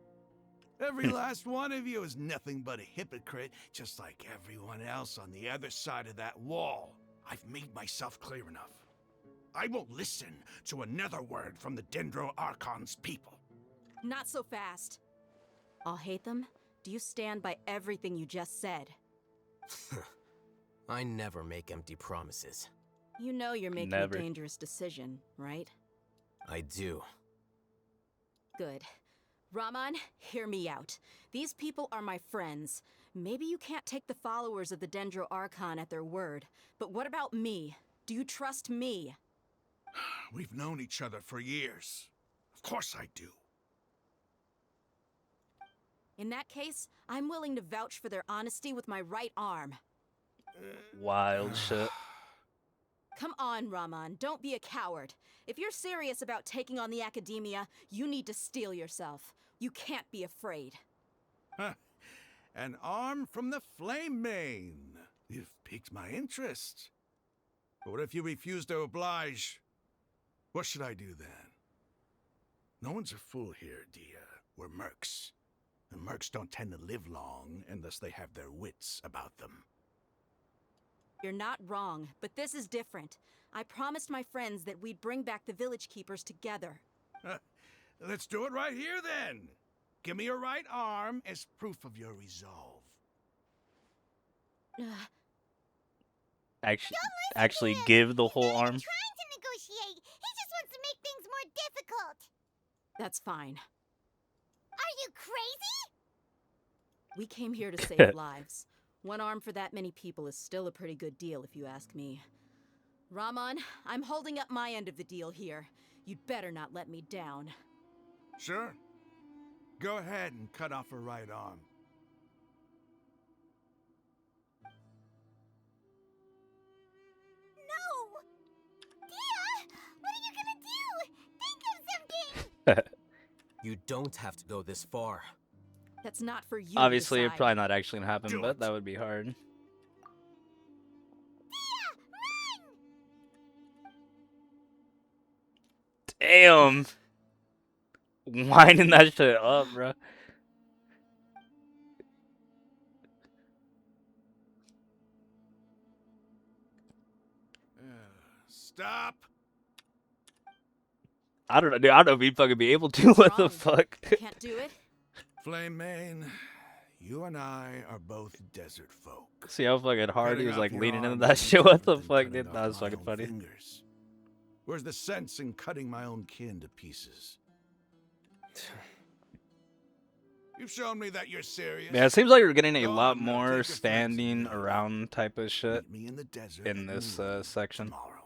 Every last one of you is nothing but a hypocrite, just like everyone else on the other side of that wall. I've made myself clear enough. I won't listen to another word from the Dendro Archon's people. Not so fast. I'll hate them. Do you stand by everything you just said? I never make empty promises. You know you're making Never. a dangerous decision, right? I do. Good. Raman, hear me out. These people are my friends. Maybe you can't take the followers of the Dendro Archon at their word, but what about me? Do you trust me? We've known each other for years. Of course I do. In that case, I'm willing to vouch for their honesty with my right arm. Wild shit. Come on, Raman, don't be a coward. If you're serious about taking on the academia, you need to steel yourself. You can't be afraid. Huh. An arm from the Flame Mane. You've piqued my interest. But what if you refuse to oblige? What should I do then? No one's a fool here, Dia. We're mercs. And mercs don't tend to live long unless they have their wits about them. You're not wrong, but this is different. I promised my friends that we'd bring back the village keepers together. Let's do it right here then. Give me your right arm as proof of your resolve. Actually give the whole arm. Trying to negotiate. He just wants to make things more difficult. That's fine. Are you crazy? We came here to save lives. One arm for that many people is still a pretty good deal, if you ask me. Raman, I'm holding up my end of the deal here. You'd better not let me down. Sure. Go ahead and cut off her right arm. No! Dia! What are you gonna do? Think of something! You don't have to go this far. That's not for you Obviously, to it's decide. probably not actually gonna happen, but that would be hard. Damn! Winding that shit up, bro. Stop! I don't know, dude. I don't know if he'd fucking be able to. What the fuck? Can't do it? Flame Mane, you and I are both desert folk. See how fucking hard he Cutting was off like your leaning into arm that is shit. What the different than fuck, cutting dude? off That was my fucking own funny. fingers. Where's the sense in cutting my own kin to pieces? You've shown me that you're serious. Yeah, it seems like we're getting a Go lot on now, more take your fancy standing leave. around type of shit Meet me in the desert in at this noon section. tomorrow.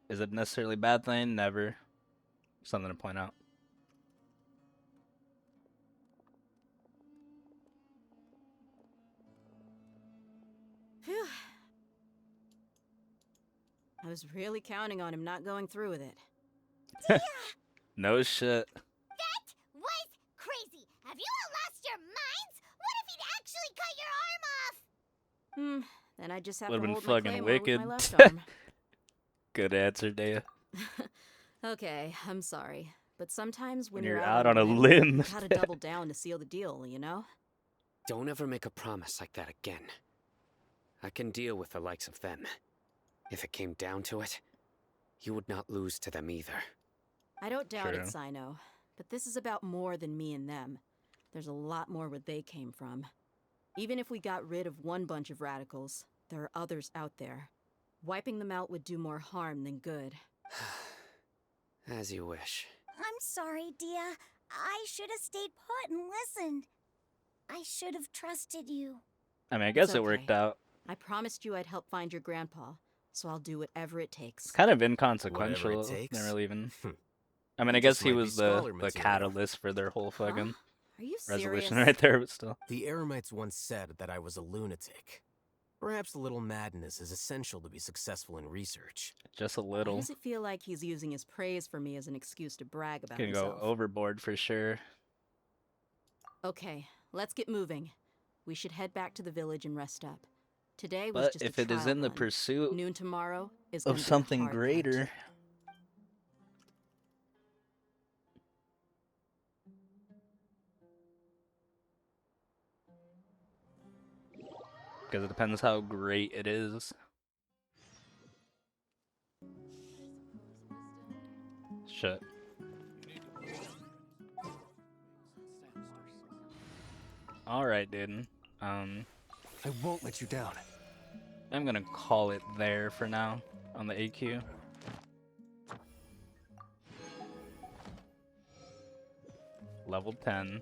Is it necessarily a bad thing? Never. Something to point out. Phew. I was really counting on him not going through with it. No shit. That was crazy. Have you all lost your minds? What if he'd actually cut your arm off? Then I just have Would've to been hold my fucking claymore with wicked. my left arm. Good answer, Dea. Okay, I'm sorry. But sometimes when When you're you're out on a you limb. gotta double down to seal the deal, you know? Don't ever make a promise like that again. I can deal with the likes of them. If it came down to it, you would not lose to them either. I don't doubt it, True. Sino. But this is about more than me and them. There's a lot more where they came from. Even if we got rid of one bunch of radicals, there are others out there. Wiping them out would do more harm than good. As you wish. I'm sorry, Dia. I should have stayed put and listened. I should have trusted you. I mean, I guess It's it worked okay. out. I promised you I'd help find your grandpa, so I'll do whatever it takes. Kind of inconsequential. Whatever it takes. Didn't really even. Hmm. I mean, I You guess just he might be was the scholar material. catalyst for their whole fucking Are you resolution serious? right there, but still. The Eremites once said that I was a lunatic. Perhaps a little madness is essential to be successful in research. Just a Why little. does it feel like he's using his praise for me as an excuse to brag about Can go himself? overboard for sure. Okay, let's get moving. We should head back to the village and rest up. Today was But just if a it is trial in the run. pursuit Noon tomorrow is gonna of be a something hard cut. greater. Because it depends how great it is. Shit. Alright, dude. I won't let you down. I'm gonna call it there for now on the AQ. Level 10.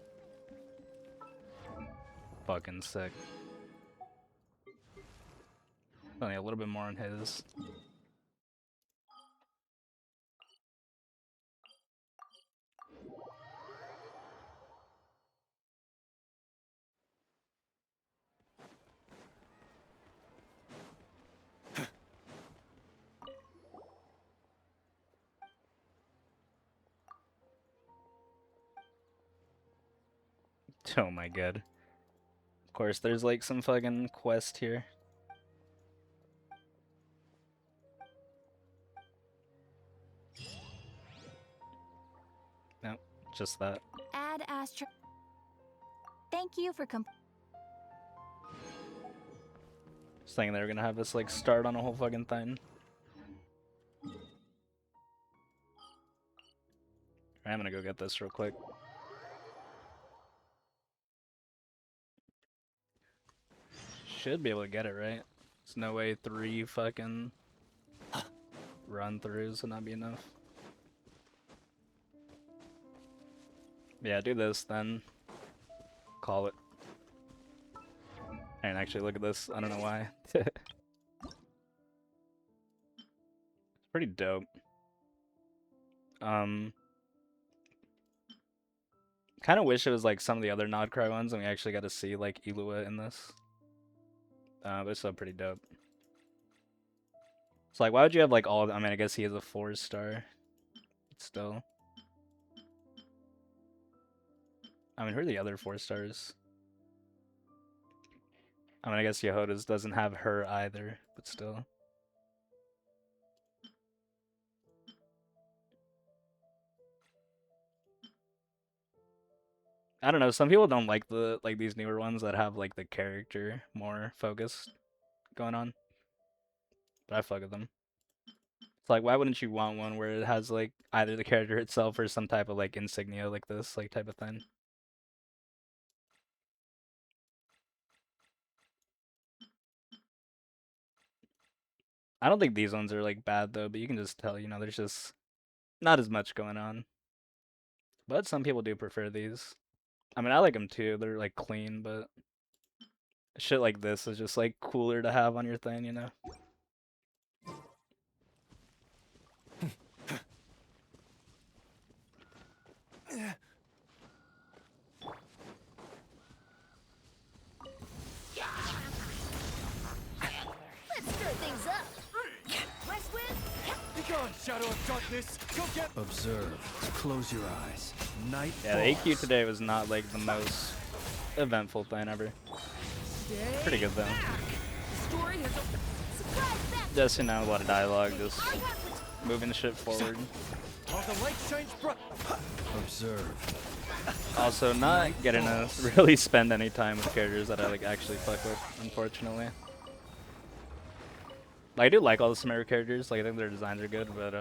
Fucking sick. Only a little bit more on his. Oh my god. Of course, there's like some fucking quest here. Nope, just that. Add Astro. Thank you for Just thinking they were gonna have us like start on a whole fucking thing. I'm gonna go get this real quick. Should be able to get it, right? There's no way 3 fucking run-throughs would not be enough. Yeah, do this, then call it. And actually, look at this. I don't know why. It's pretty dope. Kind of wish it was like some of the other Nodcry ones, and we actually got to see like Ilua in this. But it's still pretty dope. It's like, why would you have like all? I mean, I guess he is a 4-star. But still. I mean, who are the other 4-stars? I mean, I guess Yehoda's doesn't have her either, but still. I don't know, some people don't like these newer ones that have like the character more focused going on. But I fuck with them. It's like, why wouldn't you want one where it has like either the character itself or some type of like insignia like this, like type of thing? I don't think these ones are like bad though, but you can just tell, you know, there's just not as much going on. But some people do prefer these. I mean, I like them too. They're like clean, but shit like this is just like cooler to have on your thing, you know? Let's stir things up. West Wind. Be gone, Shadow of Darkness. Go get. Observe. Close your eyes. Night. Yeah, the AQ today was not like the most eventful thing ever. Pretty good though. Story has a surprise back. Just, you know, a lot of dialogue, just moving the shit forward. While the light shines bright. Observe. Also, not getting to really spend any time with characters that I like actually fuck with, unfortunately. Like, I do like all the Sumeru characters, like I think their designs are good, but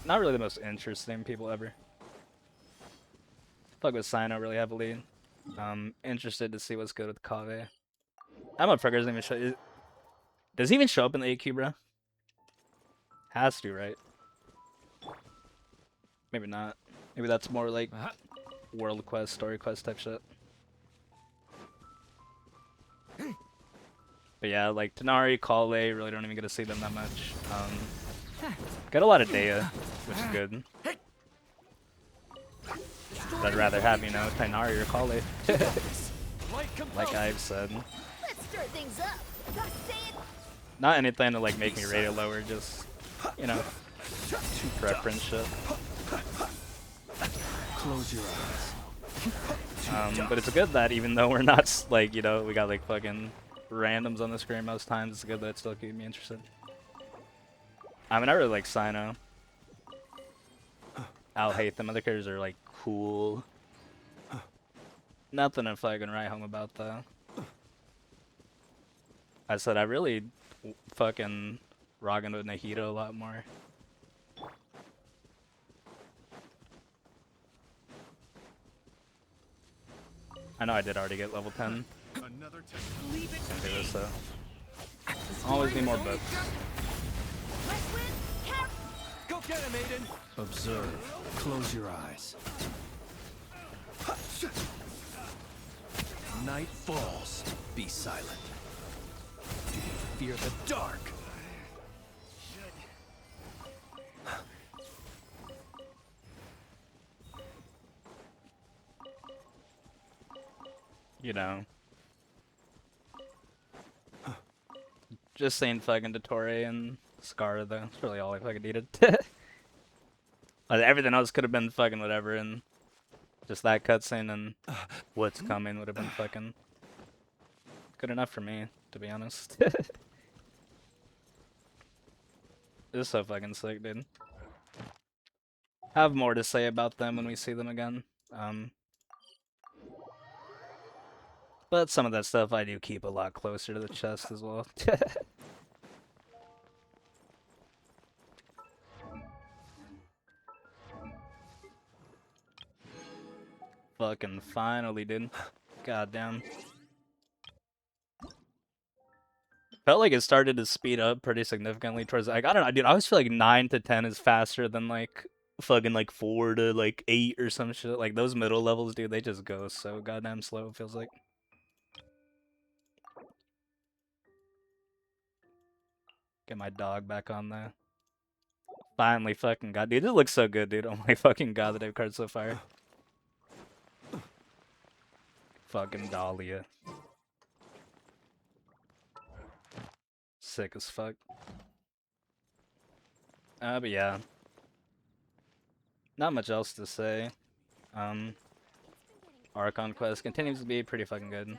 not really the most interesting people ever. Fuck with Sino really heavily. Interested to see what's good with Kave. That motherfucker doesn't even show. Does he even show up in the AQ, bro? Has to, right? Maybe not. Maybe that's more like world quest, story quest type shit. But yeah, like Tanari, Kale, really don't even get to see them that much. Get a lot of data, which is good. But I'd rather have, you know, Tanari or Kale. Like I've said. Let's stir things up. Gotta say it. Not anything to like make me rate it lower, just, you know, preference shit. Close your eyes. But it's good that even though we're not, like, you know, we got like fucking randoms on the screen most times, it's good that it still keeps me interested. I mean, I really like Sino. I'll hate them. Other characters are like cool. Nothing to fucking write home about though. I said I really fucking rocking with Nahito a lot more. I know I did already get level 10. Another Do this though. Always need more books. Go get him, Aiden. Observe. Close your eyes. Night falls. Be silent. Do you fear the dark? You know. Just saying fucking Dottore and Scar though. That's really all I fucking needed. Like, everything else could have been fucking whatever, and Just that cutscene and what's coming would have been fucking good enough for me, to be honest. This is so fucking sick, dude. Have more to say about them when we see them again. But some of that stuff I do keep a lot closer to the chest as well. Fucking finally, dude. Goddamn. Felt like it started to speed up pretty significantly towards, like, I don't know, dude, I always feel like 9 to 10 is faster than, like, fucking, like, 4 to, like, 8 or some shit. Like, those middle levels, dude, they just go so goddamn slow, it feels like. Get my dog back on there. Finally fucking god, dude, it looks so good, dude. Oh my fucking god, the dev card's so fire. Fucking Dahlia. Sick as fuck. But yeah. Not much else to say. Archon Quest continues to be pretty fucking good.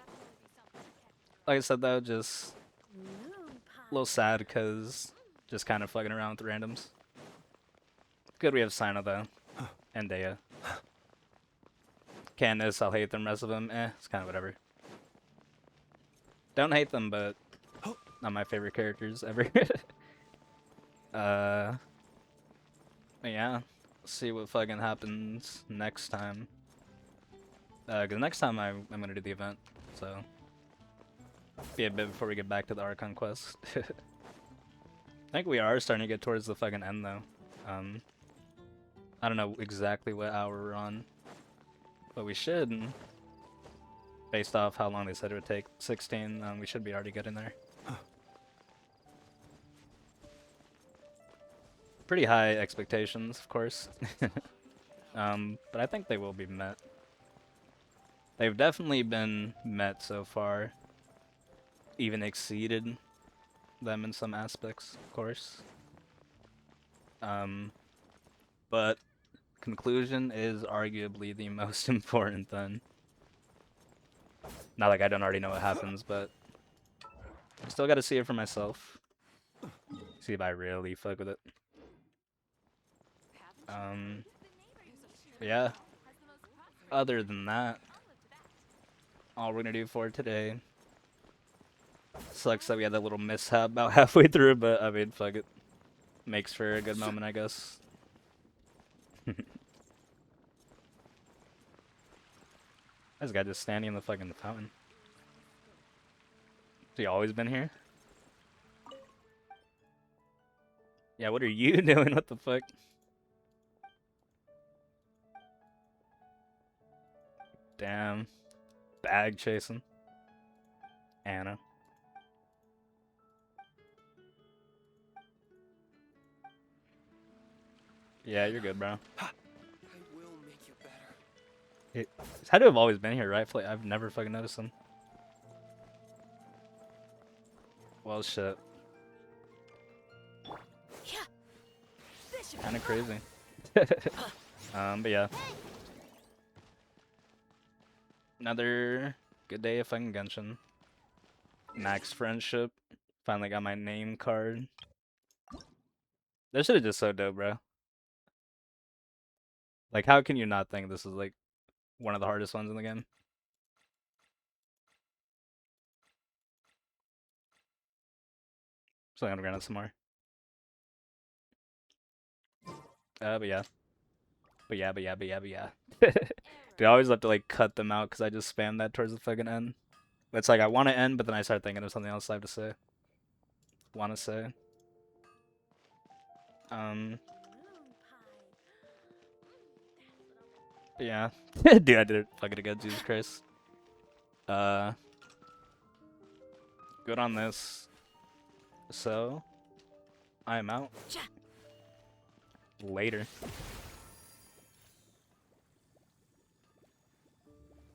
Like I said though, just a little sad because just kind of fucking around with randoms. Good we have Sino though. And Dea. Candace, I'll hate them, rest of them, it's kind of whatever. Don't hate them, but not my favorite characters ever. Yeah. See what fucking happens next time. Cause next time I'm gonna do the event, so be a bit before we get back to the Archon quest. I think we are starting to get towards the fucking end though. I don't know exactly what hour we're on, but we should, based off how long they said it would take, 16. We should be already getting there. Pretty high expectations, of course. But I think they will be met. They've definitely been met so far. Even exceeded them in some aspects, of course. But conclusion is arguably the most important then. Not like I don't already know what happens, but still gotta see it for myself. See if I really fuck with it. Yeah. Other than that, all we're gonna do for today. Sucks that we had that little mishap about halfway through, but I mean, fuck it. Makes for a good moment, I guess. This guy just standing in the fucking fountain. Has he always been here? Yeah, what are you doing? What the fuck? Damn. Bag chasing. Anna. Yeah, you're good, bro. I will make you better. He's had to have always been here, right? Like, I've never fucking noticed him. Well, shit. Kinda crazy. But yeah. Another good day of fucking Genshin. Max friendship. Finally got my name card. This shit is just so dope, bro. Like, how can you not think this is, like, one of the hardest ones in the game? So I'm gonna grant it some more. But yeah. But yeah. Dude, I always have to, like, cut them out because I just spam that towards the fucking end. It's like, I want to end, but then I start thinking of something else I have to say. Want to say. But yeah. Dude, I did it fucking again, Jesus Christ. Good on this. So, I am out. Later.